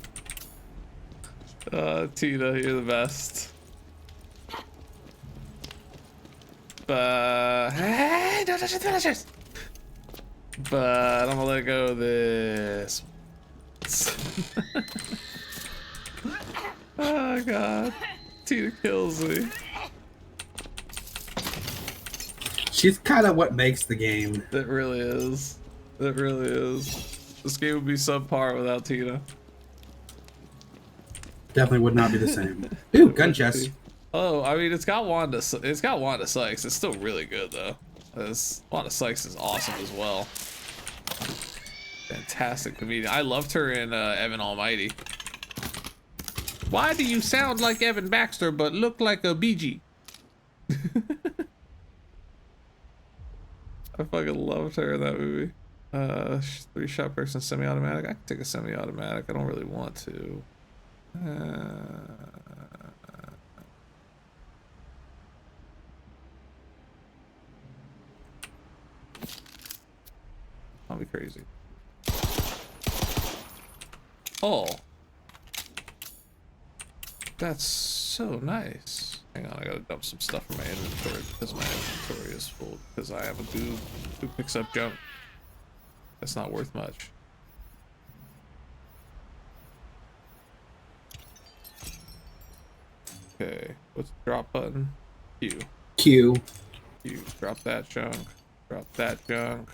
Tina, you're the best. But hey, don't touch the finishers. But I'm gonna let go of this. Oh god, Tina kills me. She's kind of what makes the game. It really is. It really is. This game would be subpar without Tina. Definitely would not be the same. Ooh, gun chest. Oh, I mean, it's got Wanda Sykes. It's still really good though. Wanda Sykes is awesome as well. Fantastic comedian. I loved her in Evan Almighty. Why do you sound like Evan Baxter but look like a BG? I fucking loved her in that movie. 3-shot person, semi-automatic. I can take a semi-automatic. I don't really want to. I'll be crazy. Oh, that's so nice. Hang on, I gotta dump some stuff from my inventory because my inventory is full because I am a goob who picks up junk. That's not worth much. Okay, what's the drop button? Q. Q. Q. Drop that junk. Drop that junk.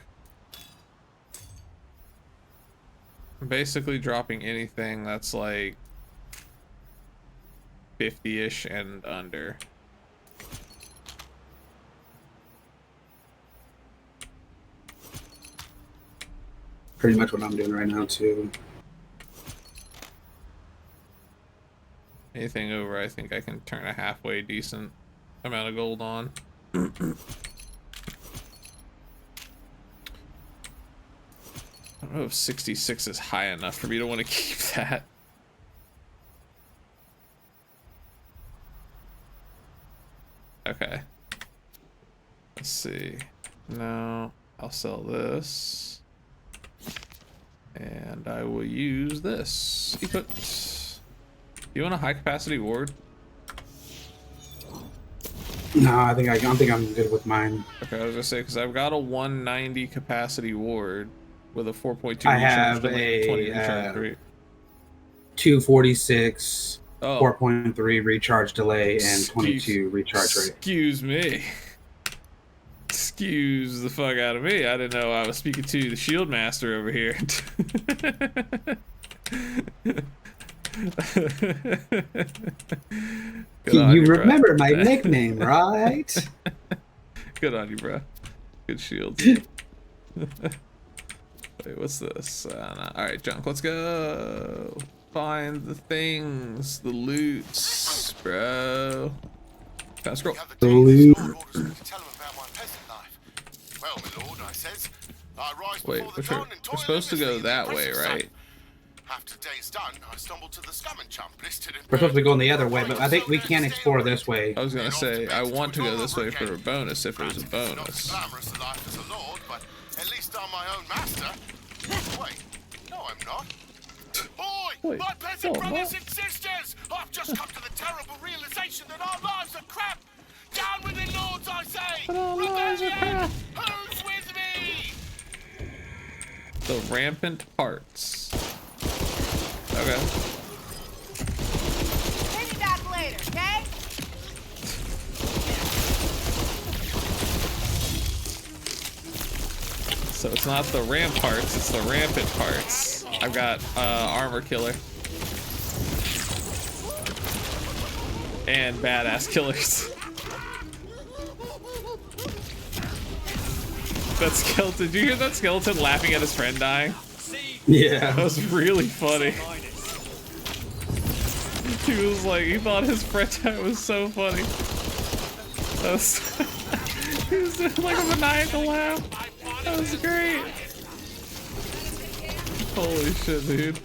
I'm basically dropping anything that's like 50-ish and under. Pretty much what I'm doing right now too. Anything over, I think I can turn a halfway decent amount of gold on. I don't know if 66 is high enough for me to want to keep that. Okay. Let's see. No, I'll sell this. And I will use this. Equip. You want a high capacity ward? No, I think I'm good with mine. Okay, I was gonna say because I've got a 190 capacity ward with a 4.2 I recharge have delay, a 20 recharge rate. 246, Oh. 4.3 recharge delay, and 22 recharge rate. Excuse me. Excuse the fuck out of me. I didn't know I was speaking to the shield master over here. You remember my nickname, right? Good on you, bro. Good shield. Wait, what's this? No. All right, junk. Let's go. Find the things, the loots, bro. Fast scroll. The loot. Wait, we're supposed to go that way, right? After day's done, I stumbled to the scum and chump listed in. We're supposed to be going the other way, but I think we can explore this way. I was gonna say I want to go this way for a bonus if it was a bonus. Glamorous a life as a lord, but at least I'm my own master. Wait, no, I'm not. Oi, my peasant brothers and sisters! I've just come to the terrible realization that our lives are crap. Down with the lords, I say. Rebellion! Who's with me? The rampant parts. Okay. Hit me back later, okay? So it's not the ramp parts, it's the rampant parts. I've got armor killer. and badass killers. That skeleton, did you hear that skeleton laughing at his friend dying? Yeah. That was really funny. He was like, he thought his friend died. Was so funny. That was, he was doing like a maniacal laugh. That was great. Holy shit, dude.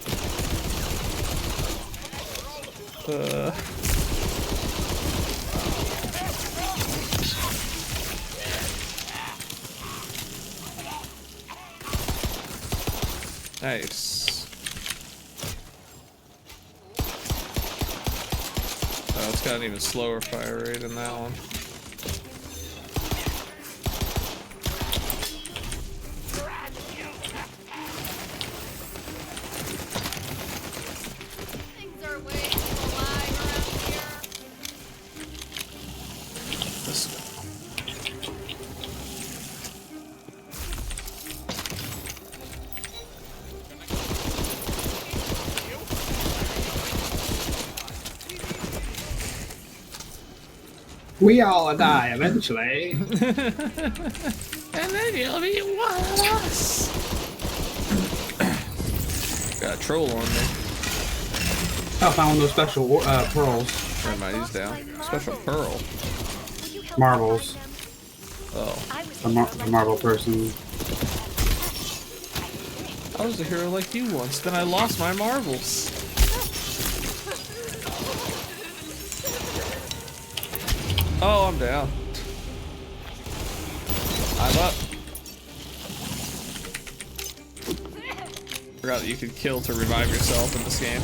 Nice. Oh, it's got an even slower fire rate than that one. Things are way too alive around here. This way. We all die eventually. And then you'll be one of us. Got a troll on me. I found those special pearls. Turn my these down. Special pearl. Marbles. Oh. The marble person. I was a hero like you once, then I lost my marbles. Oh, I'm down. I'm up. Forgot that you could kill to revive yourself in this game.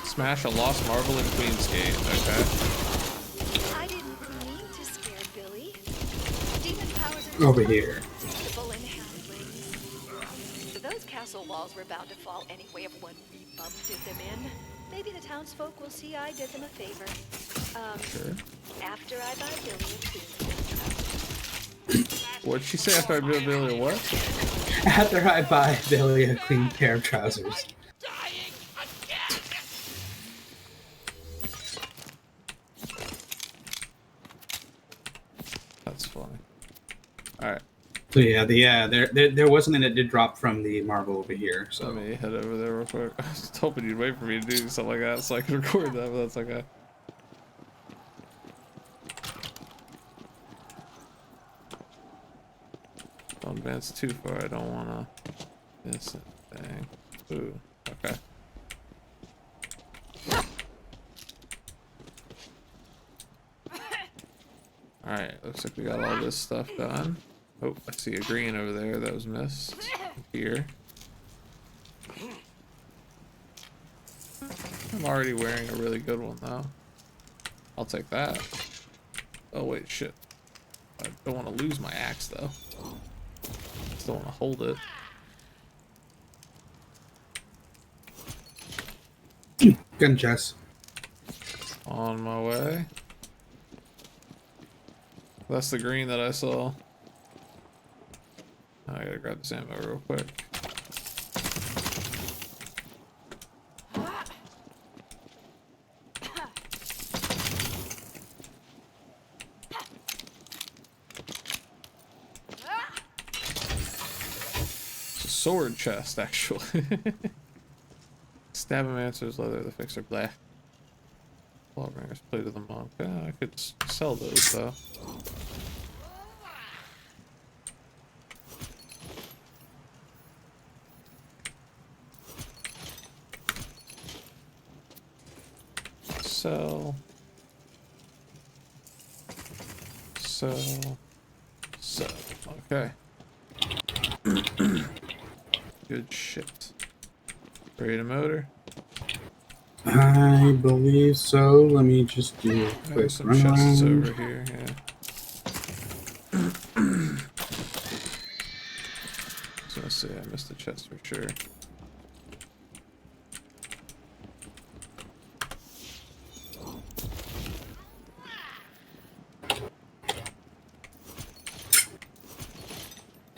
Smash a lost marble in Queen's Gate. Okay. I didn't mean to scare Billy. Demon powers are Over here. unpredictable and halflings. Those castle walls were bound to fall anyway if one bump did them in. Maybe the townsfolk will see I did them a favor. Sure. After I buy Billy a clean. What'd she say after I build Billy a what? After I buy Billy a clean pair of trousers. That's funny. Alright. So yeah, there was something that did drop from the marble over here. So let me head over there real quick. I was hoping you'd wait for me to do something like that so I could record that, but that's okay. Don't advance too far. I don't wanna miss anything. Ooh, okay. Alright, looks like we got all this stuff done. Oh, I see a green over there that was missed. Here. I'm already wearing a really good one though. I'll take that. Oh wait, shit. I don't want to lose my axe though. Still want to hold it. Gun chest. On my way. That's the green that I saw. I gotta grab this ammo real quick. It's a sword chest, actually. Stabomancer's leather, the fixer black. Clawbringer's plate of the monk. I could sell those though. So, okay. Good shit. Ready to motor? I believe so. Let me just do a quick There's some run chests around. over here, yeah. So let's see, I missed the chest for sure.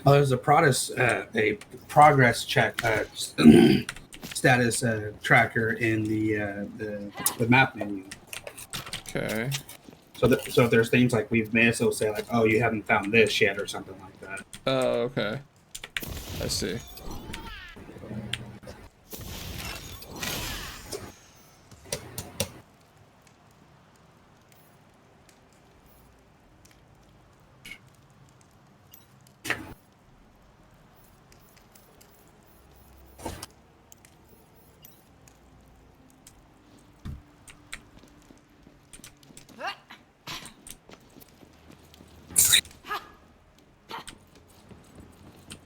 Oh, there's a progress check status tracker in the map menu. Okay. So if there's things like we've missed, it'll say like, oh, you haven't found this yet or something like that. Oh, okay. I see.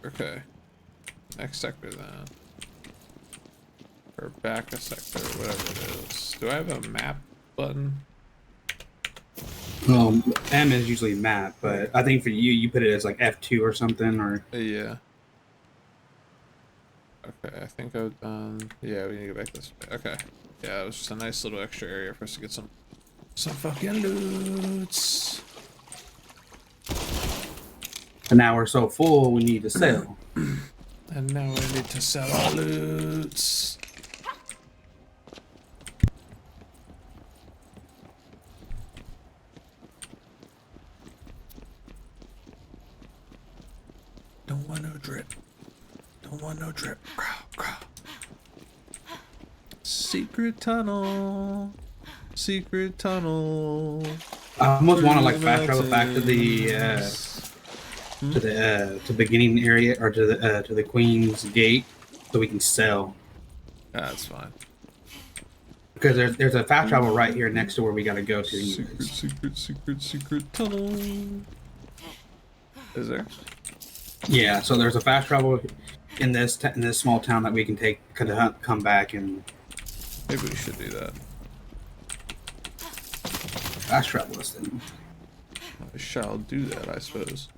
Okay. Next sector then. Or back a sector, whatever it is. Do I have a map button? M is usually map, but I think for you put it as like F2 or something, or... Yeah. Okay, I think I've done... Yeah, we need to go back this way. Okay. Yeah, it was just a nice little extra area for us to get some fucking loots. And now we're so full, we need to sell. And now we need to sell our loots. Don't want no drip. Don't want no drip. Secret tunnel. Secret tunnel. I almost want to like fast travel back to the beginning area, or to the Queen's Gate, so we can sell. That's fine. Because there's a fast travel right here next to where we gotta go to. Secret tunnel. Is there? Yeah, so there's a fast travel in this small town that we can take, come back and. Maybe we should do that. Fast travel this thing. I shall do that, I suppose.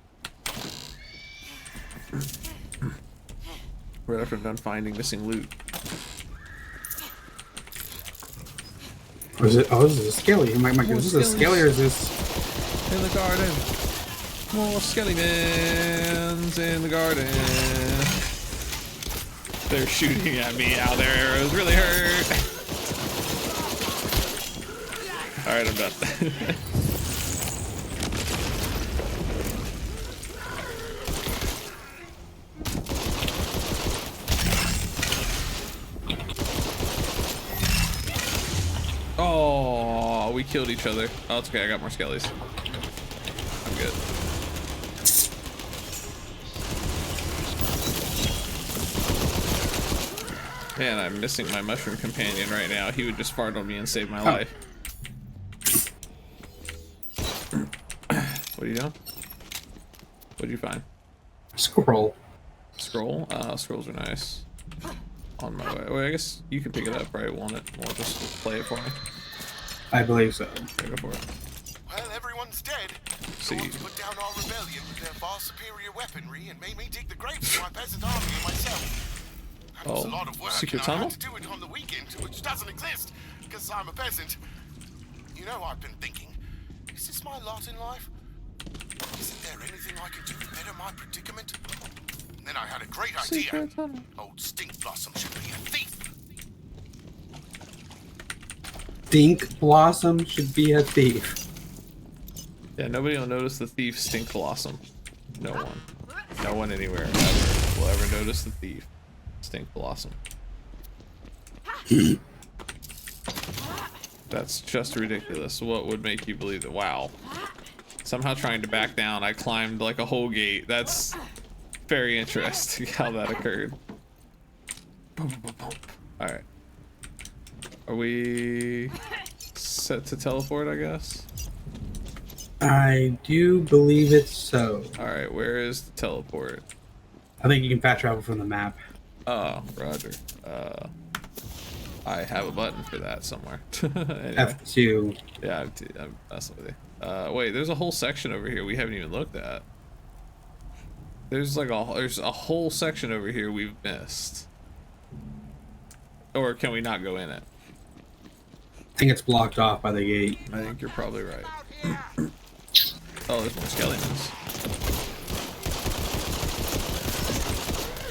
Right after I'm done finding missing loot. Or is it? Oh, this is a skelly. Oh my God, is this a skelly or is this? In the garden. More skelly-mans in the garden. They're shooting at me out there. Arrows really hurt. Alright, I'm done. Oh, we killed each other. Oh, it's okay. I got more skellies. I'm good. Man, I'm missing my mushroom companion right now. He would just fart on me and save my life. What are you doing? What'd you find? Scroll. Scroll? Scrolls are nice. On my way. Wait, I guess you can pick it up, right? Want it? Won't just play it for me? I believe so. Okay, go for it. Well, everyone's dead. See. The ones put down our rebellion with their far superior weaponry and made me dig the graves of my peasant army and myself. That was a lot of work, secret and tunnel? I had to do it on the weekend, which doesn't exist, because I'm a peasant. You know, I've been thinking, is this my lot in life? Isn't there anything I can do to better my predicament? And then I had a great idea. Old Stink Blossom should be a thief. Stink Blossom should be a thief. Yeah, nobody will notice the thief Stink Blossom. No one. No one anywhere ever will ever notice the thief Stink Blossom. That's just ridiculous. What would make you believe that? Wow. Somehow trying to back down, I climbed like a whole gate. That's very interesting how that occurred. Alright. Are we set to teleport, I guess? I do believe it's so. Alright, where is the teleport? I think you can fast travel from the map. Oh, roger. I have a button for that somewhere. Anyway. F2. Yeah, I'm messing with you. Wait, there's a whole section over here we haven't even looked at. There's like there's a whole section over here we've missed. Or can we not go in it? I think it's blocked off by the gate. I think you're probably right. Oh, there's more skeletons.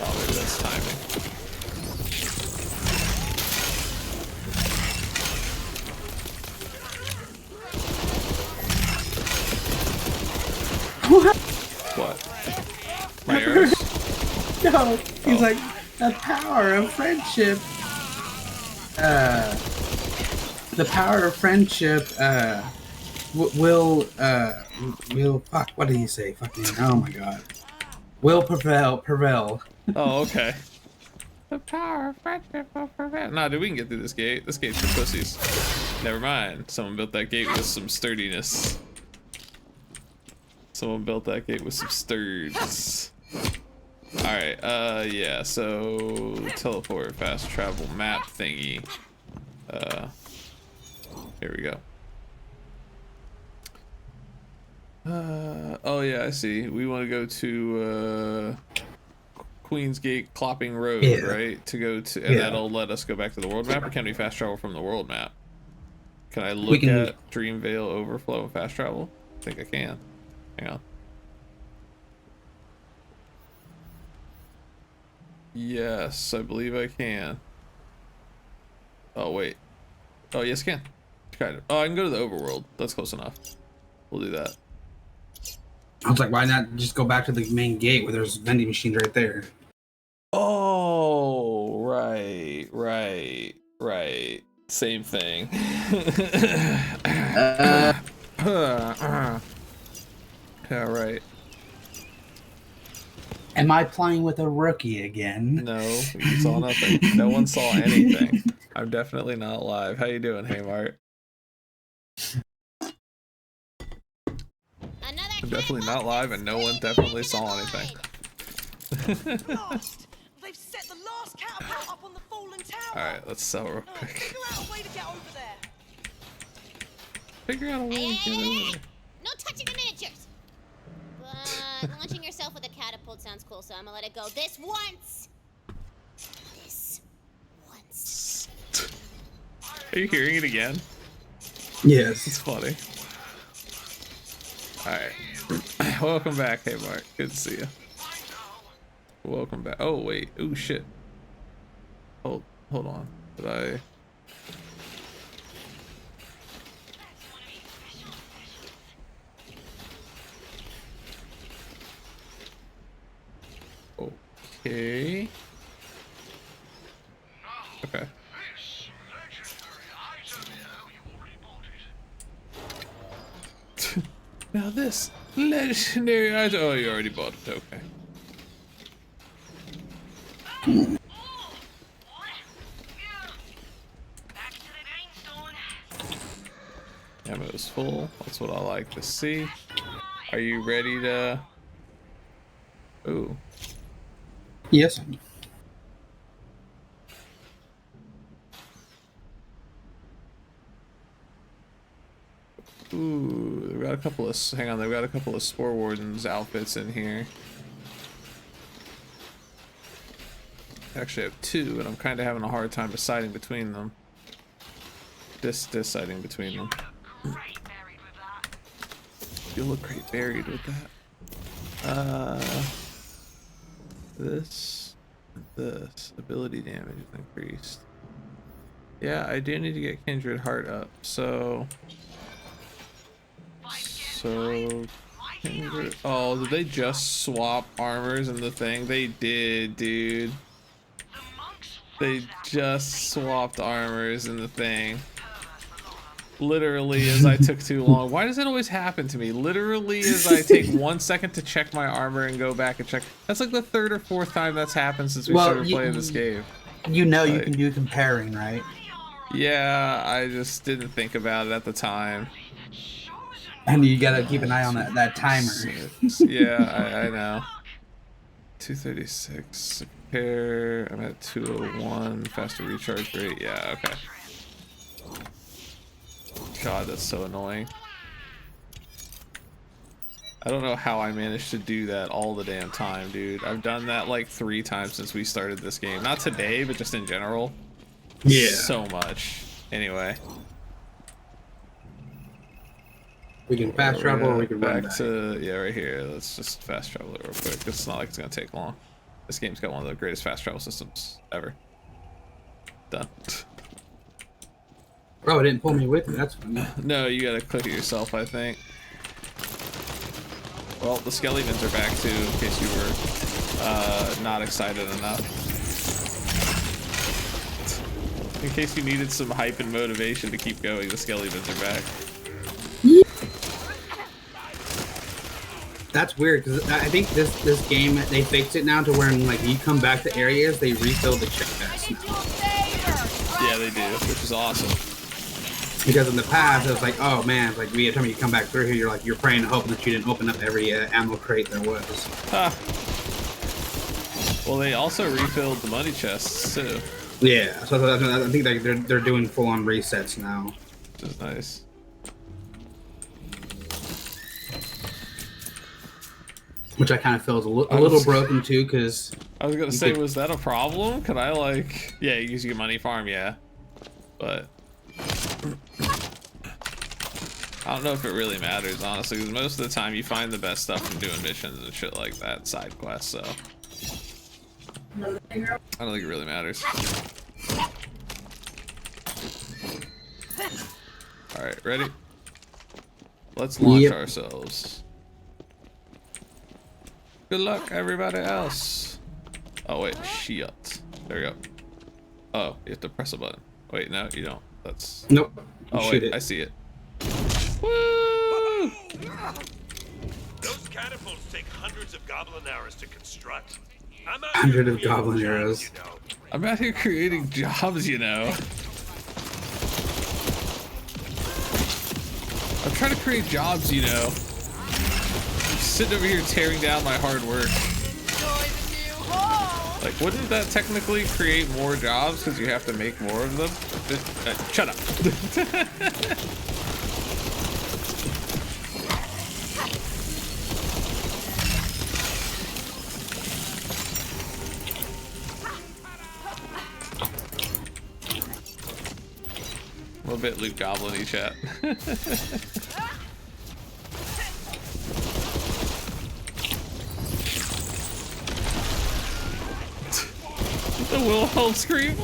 Oh, maybe that's timing. No, he's like, the power of friendship. The power of friendship, will, fuck, what did he say? Fucking, oh my god. Will prevail. Oh, okay. The power of friendship will prevail. Nah, dude, we can get through this gate. This gate's for pussies. Never mind. Someone built that gate with some sturdiness. Someone built that gate with some sturds. Alright, yeah, so teleport, fast travel map thingy. Here we go. Oh yeah, I see. We want to go to Queen's Gate Clopping Road, right? To go to, and that'll let us go back to the world map, or can we fast travel from the world map? Can I look at Dreamvale Overflow and fast travel? I think I can. Hang on. Yes, I believe I can. Oh wait. Oh yes, I can. Kind of. Oh, I can go to the overworld. That's close enough. We'll do that. I was like, why not just go back to the main gate where there's vending machines right there? Oh, right. Same thing. Yeah, right. Am I playing with a rookie again? No, you saw nothing. No one saw anything. I'm definitely not live. How you doing, Haymart? I'm definitely not live, and no one definitely saw anything. Lost. They've set the last catapult up on the fallen tower. Alright, let's sell real quick. Figure out a way to get over there. Figure out a way to get over there. No touching the miniatures! But launching yourself with a catapult sounds cool, so I'm gonna let it go this once. This once. Are you hearing it again? Yes. It's funny. Alright. Welcome back, hey Mark. Good to see you. Welcome back. Oh wait. Oh shit. Hold on. Did I? Okay. Okay. Now this legendary item. Oh, you already bought it. Okay. Ammo's full. That's what I like to see. Are you ready to? Ooh. Yes. Ooh, they've got a couple of. Hang on, they've got a couple of Spore Wardens outfits in here. Actually, I have two, and I'm kind of having a hard time deciding between them. Deciding between them. You look great buried with that. This ability damage is increased. Yeah, I do need to get Kindred Heart up. So Kindred. Oh, did they just swap armors in the thing? They did, dude. They just swapped armors in the thing. Literally, as I took too long. Why does it always happen to me? Literally, as I take 1 second to check my armor and go back and check. That's like the third or fourth time that's happened since we started playing this game. You know, you can do comparing, right? Yeah, I just didn't think about it at the time. And you gotta keep an eye on that timer. Yeah, I know. 236. Repair. I'm at 201. Faster recharge rate. Yeah, okay. God, that's so annoying. I don't know how I managed to do that all the damn time, dude. I've done that like 3 times since we started this game. Not today, but just in general. Yeah. So much. Anyway. We can fast travel or we can run back to, yeah, right here. Let's just fast travel it real quick. It's not like it's gonna take long. This game's got one of the greatest fast travel systems ever. Done. Oh, it didn't pull me with you. That's funny. No, you gotta click it yourself, I think. Well, the skeletons are back too, in case you were Not excited enough. In case you needed some hype and motivation to keep going, the skeletons are back. That's weird because I think this game they fixed it now to where like you come back to areas they refill the chests. Yeah, they do, which is awesome. Because in the past it was like, oh man, like every time you come back through here, you're praying and hoping that you didn't open up every ammo crate there was. Huh. Well, they also refilled the money chests too. Yeah, so I think they're doing full on resets now. Which is nice. Which I kind of feel is a little broken too, because I was gonna say, was that a problem? Could I like, yeah, use your money farm, yeah, but I don't know if it really matters honestly, because most of the time you find the best stuff from doing missions and shit like that, side quests. So I don't think it really matters. All right, ready? Let's launch ourselves. Good luck, everybody else. Oh wait, shit. There we go. Oh, you have to press a button. Wait, no, you don't. That's. Nope. Oh wait, I see it. Woo! Those catapults take hundreds of goblin arrows to construct. Hundred of goblin arrows. I'm out here creating jobs, you know. I'm trying to create jobs, you know. I'm sitting over here tearing down my hard work. Like, wouldn't that technically create more jobs because you have to make more of them? Shut up. A little bit Luke Goblin-y chat. The Wilhelm scream.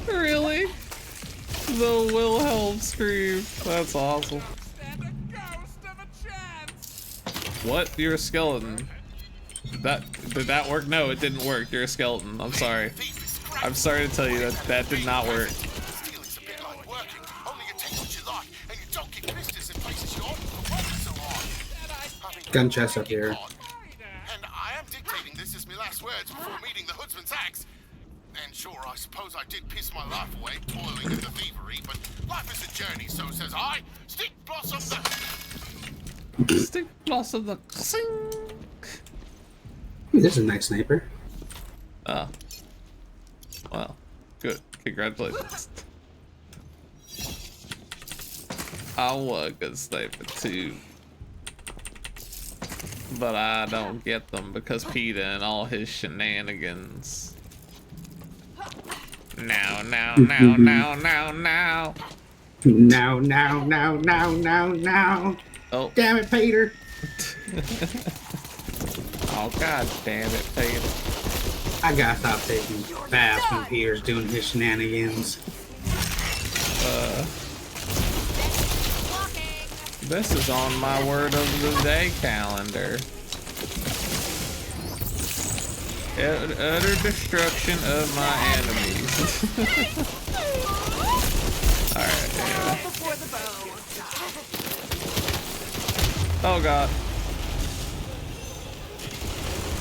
Really? The Wilhelm scream. That's awesome. What? You're a skeleton. Did that work? No, it didn't work. You're a skeleton. I'm sorry. I'm sorry to tell you that did not work. Gun chest up here. And I am dictating this as my last words before meeting the hoodsman's axe. And sure, I suppose I did piss my life away toiling in the thievery, but life is a journey, so says I. Stick blossom the... Stick blossom the... Sing. Ooh, this is a nice sniper. Oh. Well, good. Congratulations. I was a good sniper too. But I don't get them because Peter and all his shenanigans. Now. Now. Oh. Damn it, Peter. Oh, god damn it, Peter. I gotta stop taking baths when Peter's doing his shenanigans. This is on my word of the day calendar. Utter destruction of my enemies. Alright, anyway. Oh god.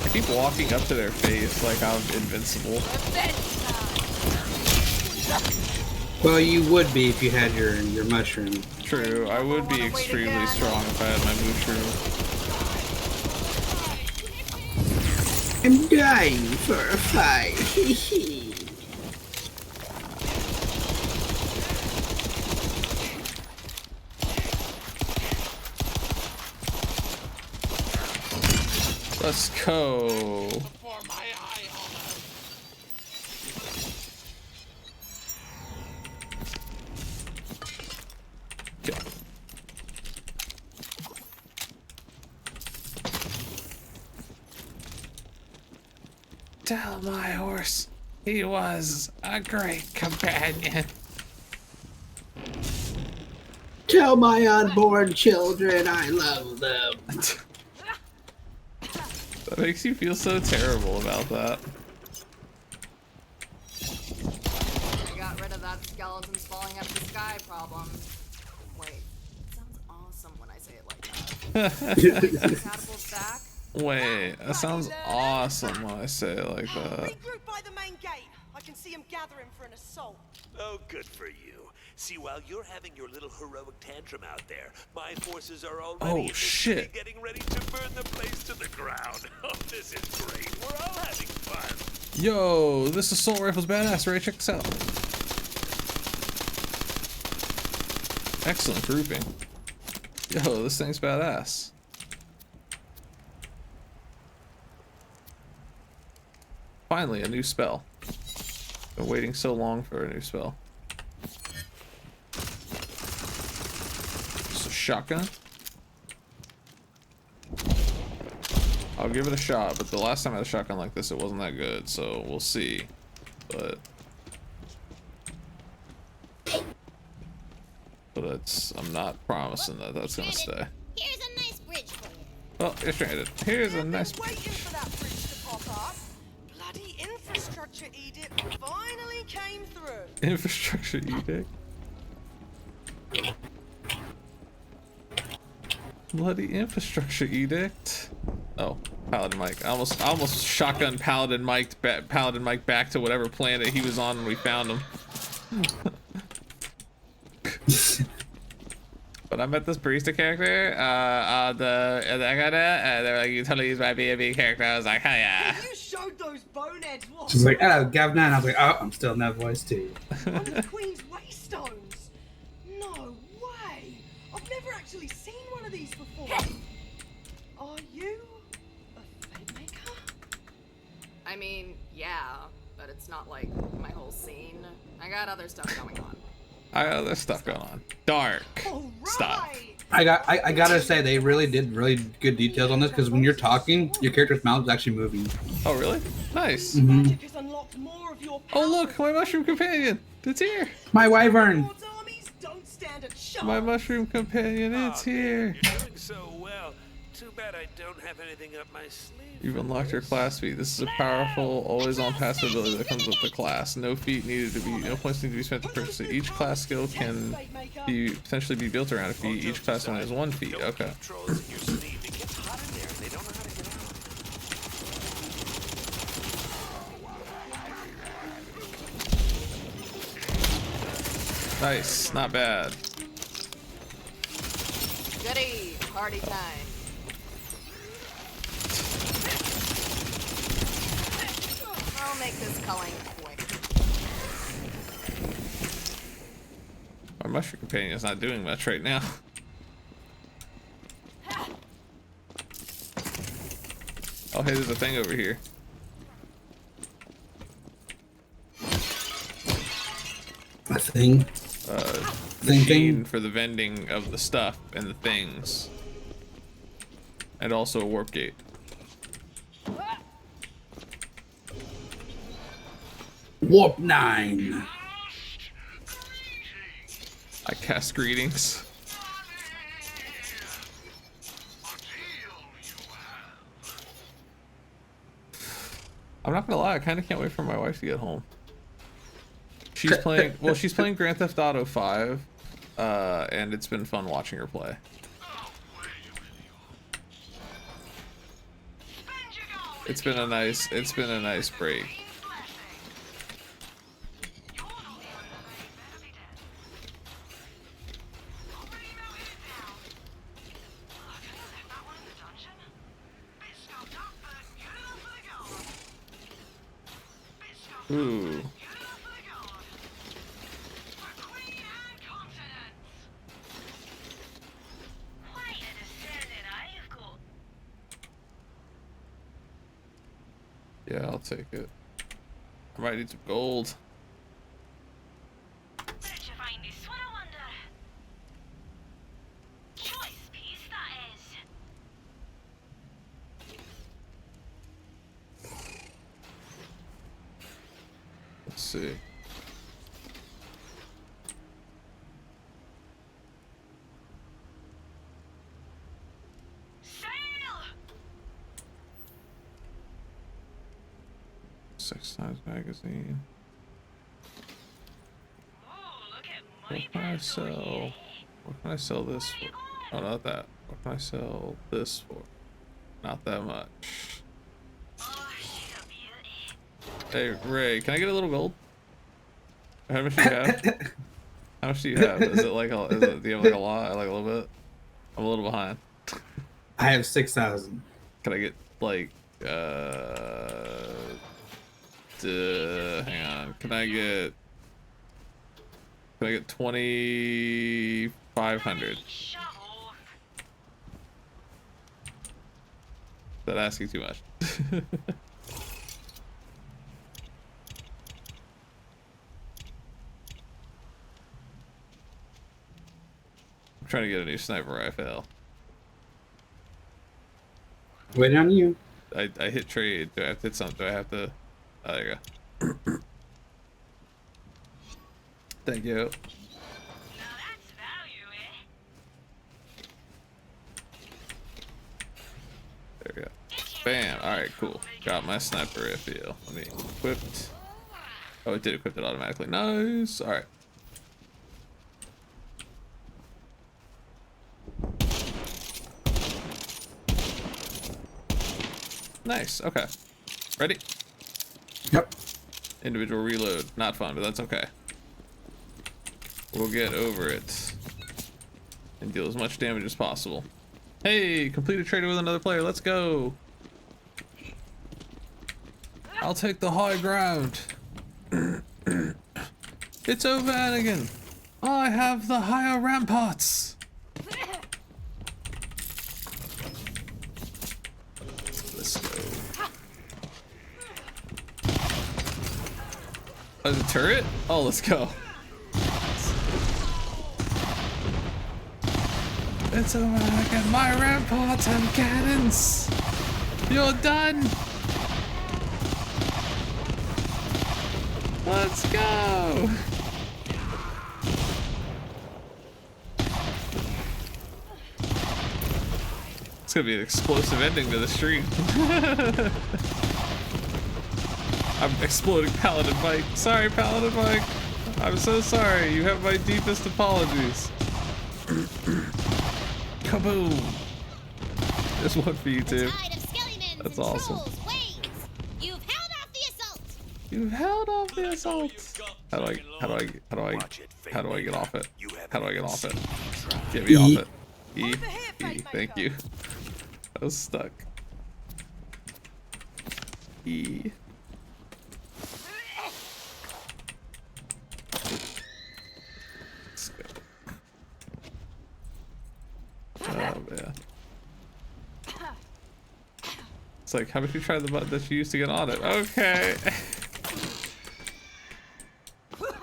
I keep walking up to their face like I'm invincible. Well, you would be if you had your mushroom. True, I would be extremely strong if I had my mushroom. I'm dying for a fight. Let's go. Tell my horse he was a great companion. Tell my unborn children I love them. That makes you feel so terrible about that. I got rid of that skeletons falling out of the sky problem. Wait, it sounds awesome when I say it like that. Catapults back. Wait, that sounds awesome when I say it like that. Regroup by the main gate. I can see them gathering for an assault. Oh, good for you. See, while you're having your little heroic tantrum out there, my forces are already getting ready to burn the place to the ground. Oh, this is great. We're all having fun. Yo, this assault rifle's badass, right? Check this out. Excellent grouping. Yo, this thing's badass. Finally, a new spell. Been waiting so long for a new spell. Just a shotgun. I'll give it a shot, but the last time I had a shotgun like this, it wasn't that good, so we'll see. But I'm not promising that that's gonna stay. Here's a nice bridge for you. Oh, you're stranded. Here's a nice Waiting for that bridge to pop up. Bloody infrastructure edict finally came through. infrastructure edict. Bloody infrastructure edict. Oh, Paladin Mike. I almost shotgun Paladin Mike back to whatever planet he was on when we found him. But I met this barista character. They're like, you totally use my B&B character. I was like, hell yeah. You showed those boneheads what? She's like, hello, Gavna. And I was like, oh, I'm still in that voice too. One of the Queen's Waystones. No way. I've never actually seen one of these before. Are you a fate maker? I mean, yeah, but it's not like my whole scene. I got other stuff going on. I got other stuff going on. Dark stuff. I gotta say, they really did really good details on this, because when you're talking, your character's mouth is actually moving. Oh, really? Nice. Mhm. Oh, look, my mushroom companion. It's here. My wyvern. My mushroom companion, it's here. You're doing so well. Too bad I don't have anything up my sleeve. You've unlocked your class feat. This is a powerful, always-on passive ability that comes with the class. No points need to be spent to purchase it. Each class skill can potentially be built around a feat. Each class only has one feat. Okay. Nice, not bad. Goody, party time. I'll make this culling quick. Our mushroom companion is not doing much right now. Oh, hey, there's a thing over here. A thing? Machine for the vending of the stuff and the things. And also a warp gate. Warp 9. I cast greetings. I'm not gonna lie, I kind of can't wait for my wife to get home. She's playing, well, she's playing Grand Theft Auto 5, and it's been fun watching her play. It's been a nice break. Ooh. Yeah, I'll take it. I might need some gold. Let's see. 6 times magazine. What can I sell? What can I sell this for? Oh, not that. What can I sell this for? Not that much. Hey, Ray, can I get a little gold? How much do you have? How much do you have? Is it like a, do you have like a lot? Like a little bit? I'm a little behind. I have 6,000. Can I get like hang on. Can I get 2,500? Is that asking too much? I'm trying to get a new sniper rifle. Waiting on you. I hit trade. Do I have to hit something? Do I have to? Oh, there you go. Thank you. There we go. Bam. Alright, cool. Got my sniper rifle. Let me equip it. Oh, it did equip it automatically. Nice. Alright. Nice. Okay. Ready? Yep. Individual reload. Not fun, but that's okay. We'll get over it and deal as much damage as possible. Hey, complete a trade with another player. Let's go. I'll take the high ground. It's O'Vanagan. I have the higher ramparts. Let's go. Oh, the turret? Oh, let's go. It's O'Vanagan. My ramparts have cannons. You're done. Let's go. It's gonna be an explosive ending to the stream. I'm exploding Paladin Mike. Sorry, Paladin Mike. I'm so sorry. You have my deepest apologies. Kaboom! There's one for you too. That's awesome. You've held off the assault. You've held off the assault. How do I get off it? How do I get off it? Get me off it. E. Thank you. I was stuck. E. Let's go. Oh man. It's like, how about you try the button that you used to get on it? Okay.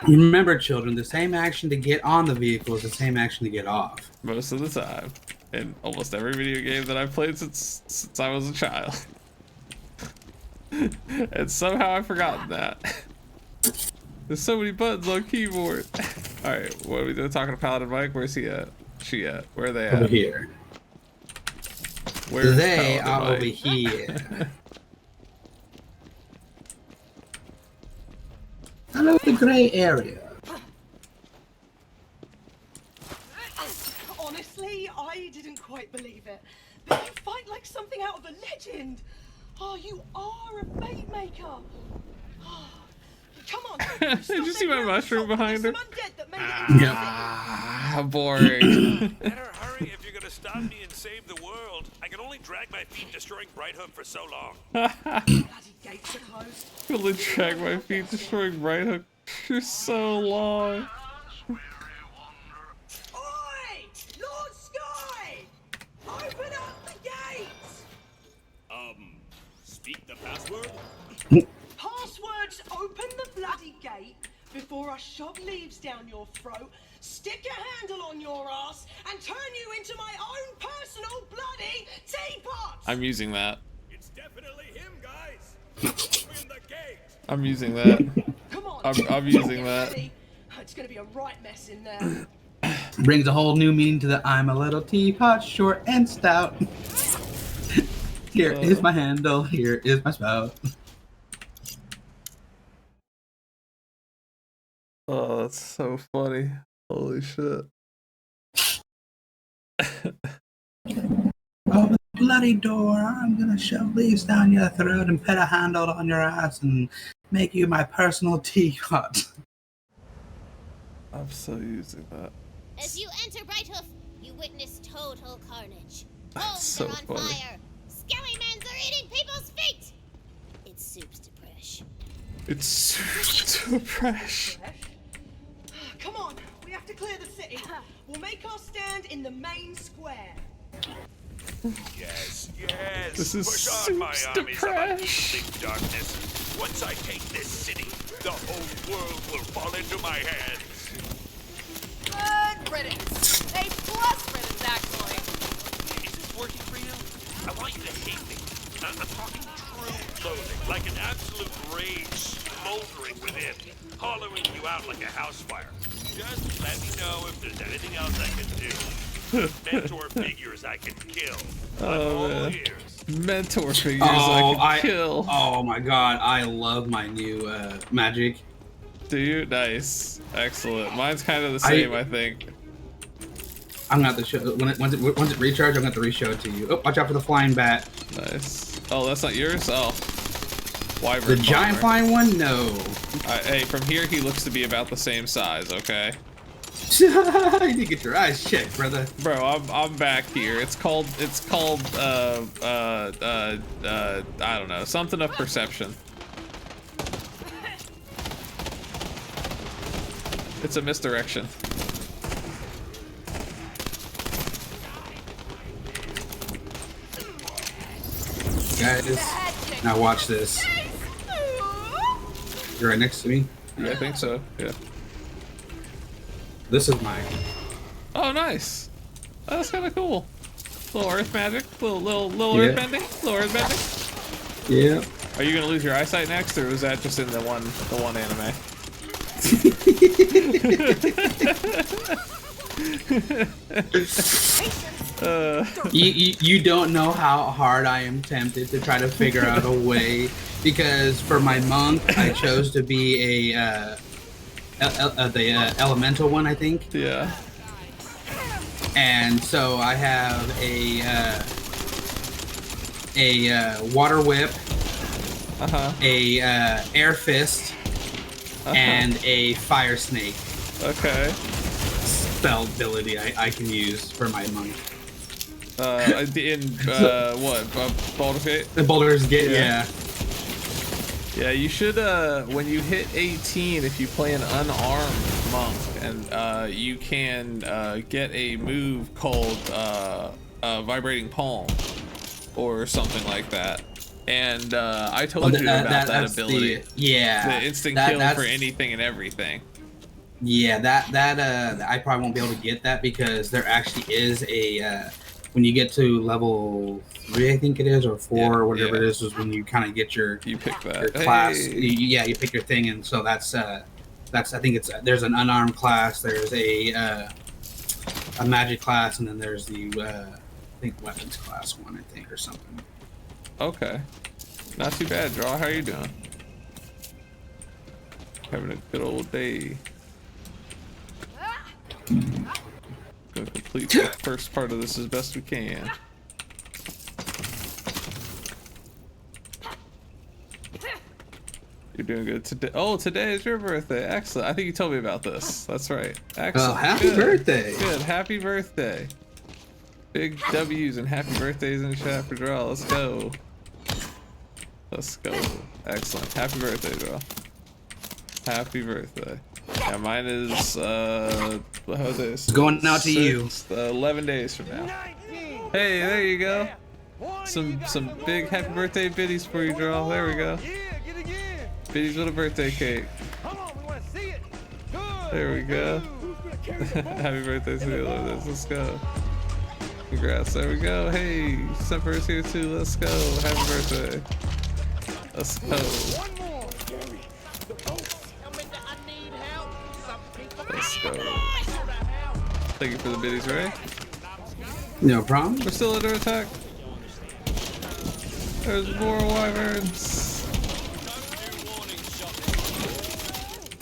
Remember, children, the same action to get on the vehicle is the same action to get off. Most of the time. In almost every video game that I've played since I was a child. And somehow I've forgotten that. There's so many buttons on keyboard. Alright, what are we doing? Talking to Paladin Mike? Where's he at? She at? Where are they at? Over here. Where's they Paladin are Mike? over here. Hello, the gray area. Honestly, I didn't quite believe it. But you fight like something out of a legend. Oh, you are a fate maker. Oh, come on. Did you see my mushroom behind her? Ah, boring. Better hurry if you're gonna stop me and save the world. I can only drag my feet destroying Bright Hook for so long. Bloody gates are closed. Only drag my feet destroying Bright Hook for so long. Oi! Lord Sky! Open up the gates! Speak the password? Passwords open the bloody gate before a shove leaves down your throat, stick a handle on your ass, and turn you into my own personal bloody teapot! I'm using that. It's definitely him, guys. Open the gate. I'm using that. Come on, I'm using that. ready. It's gonna be a right mess in there. Brings a whole new meaning to the I'm a little teapot, short and stout. Here is my handle, here is my spout. Oh, that's so funny. Holy shit. Oh, the bloody door. I'm gonna shove leaves down your throat and put a handle on your ass and make you my personal teapot. I'm so using that. As you enter Brighthoof, you witness total carnage. That's Homes so are on funny. fire. Skellymans are eating people's feet. It's soup's to fresh. It's so fresh. Come on, we have to clear the city. We'll make our stand in the main square. Yes, yes. This is push on, my Soup's armies of depression. unleashing darkness. Once I take this city, the whole world will fall into my hands. Good riddance. A plus riddance, actually. Is this working for you? I want you to hate me. I'm talking true loathing, like an absolute rage smoldering within, hollowing you out like a house fire. Just let me know if there's anything else I can do. Mentor figures I can kill. Oh, man. Ears. Mentor figures I can kill. Oh my god, I love my new magic. Do you? Nice. Excellent. Mine's kind of the same, I think. I'm gonna have to show once it recharges. I'm gonna have to re-show it to you. Oh, watch out for the flying bat. Nice. Oh, that's not yours? Oh. Wyvern The giant flying one? No. Hey, from here he looks to be about the same size, okay? You need to get your eyes checked, brother. Bro, I'm back here. It's called I don't know, something of perception. It's a misdirection. Guys, now watch this. You're right next to me? Yeah, I think so, yeah. This is mine. Oh, nice. That's kind of cool. Little earth magic, little Yeah. earth bending, little earth bending. Yeah. Are you gonna lose your eyesight next, or was that just in the one anime? You don't know how hard I am tempted to try to figure out a way, because for my monk I chose to be the elemental one, I think. Yeah. And so I have a water whip, a air fist, and a fire snake. Okay. Spell ability I can use for my monk. What? Baldur's Gate? The Baldur's Gate, yeah. Yeah, you should, when you hit 18, if you play an unarmed monk, and you can get a move called Vibrating Palm, or something like that. And I told you about that ability. The instant kill for anything and everything. Yeah, that I probably won't be able to get that, because there actually is a when you get to level 3, I think it is, or 4, or whatever it is when you kind of get your pick that your class. You pick your thing, and so that's I think it's there's an unarmed class, there's a magic class, and then there's the I think weapons class one, I think, or something. Okay, not too bad, Draw. How you doing? Having a good old day. Gonna complete the first part of this as best we can. You're doing good today. Oh, today is your birthday. Excellent. I think you told me about this. That's right. Excellent. Oh, happy birthday. Good. Happy birthday. Big W's and happy birthdays in the chat for Draw. Let's go. Let's go. Excellent. Happy birthday, Draw. Happy birthday. Yeah, mine is how's this? Going out to you. 11 days from now. Hey, there you go. Some big happy birthday biddies for you, Draw. There we go. Biddies with a birthday cake. There we go. Happy birthday to you. Let's go. Congrats. There we go. Hey, Semper's here too. Let's go. Happy birthday. Let's go. Let's go. Thank you for the biddies, Ray. No problem. We're still under attack. There's more wyverns.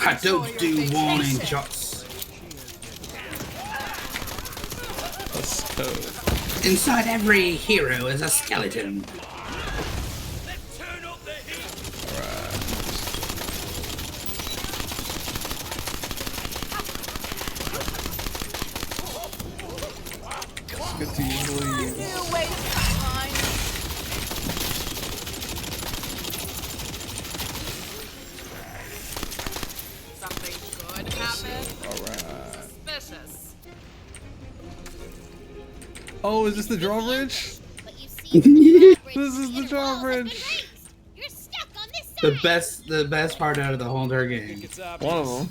I don't do warning shots. Let's go. Inside every hero is a skeleton. Get to usually Something good happened. Alright. Suspicious. Oh, is this the drawbridge? This This is the drawbridge. The best part out of the whole entire game. One of them.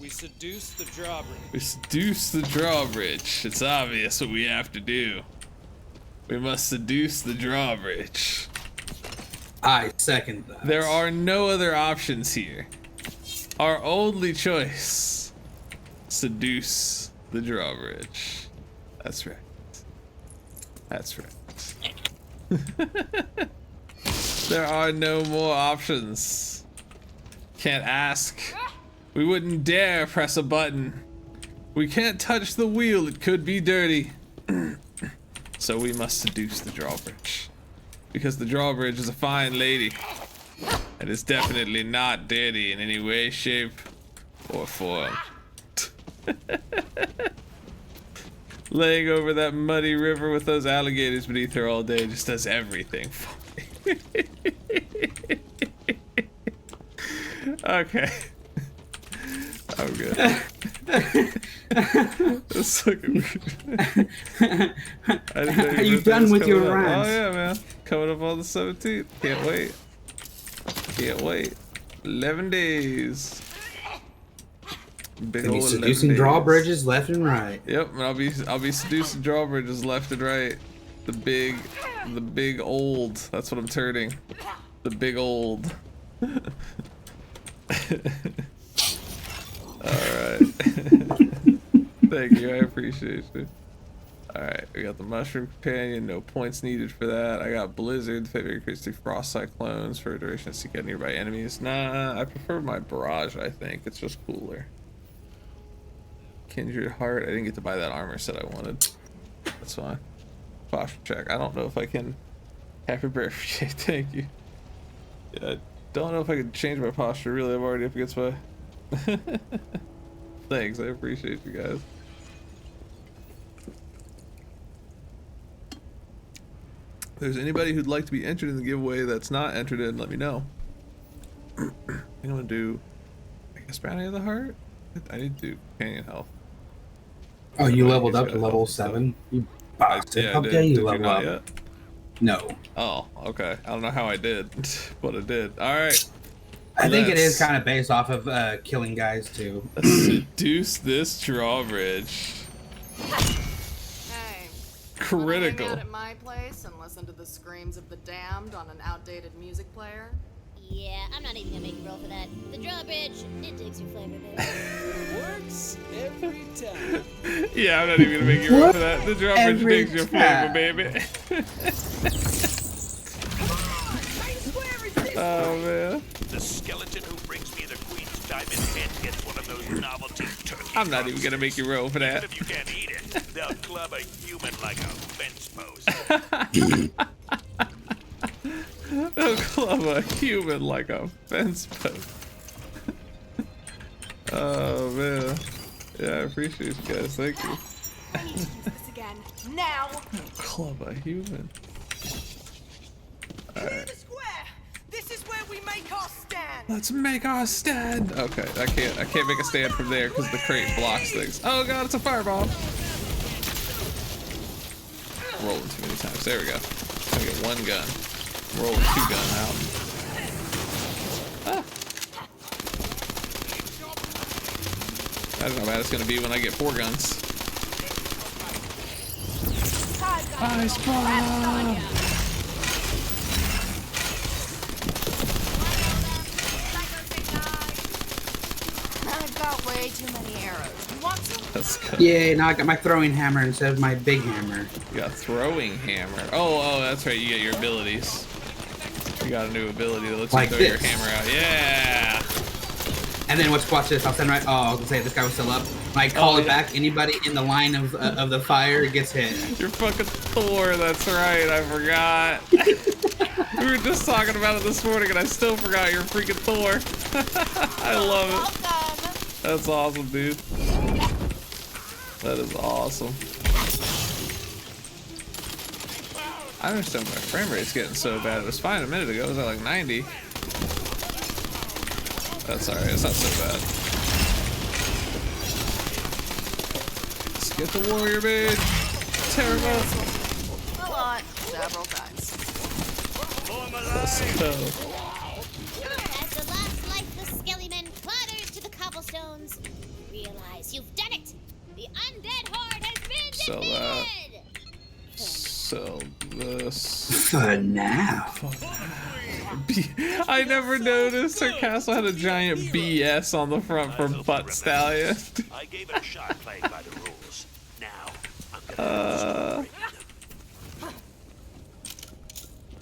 We seduce the drawbridge. We seduce the drawbridge. It's obvious what we have to do. We must seduce the drawbridge. I second that. There are no other options here. Our only choice. Seduce the drawbridge. That's right. That's right. There are no more options. Can't ask. We wouldn't dare press a button. We can't touch the wheel, it could be dirty. So we must seduce the drawbridge. Because the drawbridge is a fine lady. And it's definitely not dirty in any way, shape, or form. Laying over that muddy river with those alligators beneath her all day just does everything for me. Okay. I'm good. That's looking weird. Are you done with your rants? Oh yeah, man. Coming up on the 17th. Can't wait. Can't wait. 11 days. Big Gonna be old seducing 11 days. drawbridges left and right. Yep, and I'll be seducing drawbridges left and right. The big old. That's what I'm turning. The big old. Alright. Thank you, I appreciate you. Alright, we got the Mushroom Companion, no points needed for that. I got Blizzard, the favorite increase to Frost Cyclones for a duration to seek out nearby enemies. Nah, I prefer my Barrage, I think. It's just cooler. Kindred Heart, I didn't get to buy that armor set I wanted. That's fine. Posture check. I don't know if I can. Happy birthday, thank you. Yeah, I don't know if I can change my posture, really. I'm already up against my... Thanks, I appreciate you guys. If there's anybody who'd like to be entered in the giveaway that's not entered in, let me know. I think I'm gonna do, I guess, Bounty of the Heart? I need to do Companion Health. Oh, you leveled up to level 7? You bastard. Yeah, How dare you level up? Yet? No. Oh, okay. I don't know how I did, but I did. Alright. I think it is kind of based off of killing guys, too. Seduce this drawbridge. Hey. Critical. Hang out at my place and listen to the screams of the damned on an outdated music player? Yeah, I'm not even gonna make a roll for that. The drawbridge, it digs your flavor, baby. Works every time. Yeah, I'm not even gonna make you roll for that. The drawbridge digs your flavor, baby. Oh man. The skeleton who brings me the queen's diamond head gets one of those novelty turkey. I'm not even gonna make you roll for that. Even if you can't eat it, they'll club a human like a fence post. They'll club a human like a fence post. Oh man. Yeah, I appreciate you guys. Thank you. I need to use this again. Now! Club a human. Alright. This is where we make our stand. Let's make our stand. Okay, I can't make a stand from there because the crate blocks things. Oh god, it's a fireball. Rolling too many times. There we go. I get one gun. Rolling 2 gun out. Ah. I don't know how bad it's gonna be when I get 4 guns. Ice bomb. I've got way too many arrows. You want some? That's good. Yeah, now I got my throwing hammer instead of my big hammer. You got throwing hammer. Oh, that's right. You get your abilities. You got a new ability that lets Like you throw this. your hammer out. Yeah. And then watch this. I'll send right. Oh, I was gonna say this guy was still up. When I call it back, anybody in the line of the fire gets hit. You're fucking Thor. That's right. I forgot. We were just talking about it this morning, and I still forgot you're freaking Thor. I love it. That's awesome, dude. That is awesome. I understand why my frame rate's getting so bad. It was fine a minute ago. It was at like 90. That's alright. It's not so bad. Let's get the warrior mage. Terrible. A lot. Several times. Let's go. As the last lifeless skellyman clatters to the cobblestones, realize you've done it. The undead horde has been Sell defeated. that. Sell this. For now. I never noticed her castle had a giant BS on the front for Butt Stallion. I gave it a shot playing by the rules. Now, I'm gonna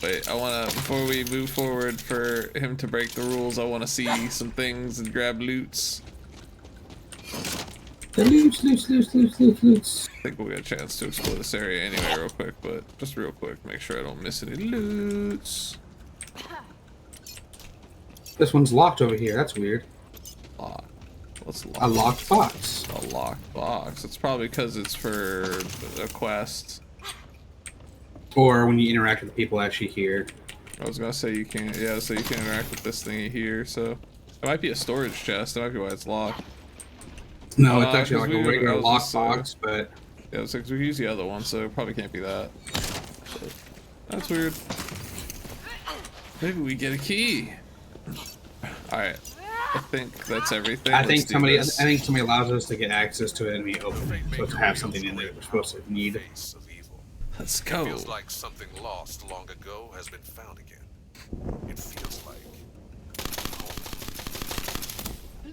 Wait, I wanna, before we move forward for him to break the rules, I wanna see some things and grab loots. Loots. I think we'll get a chance to explore this area anyway real quick, but just real quick, make sure I don't miss any loots. This one's locked over here. That's weird. Locked. What's locked? A locked box. A locked box. It's probably because it's for a quest. Or when you interact with the people actually here. I was gonna say you can't. Yeah, so you can interact with this thingy here. So it might be a storage chest. That might be why it's locked. No, it's actually like a regular locked box, but yeah, it's like we use the other one, so it probably can't be that. But that's weird. Maybe we get a key. All right, I think that's everything. I think somebody allows us to get access to it, and we open it. So to have something in there we're supposed to need. Let's go. It feels like something lost long ago has been found again. It feels like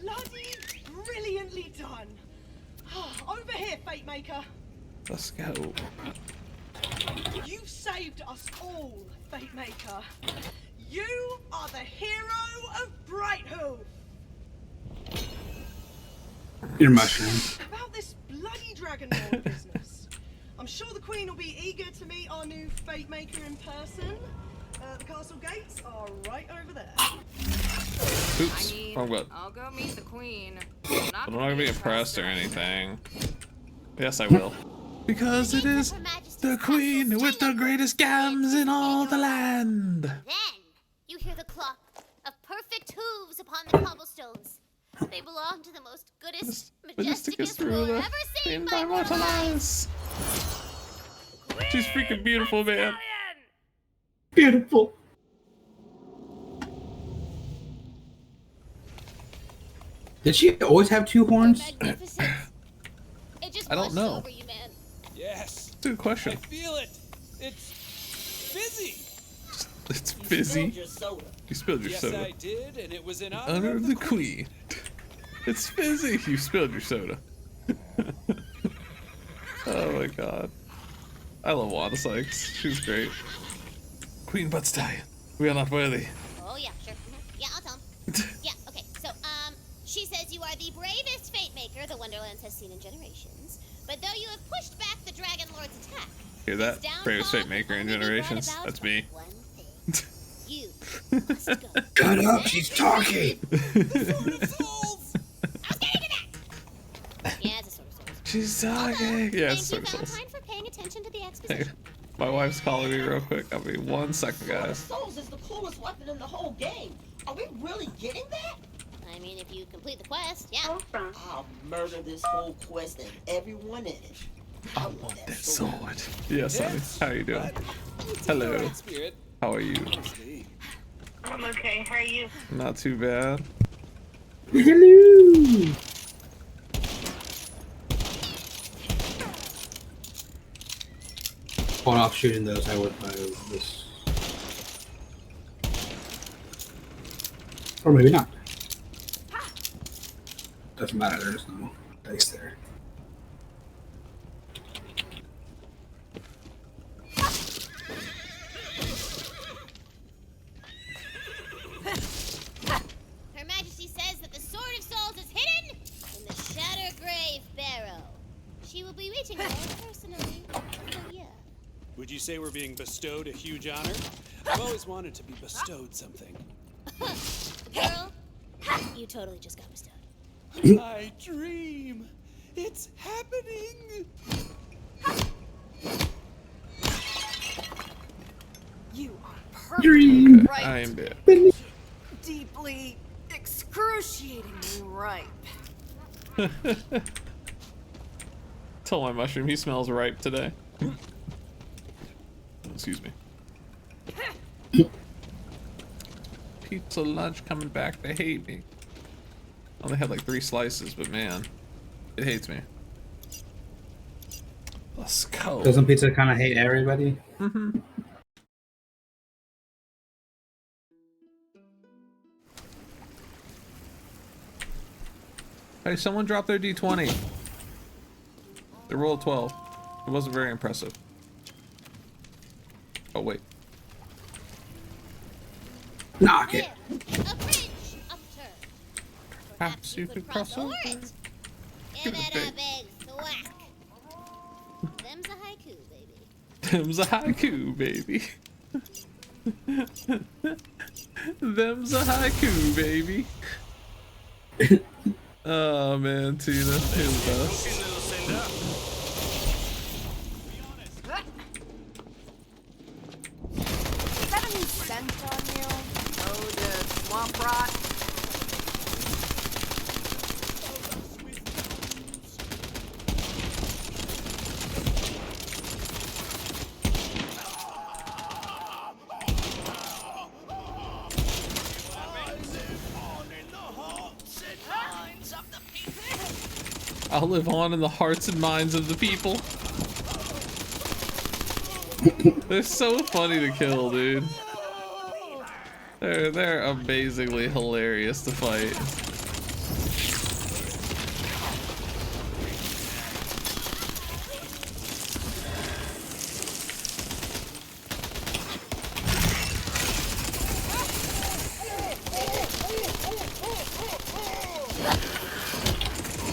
Bloody brilliantly done. Over here, Fate Maker. Let's go. You've saved us all, Fate Maker. You are the hero of Brighthoof. Your mushroom. About this bloody Dragon Lord business. I'm sure the Queen will be eager to meet our new Fate Maker in person. The castle gates are right over there. Oops. Wrong button. I'll go meet the Queen. I'm not gonna be impressed or anything. Yes, I will. Because it is the Queen with the greatest gams in all the land. Then you hear the clock of perfect hooves upon the cobblestones. They belong to the most goodest, majesticest ruler ever seen by mortal eyes. She's freaking beautiful, man. Beautiful. Did she always have two horns? I don't know. Yes. It's a good question. I feel it. It's fizzy. It's fizzy. You spilled your Yes, soda. I did, and it was in Honor of the Queen. It's fizzy. You spilled your soda. Oh my god. I love Wanda Sykes. She's great. Queen Butt Stallion. We are not worthy. Oh yeah, sure. Yeah, I'll tell him. Yeah, okay. So, she says you are the bravest Fate Maker the Wonderlands has seen in generations. But though you have pushed back the Dragon Lord's attack, Hear that? Bravest Fate Maker in generations. That's me. you must go. Shut up, she's talking. Yeah, it's a Sword of Souls. She's talking. Yeah, it's Thank you, Sword of Souls. Valentine, for paying attention to the exposition. My wife's calling me real quick. I'll be 1 second, Sword of guys. Souls is the coolest weapon in the whole game. Are we really getting that? I mean, if you complete the quest, yeah. I'll murder this whole quest and everyone in it. I want that sword. Yes, honey. How are you doing? Hello. How are you? I'm okay. How are you? Not too bad. Hello. Hold off shooting those. I would buy this. Or maybe not. Doesn't matter. There's no dice there. Her Majesty says that the Sword of say we're being bestowed a huge honor? I've always wanted to be bestowed something. Girl, you totally just got bestowed. My dream! It's happening! You are perfectly right. I am dead. Deeply, excruciatingly ripe. Tell my mushroom he smells ripe today. Excuse me. Pizza lunch coming back to hate me. I only had like 3 slices, but man, it hates me. Let's go. Doesn't pizza kind of hate everybody? Mm-hmm. Hey, someone dropped their D20. They rolled 12. It wasn't very impressive. Oh, wait. Knock it. A bridge upturn. Perhaps you could cross over. Give it a big thwack. Them's a haiku, baby. Them's a haiku, baby. Them's a haiku, baby. Oh man, Tina, you're the best. Is that a new scent on you? Oh, the swamp rot. I'll live on in the hearts and minds of the people. They're so funny to kill, dude. They're amazingly hilarious to fight.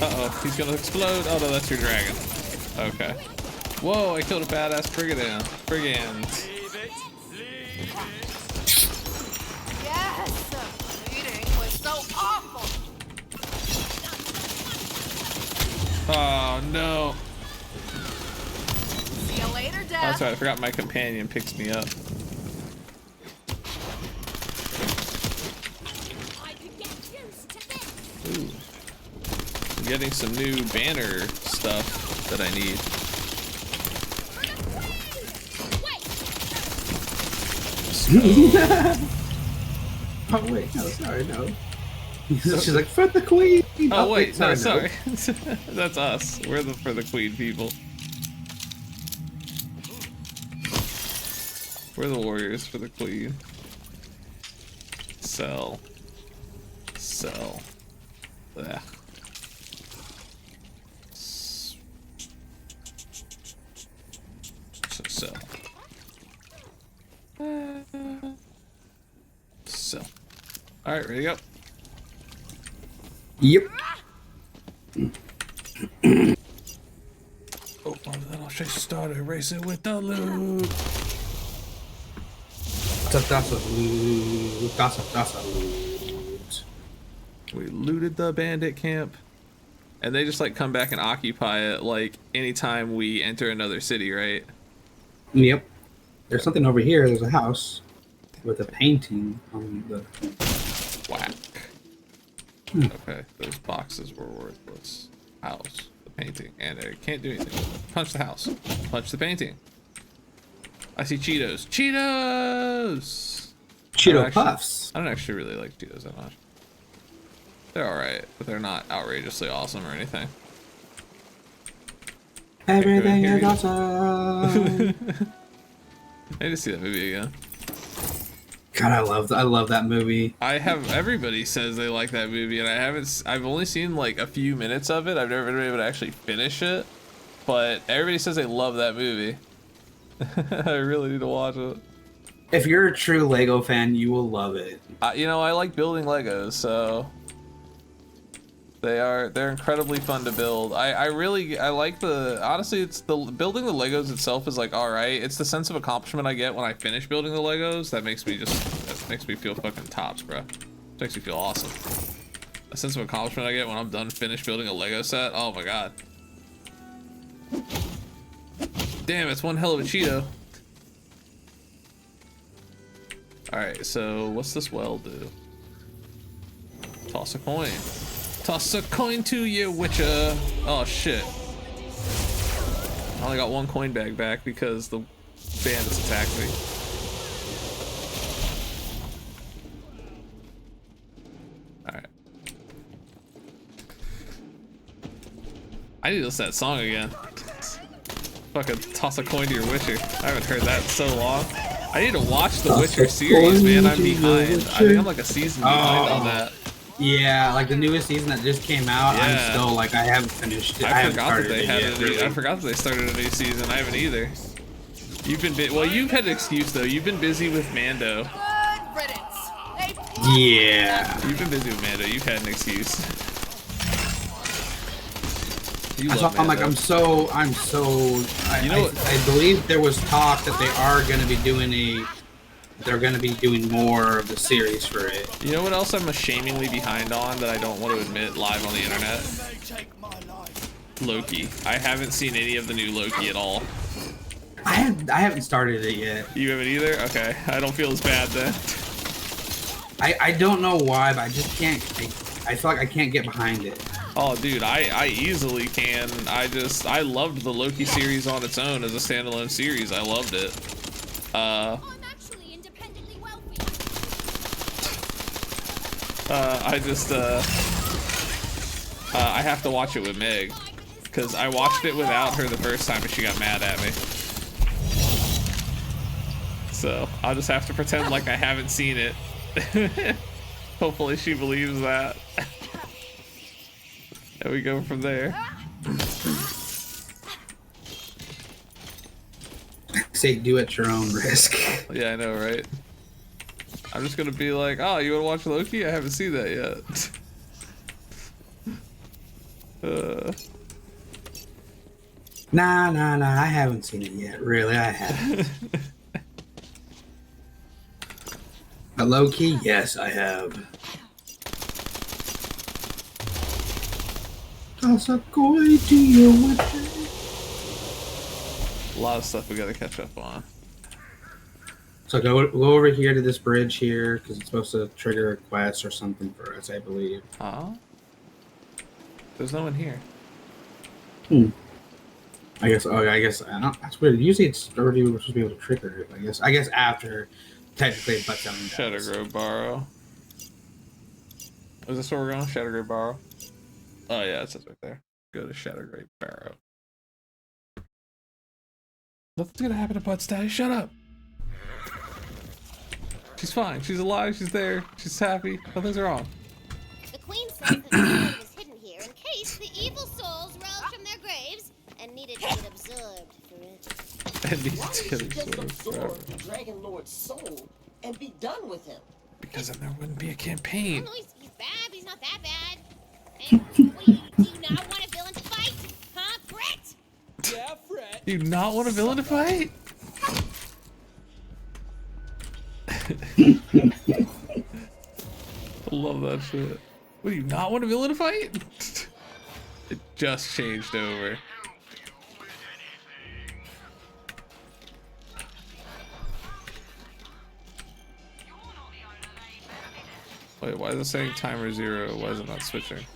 Uh-oh, he's gonna explode. Oh no, that's your dragon. Okay. Whoa, I killed a badass brigand. Yes! Bleeding was so awful! Oh no. See you later, Oh, Dad. that's right, I forgot my companion picks me up. Ooh. I'm getting some new banner stuff that I need. Oh wait, no, sorry, no. She's like, for the queen! Oh wait, no, no. sorry. That's us. We're the for the queen people. We're the warriors for the queen. Sell. Sell. Ugh. Sell. Sell. Alright, ready to go. Yep. Oh, then I'll chase the starter, race it with the loot. That's a loot. That's a loot. We looted the bandit camp. And they just like come back and occupy it like anytime we enter another city, right? Yep. There's something over here. There's a house with a painting on the whack. Okay, those boxes were worthless. House, the painting, and I can't do anything. Punch the house. Punch the painting. I see Cheetos. Cheetos! Cheeto Puffs. I don't actually really like Cheetos that much. They're alright, but they're not outrageously awesome or anything. Everything is awesome. I need to see that movie again. God, I love that movie. Everybody says they like that movie, and I've only seen like a few minutes of it. I've never been able to actually finish it, but everybody says they love that movie. I really need to watch it. If you're a true Lego fan, you will love it. You know, I like building Legos, so They're incredibly fun to build. I like honestly, it's building the Legos itself is like alright. It's the sense of accomplishment I get when I finish building the Legos that makes me feel fucking tops, bro. It makes me feel awesome. A sense of accomplishment I get when I'm done finished building a Lego set. Oh my god. Damn, it's one hell of a Cheeto. Alright, so what's this well do? Toss a coin. Toss a coin to you, Witcher. Oh shit. I only got one coin bag back because the bandits attacked me. Alright. I need to listen to that song again. Fucking toss a coin to your Witcher. I haven't heard that in so long. I need to watch the Witcher series, man. I'm behind. I think I'm like a season behind on that. Yeah, like the newest season that just came out. Yeah. I'm still like I haven't finished it. I forgot that they started a new season. I haven't either. You've been well. You've had an excuse though. You've been busy with Mando. Yeah. You've been busy with Mando. You've had an excuse. I'm like I believe there was talk that they are going to be doing they're going to be doing more of the series for it. You know what else I'm ashamingly behind on that I don't want to admit live on the internet? Loki. I haven't seen any of the new Loki at all. I haven't started it yet. You haven't either? Okay. I don't feel as bad then. I don't know why, but I just can't. I feel like I can't get behind it. Oh, dude, I easily can. I loved the Loki series on its own as a standalone series. I loved it. I have to watch it with Meg because I watched it without her the first time and she got mad at me. So I'll just have to pretend like I haven't seen it. Hopefully she believes that. And we go from there. Say do at your own risk. Yeah, I know, right? I'm just gonna be like, oh, you wanna watch Loki? I haven't seen that yet. Nah, I haven't seen it yet. Really, I haven't. But Loki, yes, I have. A lot of stuff we gotta catch up on. So go over here to this bridge here because it's supposed to trigger a quest or something for us, I believe. There's no one here. I guess that's weird. Usually it's already supposed to be able to trigger it. I guess after technically, but Shadowgrove Barrow. Is this where we're going? Shadowgrove Barrow. Oh yeah, it says right there. Go to Shadowgrave Barrow. Nothing's gonna happen to Butt Stash. Shut up. She's fine. She's alive. She's there. She's happy. Nothing's wrong. The Queen says that the sword was hidden here in case the evil souls rose from their graves and needed to get absorbed forever. And needed to get absorbed forever. The Dragon Lord's soul and be done with him. Because then there wouldn't be a campaign. Oh, he's bad, but he's not that bad. Hey, do you not want a villain to fight? Huh, Fret? Yeah, Fret. Do you not want a villain to fight? I love that shit. What, do you not want a villain to fight? It just changed over. Wait, why is it saying timer 0? Why is it not switching?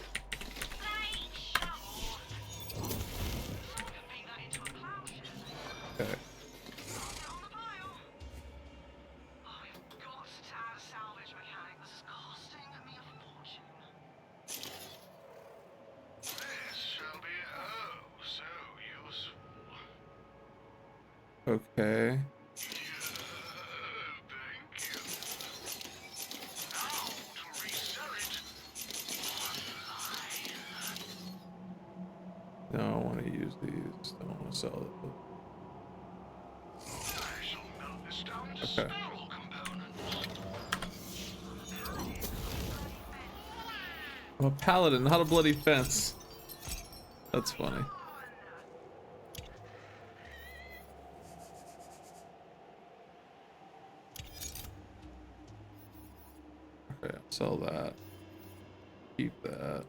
Okay. Okay. No, I want to use these. I don't want to sell it. Okay. I'm a paladin, not a bloody fence. That's funny. Okay, I'll sell that. Keep that.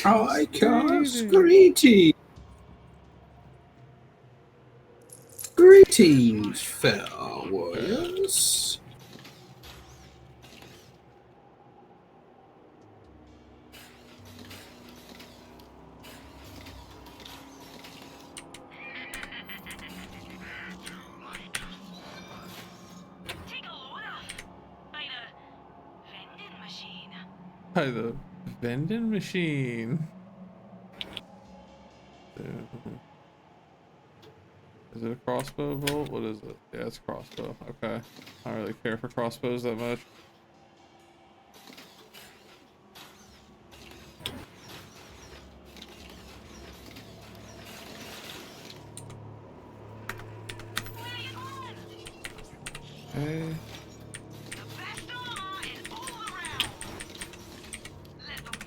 I cast greetings. Greetings, fair warriors. By the vending machine. Is it a crossbow bolt? What is it? Yeah, it's a crossbow. Okay. I don't really care for crossbows that much. Okay.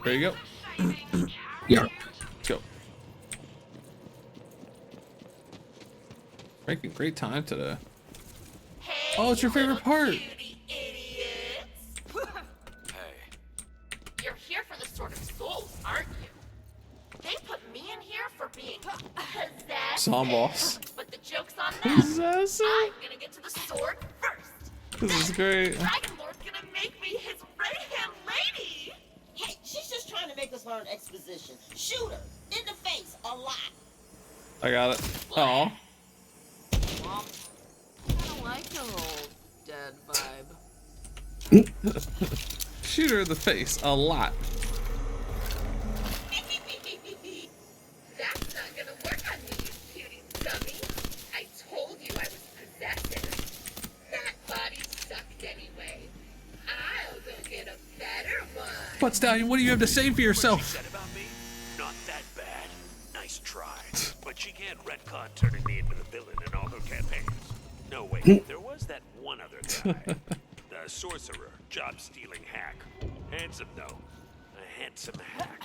There you go. Yeah. Let's go. Making great time today. Oh, it's your favorite part. You're here for the Sword of Souls, aren't you? They put me in here for being possessed. Song boss. But the joke's on them. Possessive? I'm gonna get to the sword first. This is great. Dragon Lord's gonna make me his right-hand lady. Hey, she's just trying to make us learn exposition. Shoot her in the face a lot. I got it. Oh. I like your old dead vibe. Shoot her in the face a lot. That's not gonna work on me, you cutie dummy. I told you I was possessive. That body sucked anyway. I'll go get a better one. What, Stallion? What do you have to say for yourself? What she said about me? Not that bad. Nice try. But she can't retcon turning me into the villain in all her campaigns. No, wait. There was that one other guy. The sorcerer, job-stealing hack. Handsome, though. A handsome hack.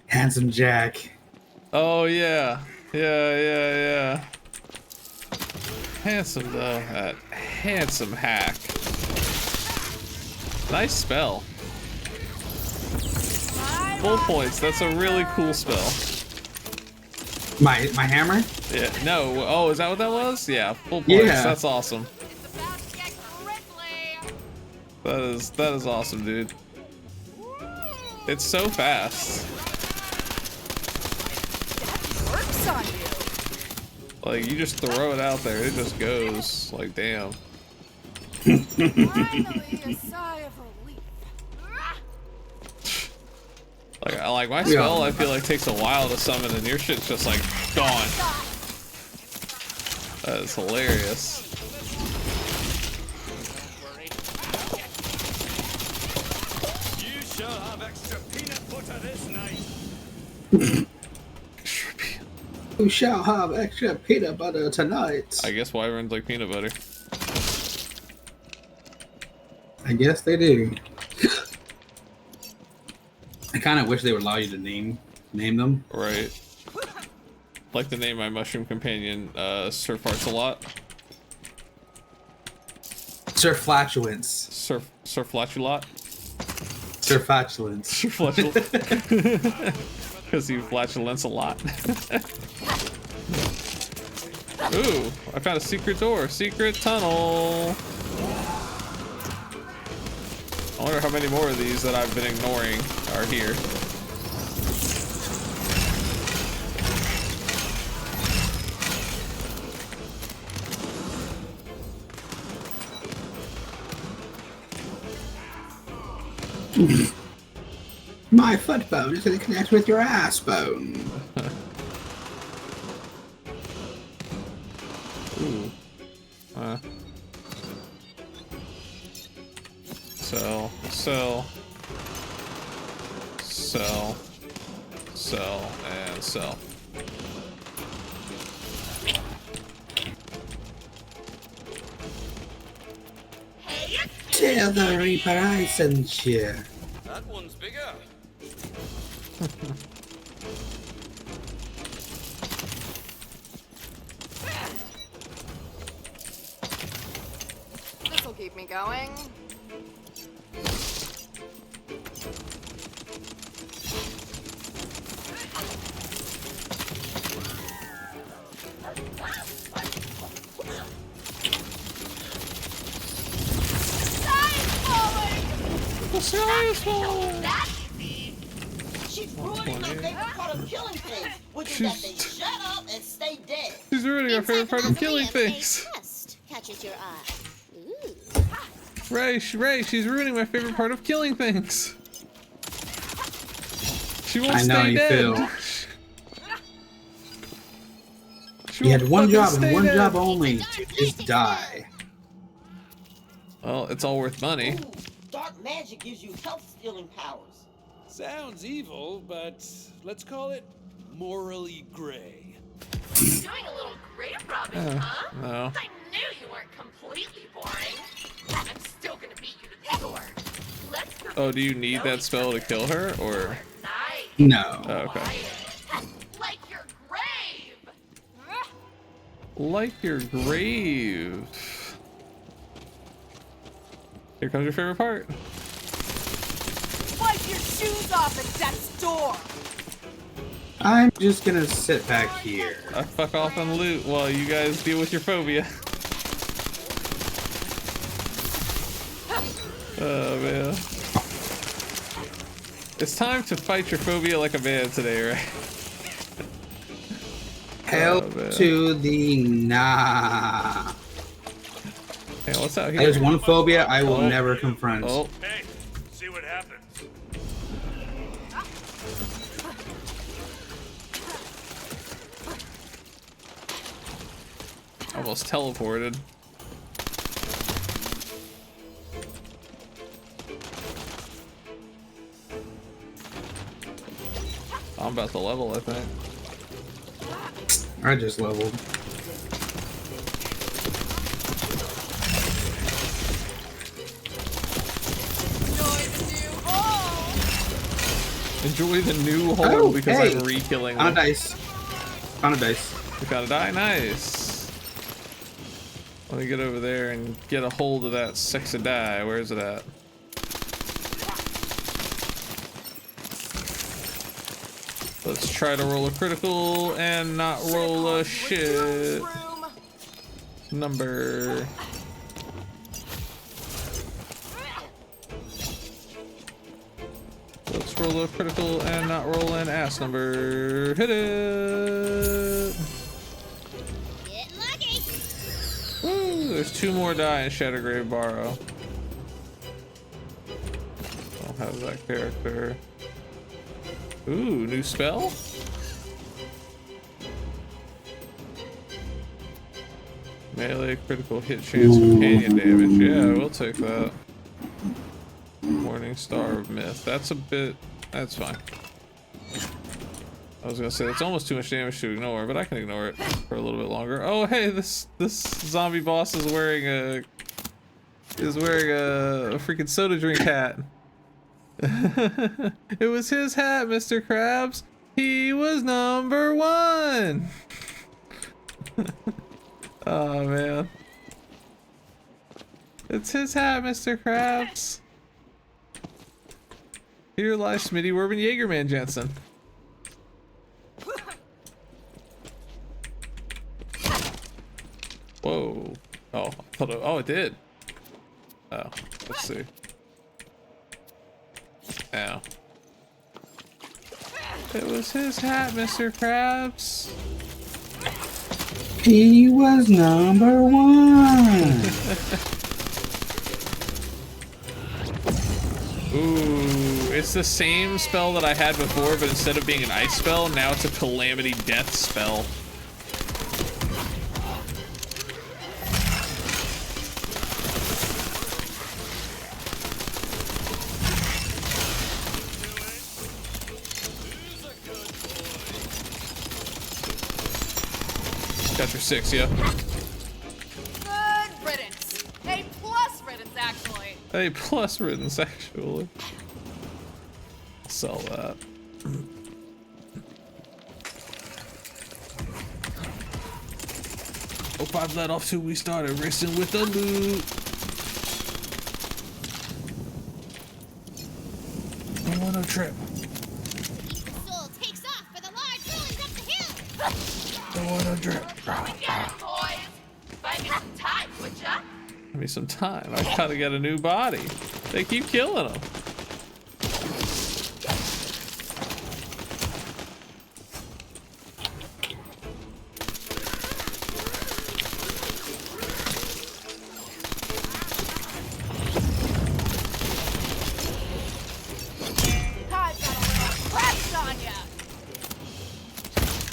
Handsome Jack. Oh, yeah. Yeah. Handsome, though. That handsome hack. Nice spell. Full points. That's a really cool spell. My hammer? Yeah. No. Oh, is that what that was? Yeah. Full points. Yeah. That's awesome. That is awesome, dude. It's so fast. That works on you. Like, you just throw it out there, it just goes. Like, damn. Finally, a sigh of relief. Like my spell, I feel like takes a while to summon, and your shit's just like gone. That is hilarious. You shall have extra peanut butter this night. We shall have extra peanut butter tonight. I guess wyverns like peanut butter. I guess they do. I kind of wish they would allow you to name them. Right. Like to name my mushroom companion Sir Farts a lot. Sir Flatulence. Sir Flatulot. Sir Flatulence. Sir Flatulence. Because you flatulence a lot. Ooh, I found a secret door. Secret tunnel. I wonder how many more of these that I've been ignoring are here. My foot bone is going to connect with your ass bone. Ooh. Sell, and sell. Hail the Reaper, I sent you. That one's bigger. This'll keep me going. The sky is falling. She's ruining my favorite part of killing things, which is that they shut up and stay dead. She's ruining our favorite part of killing things. Catches your eye. Ooh. Ray, she's ruining my favorite part of killing things. She won't I know stay you dead. feel. She You had won't one fucking job and stay one dead. job only to just die. Well, it's all worth money. Ooh, dark magic gives you health-stealing powers. Sounds evil, but let's call it morally gray. Doing a little grave robbing, huh? No. I knew you weren't completely boring. I'm still gonna beat you to the door. Let's go. Oh, do you need that spell to kill her, or? No. Oh, okay. Like your grave. Like your grave. Here comes your favorite part. Wipe your shoes off at death's door. I'm just gonna sit back here. I fuck off and loot while you guys deal with your phobia. Oh man. It's time to fight your phobia like a man today, right? Hell to the nah. Hey, what's out here? There's one phobia I will never confront. Oh. Hey, see what happens. Almost teleported. I'm about to level, I think. I just leveled. Enjoy the new hole because hey. I'm re-killing On a them. dice. On a dice. We got a die, nice. Let me get over there and get a hold of that sexy die. Where is it at? Let's try to roll a critical and not roll a shit number. Let's roll a critical and not roll an ass number. Hit it! Getting lucky. Woo, there's 2 more die in Shattergrave Borrow. Don't have that character. Ooh, new spell? Melee critical hit chance companion damage. Yeah, we'll take that. Morning Star of Myth. That's a bit... That's fine. I was gonna say, that's almost too much damage to ignore, but I can ignore it for a little bit longer. Oh, hey, this zombie boss is wearing a freaking soda drink hat. It was his hat, Mr. Krabs. He was number 1. Oh man, it's his hat, Mr. Krabs. Here lies Smitty Werbin Jaegerman Jensen. Whoa. Oh, I thought it did. Oh, let's see. Ow. It was his hat, Mr. Krabs. He was number 1. Ooh, it's the same spell that I had before, but instead of being an ice spell, now it's a calamity death spell. Got your 6, yeah. Good riddance. A plus riddance, actually. A plus written sexually. I'll sell that. Hope I've let off till we started racing with the loot. I want a trip. Soul takes off for the large ruins up the hill. I want a trip. We get it, boys. Buy me some time, would ya? Give me some time. I gotta get a new body. They keep killing them.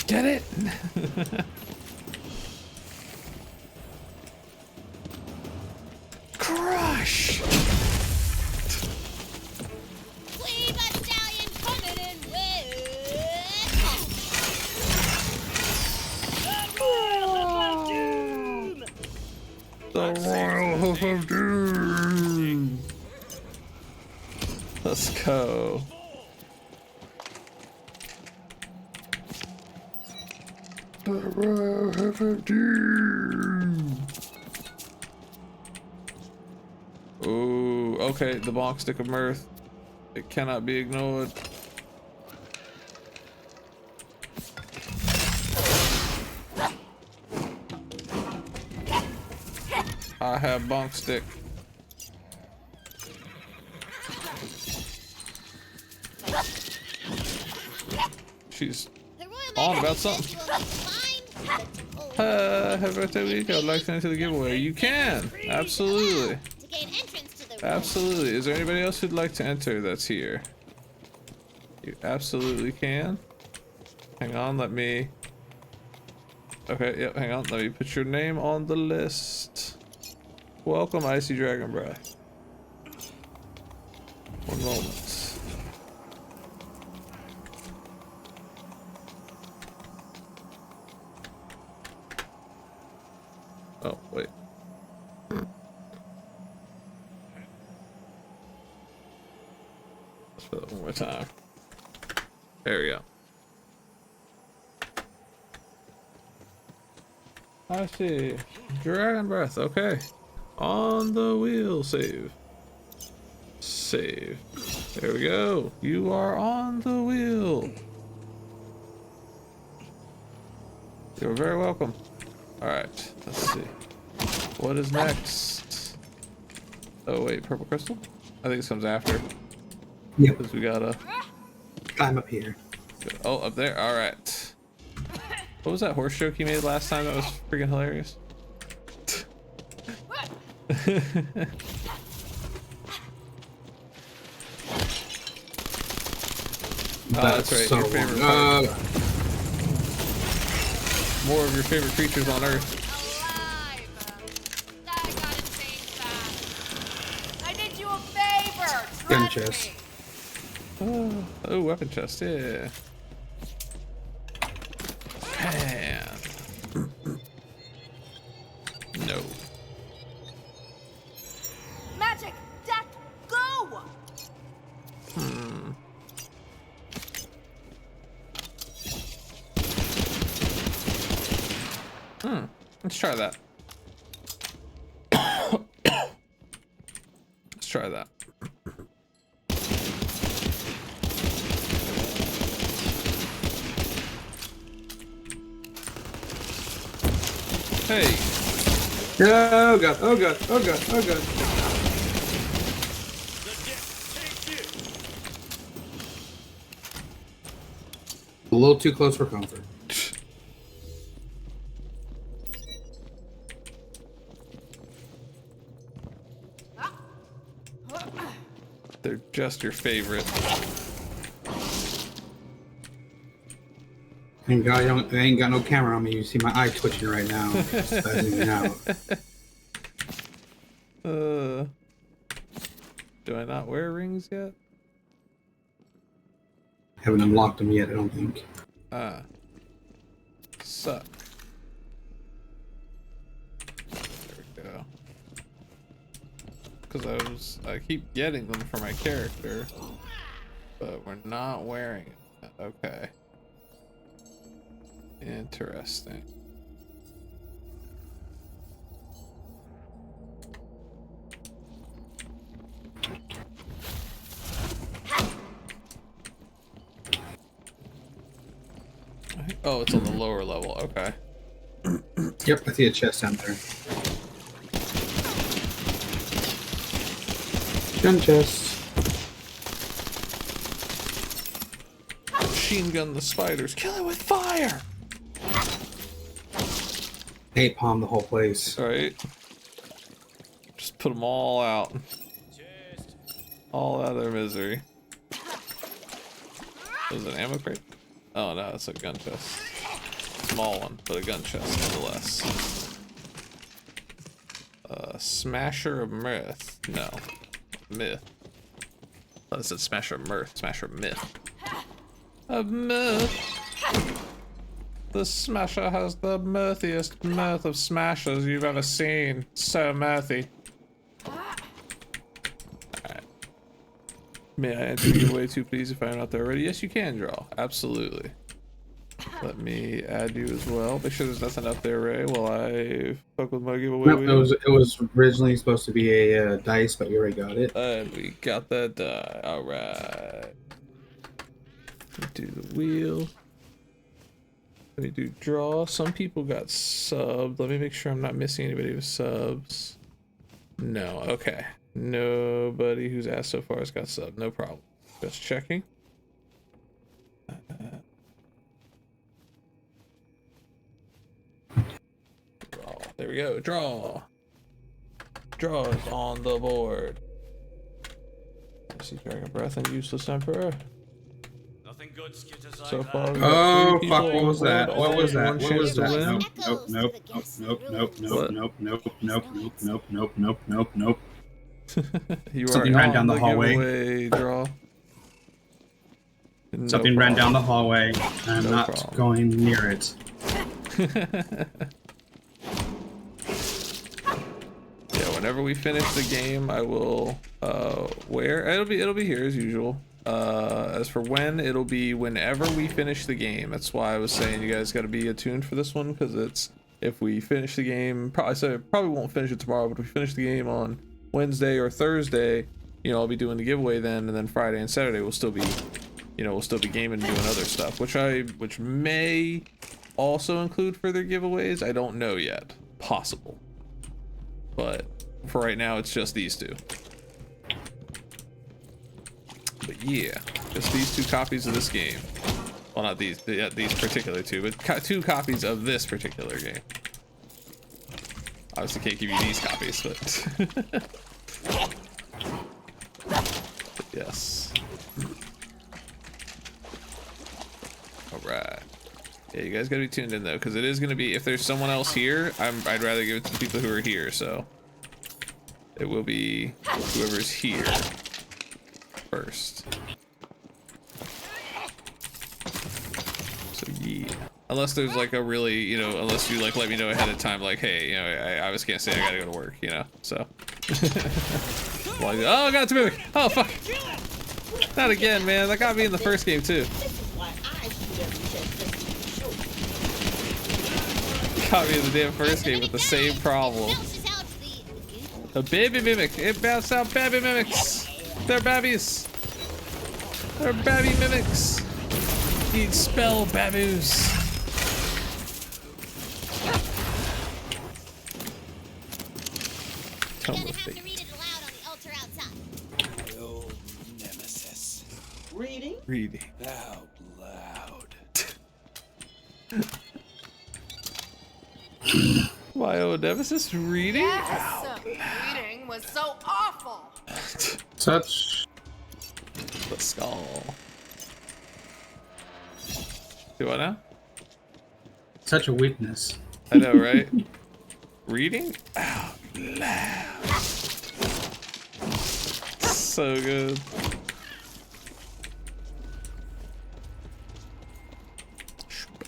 Get it? Crush! Flea stallion coming in with The Royal Hoof of Doom! Let's go. The Royal Hoof of Doom! Ooh, okay, the bonk stick of mirth. It cannot be ignored. I have bonk stick. She's on about something. Happy birthday week. I'd like to enter the giveaway. You can! Absolutely. Absolutely. Is there anybody else who'd like to enter that's here? You absolutely can. Hang on, let me... Okay, yep, hang on. Let me put your name on the list. Welcome, Icy Dragon Breath. One moment. Oh, wait. Let's put that one more time. There we go. I see. Dragon Breath, okay. On the wheel, save. Save. There we go. You are on the wheel. You're very welcome. Alright, let's see. What is next? Oh wait, purple crystal? I think this comes after. Yep. Because we gotta... I'm up here. Oh, up there? Alright. What was that horse joke you made last time that was freaking hilarious? That's right, so your favorite part. More of your favorite creatures on Earth. I did you a favor. Gun chest. Oh, weapon chest, yeah. Man. No. Magic, deck, go. Let's try that. Let's try that. Hey. Oh god, oh god, oh god, oh god. A little too close for comfort. They're just your favorite. I ain't got no camera on me. You see my eye twitching right now. Spazzing out. Do I not wear rings yet? Haven't unlocked them yet, I don't think. Suck. There we go. because I keep getting them for my character, but we're not wearing it. Okay. Interesting. Oh, it's on the lower level. Okay. Yep, I see a chest down there. Gun chest. Machine gun the spiders. Kill it with fire. Napalm the whole place. Right. Just put them all out. All out of their misery. Was it an ammo crate? Oh no, it's a gun chest. Small one, but a gun chest nonetheless. Smasher of Mirth. No. Myth. Oh, it said Smasher of Mirth. Smasher of Myth. Of Mirth. The Smasher has the mirthiest mirth of smashers you've ever seen. So mirthy. Alright. May I enter the giveaway too, please, if I'm not there already? Yes, you can, Draw. Absolutely. Let me add you as well. Make sure there's nothing up there, Ray, while I fuck with my giveaway. No, it was originally supposed to be a dice, but you already got it. And we got that die. Alright. Do the wheel. Let me do draw. Some people got subbed. Let me make sure I'm not missing anybody with subs. No, okay. Nobody who's asked so far has got subbed. No problem. Just checking. Draw. There we go. Draw. Draw is on the board. I see Dragon Breath and Useless Emperor. Nothing good, skitters. So far, oh fuck! What was that? What What was that? What was that? win. Nope! Nope! Nope! Nope! Nope! Nope! Nope! Nope! Nope! Nope! Nope! Nope! Nope! Nope! You Something are ran on down the hallway. Giveaway, Draw. No Something ran problem. down the hallway. I'm No not problem. going near it. Yeah, whenever we finish the game, I will where it'll be here as usual. As for when, it'll be whenever we finish the game. That's why I was saying you guys got to be attuned for this one, because it's if we finish the game, probably won't finish it tomorrow, but if we finish the game on Wednesday or Thursday, you know, I'll be doing the giveaway then, and then Friday and Saturday we'll still be, you know, we'll still be gaming and doing other stuff, which may also include further giveaways. I don't know yet. Possible. But for right now, it's just these two. But yeah, just these two copies of this game. Well, not these particular two, but two copies of this particular game. Obviously can't give you these copies, but yes. All right. Yeah, you guys gotta be tuned in though, because it is gonna be, if there's someone else here, I'd rather give it to the people who are here. So it will be whoever's here first. So yeah, unless there's like a really, you know, unless you like let me know ahead of time, like, hey, you know, I obviously can't say I gotta go to work, you know. So like, oh god, it's moving. Oh fuck, not again, man. That got me in the first game too. Got me in the damn first game with the same problem. A baby mimic. It bounced out baby mimics. They're babbies. They're babby mimics. Eat spell baboos. My old nemesis. Reading? Reading. Out loud. My old nemesis reading? Yes, reading was so awful. Such the skull. Do I know? Such a weakness. I know, right? Reading out loud. So good.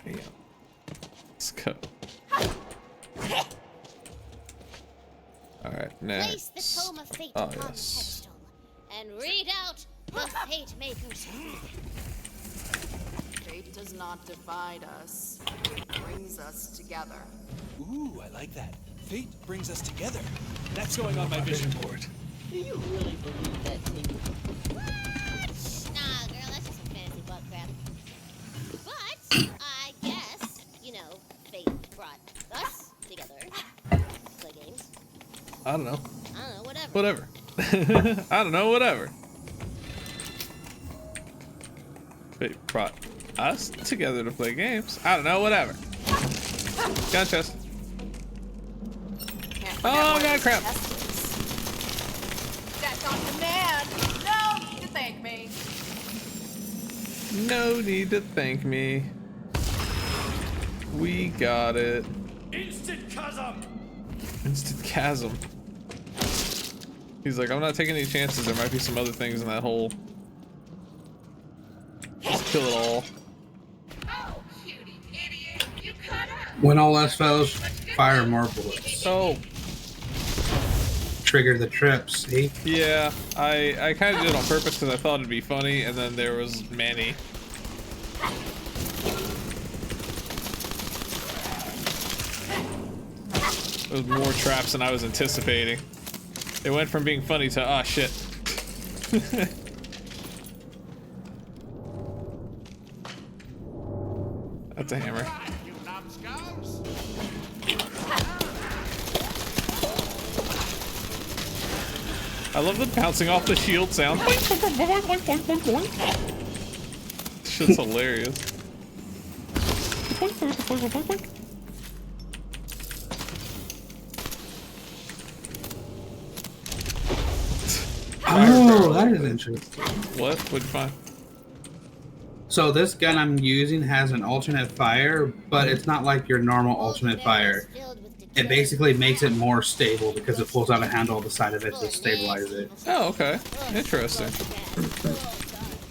Bam. Let's go. Alright, next. Tome of Fate Oh, upon the yes. pedestal and read out the Fate Maker's creed. Fate does not divide us. It brings us together. Ooh, I like that. Fate brings us together. That's going on my vision board. Do you really believe that, Tinky? Nah, girl, that's just some fancy butt crap. But I guess, you know, fate brought us together. Play games. I don't know. I don't know, whatever. Whatever. I don't know, whatever. Fate brought us together to play games. I don't know, whatever. Gun chest. Oh, god, crap. That's on demand. No need to thank me. No need to thank me. We got it. Instant chasm. Instant chasm. He's like, I'm not taking any chances. There might be some other things in that hole. Just kill it all. When all else fails, fire more bullets. Oh. Trigger the trips, see? Yeah, I kind of did it on purpose because I thought it'd be funny, and then there was many. There was more traps than I was anticipating. It went from being funny to, ah, shit. That's a hammer. I love the bouncing off the shield sound. Shit's hilarious. Oh, that is interesting. What? What'd you find? So this gun I'm using has an alternate fire, but it's not like your normal alternate fire. It basically makes it more stable because it pulls out a handle on the side of it to stabilize it. Oh, okay. Interesting.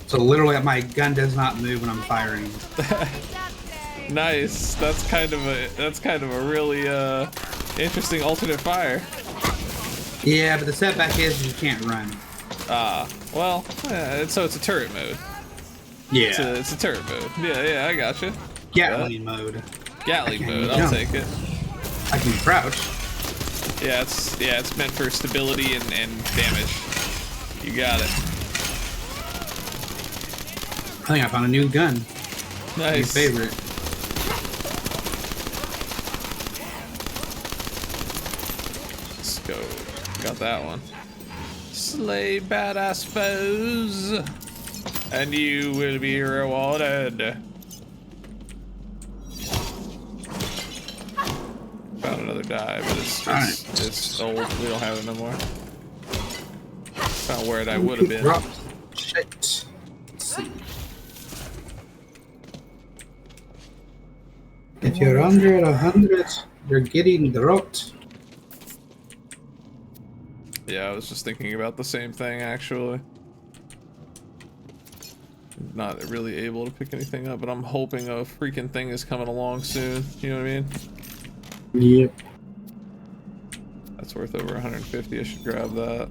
So literally my gun does not move when I'm firing. Nice. That's kind of a really interesting alternate fire. Yeah, but the setback is you can't run. Well, so it's a turret mode. Yeah. It's a turret mode. Yeah, I gotcha. Gatling mode. Gatling mode, I'll take it. I can crouch. Yeah, it's meant for stability and damage. You got it. I think I found a new gun. Nice. New favorite. Let's go. Got that one. Slay badass foes, and you will be rewarded. Found another die, but it's old. We don't have it no more. Found where I would have been. Shit. Let's see. If you're under 100, you're getting dropped. Yeah, I was just thinking about the same thing, actually. Not really able to pick anything up, but I'm hoping a freaking thing is coming along soon. You know what I mean? Yep. That's worth over 150. I should grab that.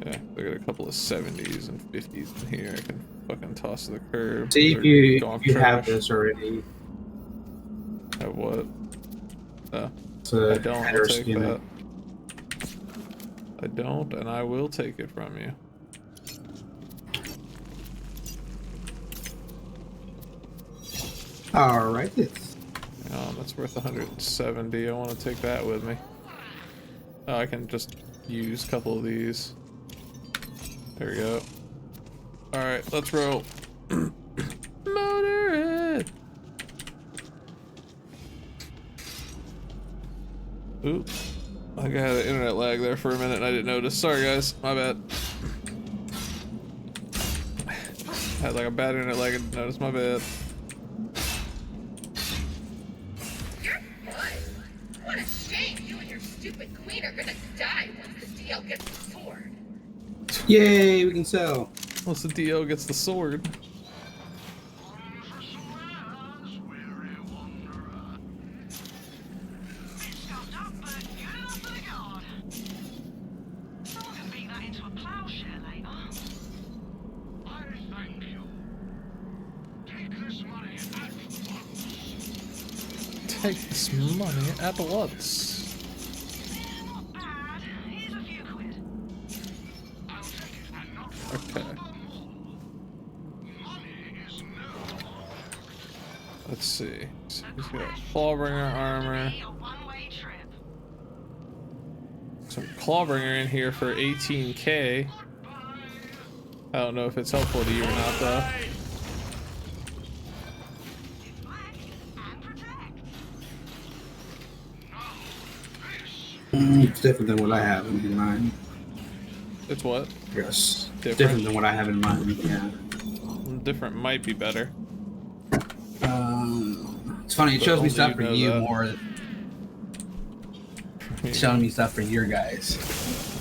Yeah, I got a couple of 70s and 50s in here. I can fucking toss to the curb. See if you have this already. Have what? I don't. I'll take that. I don't, and I will take it from you. Alright. That's worth 170. I want to take that with me. Oh, I can just use a couple of these. There we go. Alright, let's roll. Motorhead! Oop. I got an internet lag there for a minute and I didn't notice. Sorry guys, my bad. I had like a bad internet lag and didn't notice, my bad. What a shame you and your stupid queen are gonna die once the DL gets the sword. Yay, we can sell. Once the DL gets the sword. Take this money at once. Okay. Let's see. So he's got Clawbringer armor. Some Clawbringer in here for 18k. I don't know if it's helpful to you or not, though. It's different than what I have in mind. It's what? Yes. Different than what I have in mind, yeah. Different might be better. It's funny, it shows me stuff for you more. It's showing me stuff for your guys.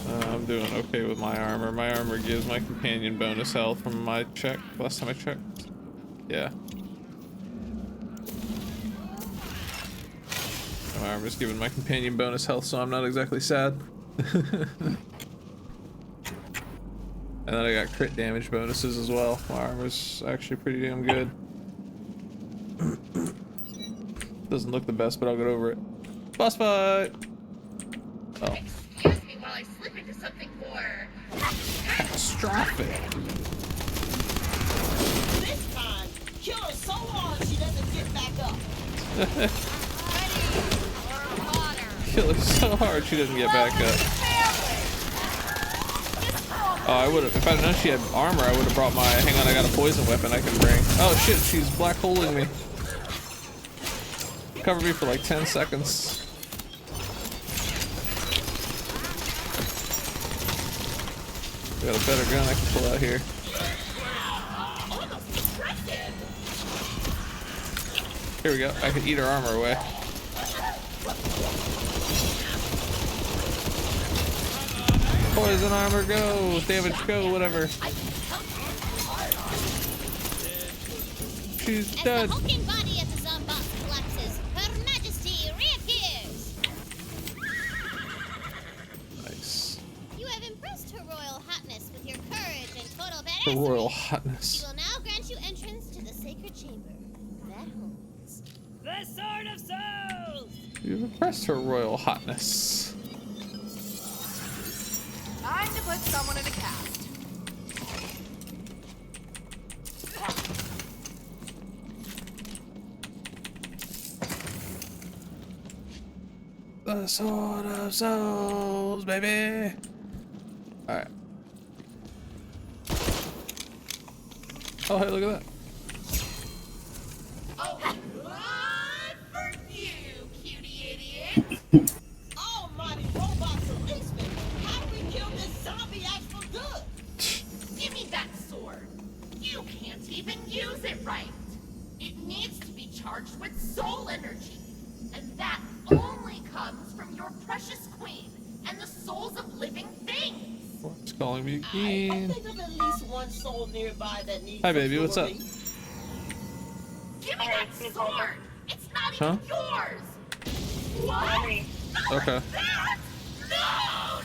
I'm doing okay with my armor. My armor gives my companion bonus health from my check. Last time I checked. Yeah. My armor's giving my companion bonus health, so I'm not exactly sad. And then I got crit damage bonuses as well. My armor's actually pretty damn good. Doesn't look the best, but I'll get over it. Boss fight! Oh. Excuse me while I slip into something more catastrophic. This time, kill her so hard she doesn't get back up. Kill her so hard she doesn't get back up. Oh, I would have. If I'd known she had armor, I would have brought my. Hang on, I got a poison weapon I can bring. Oh shit, she's black holing me. Cover me for like 10 seconds. Got a better gun I can pull out here. Here we go. I can eat her armor away. Poison armor, go! Damage, go! Whatever. She's dead. As the hulking body of the Zombox collapses, Her Majesty reappears. Nice. You have impressed Her Royal Hotness with your courage and total badass. Her Royal Hotness. She will now grant you entrance to the sacred chamber that holds the Sword of Souls. You've impressed Her Royal Hotness. Time to put someone in a cast. The Sword of Souls, baby. All right. Oh, hey, look at that. Oh, good for you, cutie idiot. Almighty robot policeman, how do we kill this zombie ass for good? Give me that sword. You can't even use it right. It needs to be charged with soul energy. And that only comes from your precious queen and the souls of living things. It's calling me I again. think of at least one soul nearby that needs Hi, baby. What's up? Give me that sword. It's not even yours. What? Okay. That? No!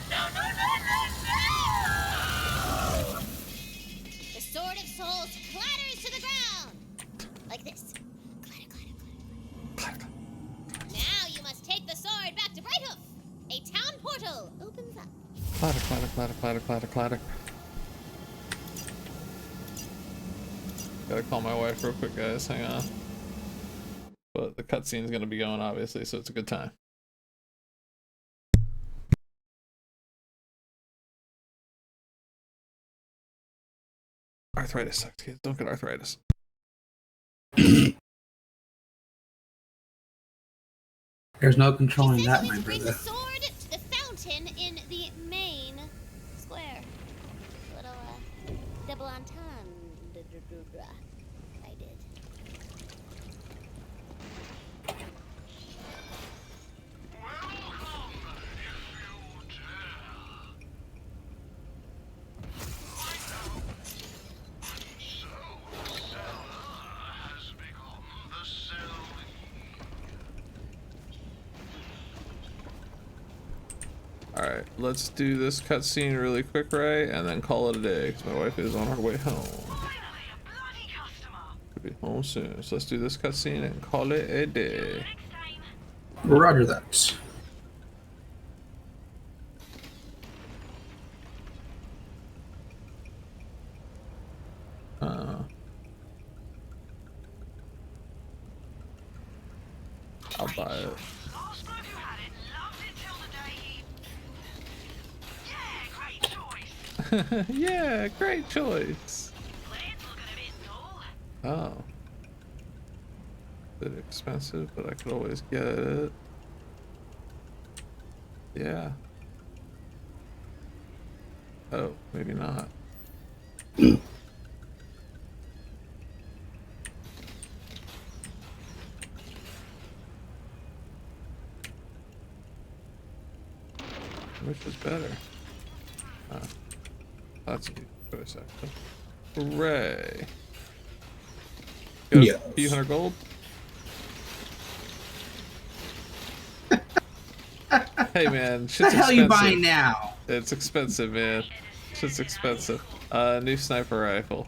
the Sword of Souls clatters to the ground. Like this. Clatter, clatter, clatter. Now you must take the sword back to Brighthoof. A town portal opens up. Clatter, clatter, clatter, clatter, clatter, clatter. Gotta call my wife real quick, guys. Hang on. But the cutscene's gonna be going, obviously, so it's a good time. Arthritis sucks, kids. Don't get arthritis. There's no controlling that, my Bring the brother. sword to the fountain in the main square. Little double entendre. I did. Alright, let's do this cutscene really quick, right? And then call it a day, because my wife is on her way home. Could be home soon. So let's do this cutscene and call it a day. Roger that. I'll buy it. Yeah, great choice. Oh. Bit expensive, but I could always get it. Yeah. Oh, maybe not. Which is better? That's a good choice, actually. Hooray! Got a few hundred gold. Hey man, shit's What the hell expensive. you buying now? It's expensive, man. Shit's expensive. New sniper rifle.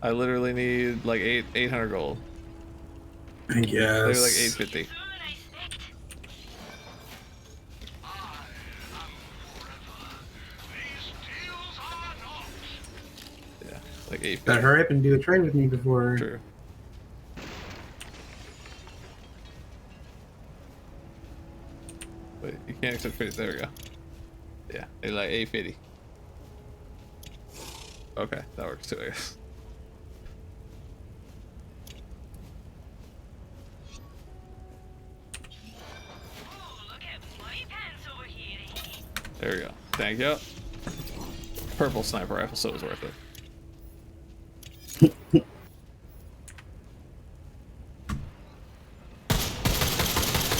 I literally need like 800 gold. I guess. They're like 850. Yeah, like 850. Gotta hurry up and do a trade with me before. True. Wait, you can't accept trades. There we go. Yeah, they're like 850. Okay, that works too, I guess. There we go. Thank you. Purple sniper rifle, so it was worth it.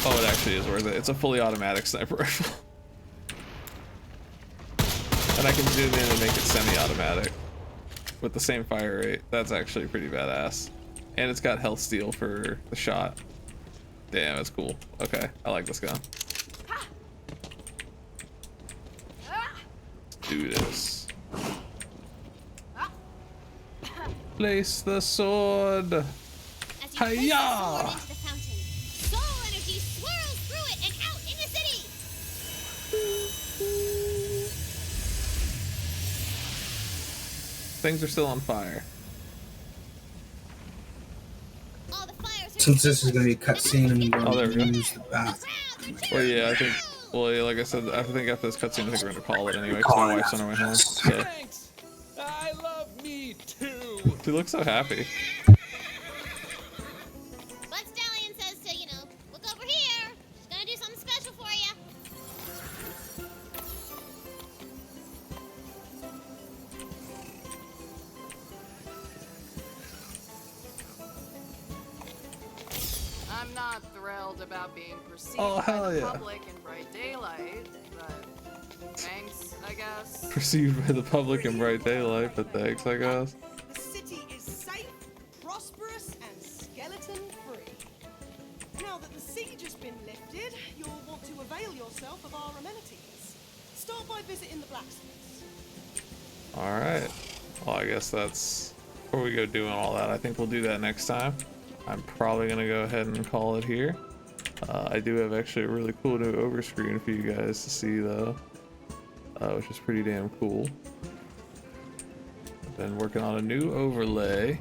Oh, it actually is worth it. It's a fully automatic sniper rifle. And I can zoom in and make it semi-automatic with the same fire rate. That's actually pretty badass. And it's got health steal for the shot. Damn, that's cool. Okay, I like this gun. Let's do this. Place the sword. Hiya! Soul energy swirls through it and out in the city. Things are still on fire. Since this is going to be a cutscene, I'm there we going go. to use the bathroom. Well, yeah, I think. Well, yeah, like I said, I think after this cutscene, I think we're gonna call it anyway. Cause my wife's on her way home. So. Thanks. I love me too. She looks so happy. But Stallion says to, you know, look over here. She's gonna do something special for you. I'm not thrilled about being perceived Oh, hell by the yeah. public in bright daylight, but thanks, I guess. Perceived by the public in bright daylight, but thanks, I guess. The city is safe, prosperous, and skeleton-free. Now that the siege has been lifted, you'll want to avail yourself of our amenities. Start by visiting the blacksmiths. Alright. Well, I guess that's... Before we go doing all that, I think we'll do that next time. I'm probably going to go ahead and call it here. I do have actually a really cool new overscreen for you guys to see, though. Which is pretty damn cool. I've been working on a new overlay.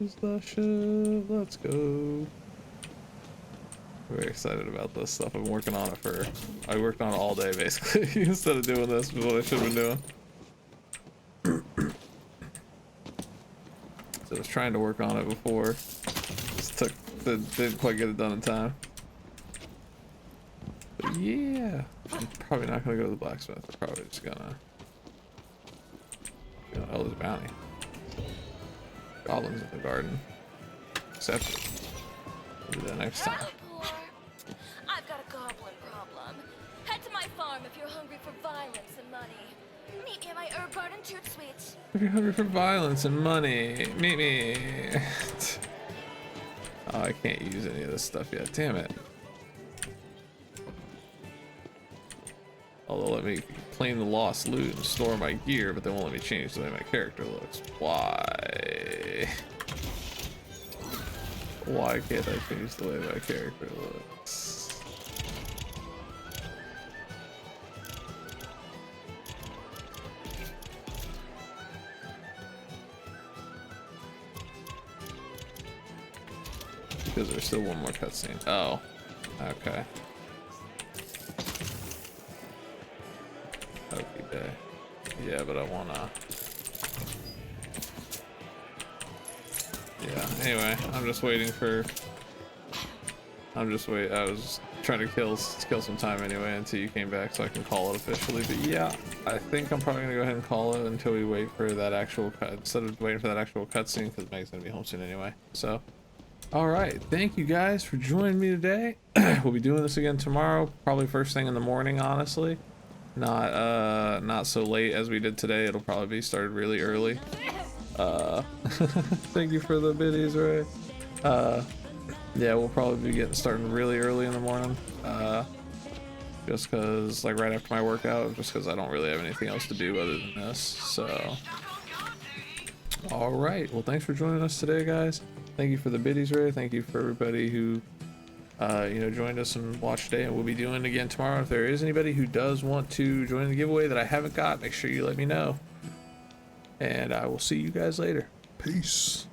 Is the shit? Let's go. Very excited about this stuff. I've been working on it for... I worked on it all day, basically, instead of doing this, is what I should have been doing. So I was trying to work on it before. Just didn't quite get it done in time. But yeah, I'm probably not gonna go to the blacksmith. I'm probably just gonna Elder's Bounty. Goblins in the garden. Wesception. We'll do that next time. I've got a goblin problem. Head to my farm if you're hungry for violence and money. Meet me at my herb garden toot suite. If you're hungry for violence and money, meet me. Oh, I can't use any of this stuff yet. Damn it. Although let me claim the lost loot and store my gear, but they won't let me change the way my character looks. Why? Why can't I change the way my character looks? Because there's still one more cutscene. Oh, okay. Okay. Yeah, but I wanna. Yeah. Anyway, I'm just waiting for. I was trying to kill some time anyway until you came back, so I can call it officially. But yeah, I think I'm probably gonna go ahead and call it until we wait for that actual cut. Instead of waiting for that actual cutscene, because Meg's gonna be home soon anyway. So. All right, thank you guys for joining me today. We'll be doing this again tomorrow, probably first thing in the morning, honestly. Not so late as we did today. It'll probably be started really early. Thank you for the biddies, Ray. Yeah, we'll probably be getting started really early in the morning. Just cause like right after my workout, just cause I don't really have anything else to do other than this. So, all right. Well, thanks for joining us today, guys. Thank you for the biddies, Ray. Thank you for everybody who, joined us and watched today. And we'll be doing it again tomorrow. If there is anybody who does want to join the giveaway that I haven't got, make sure you let me know. And I will see you guys later. Peace.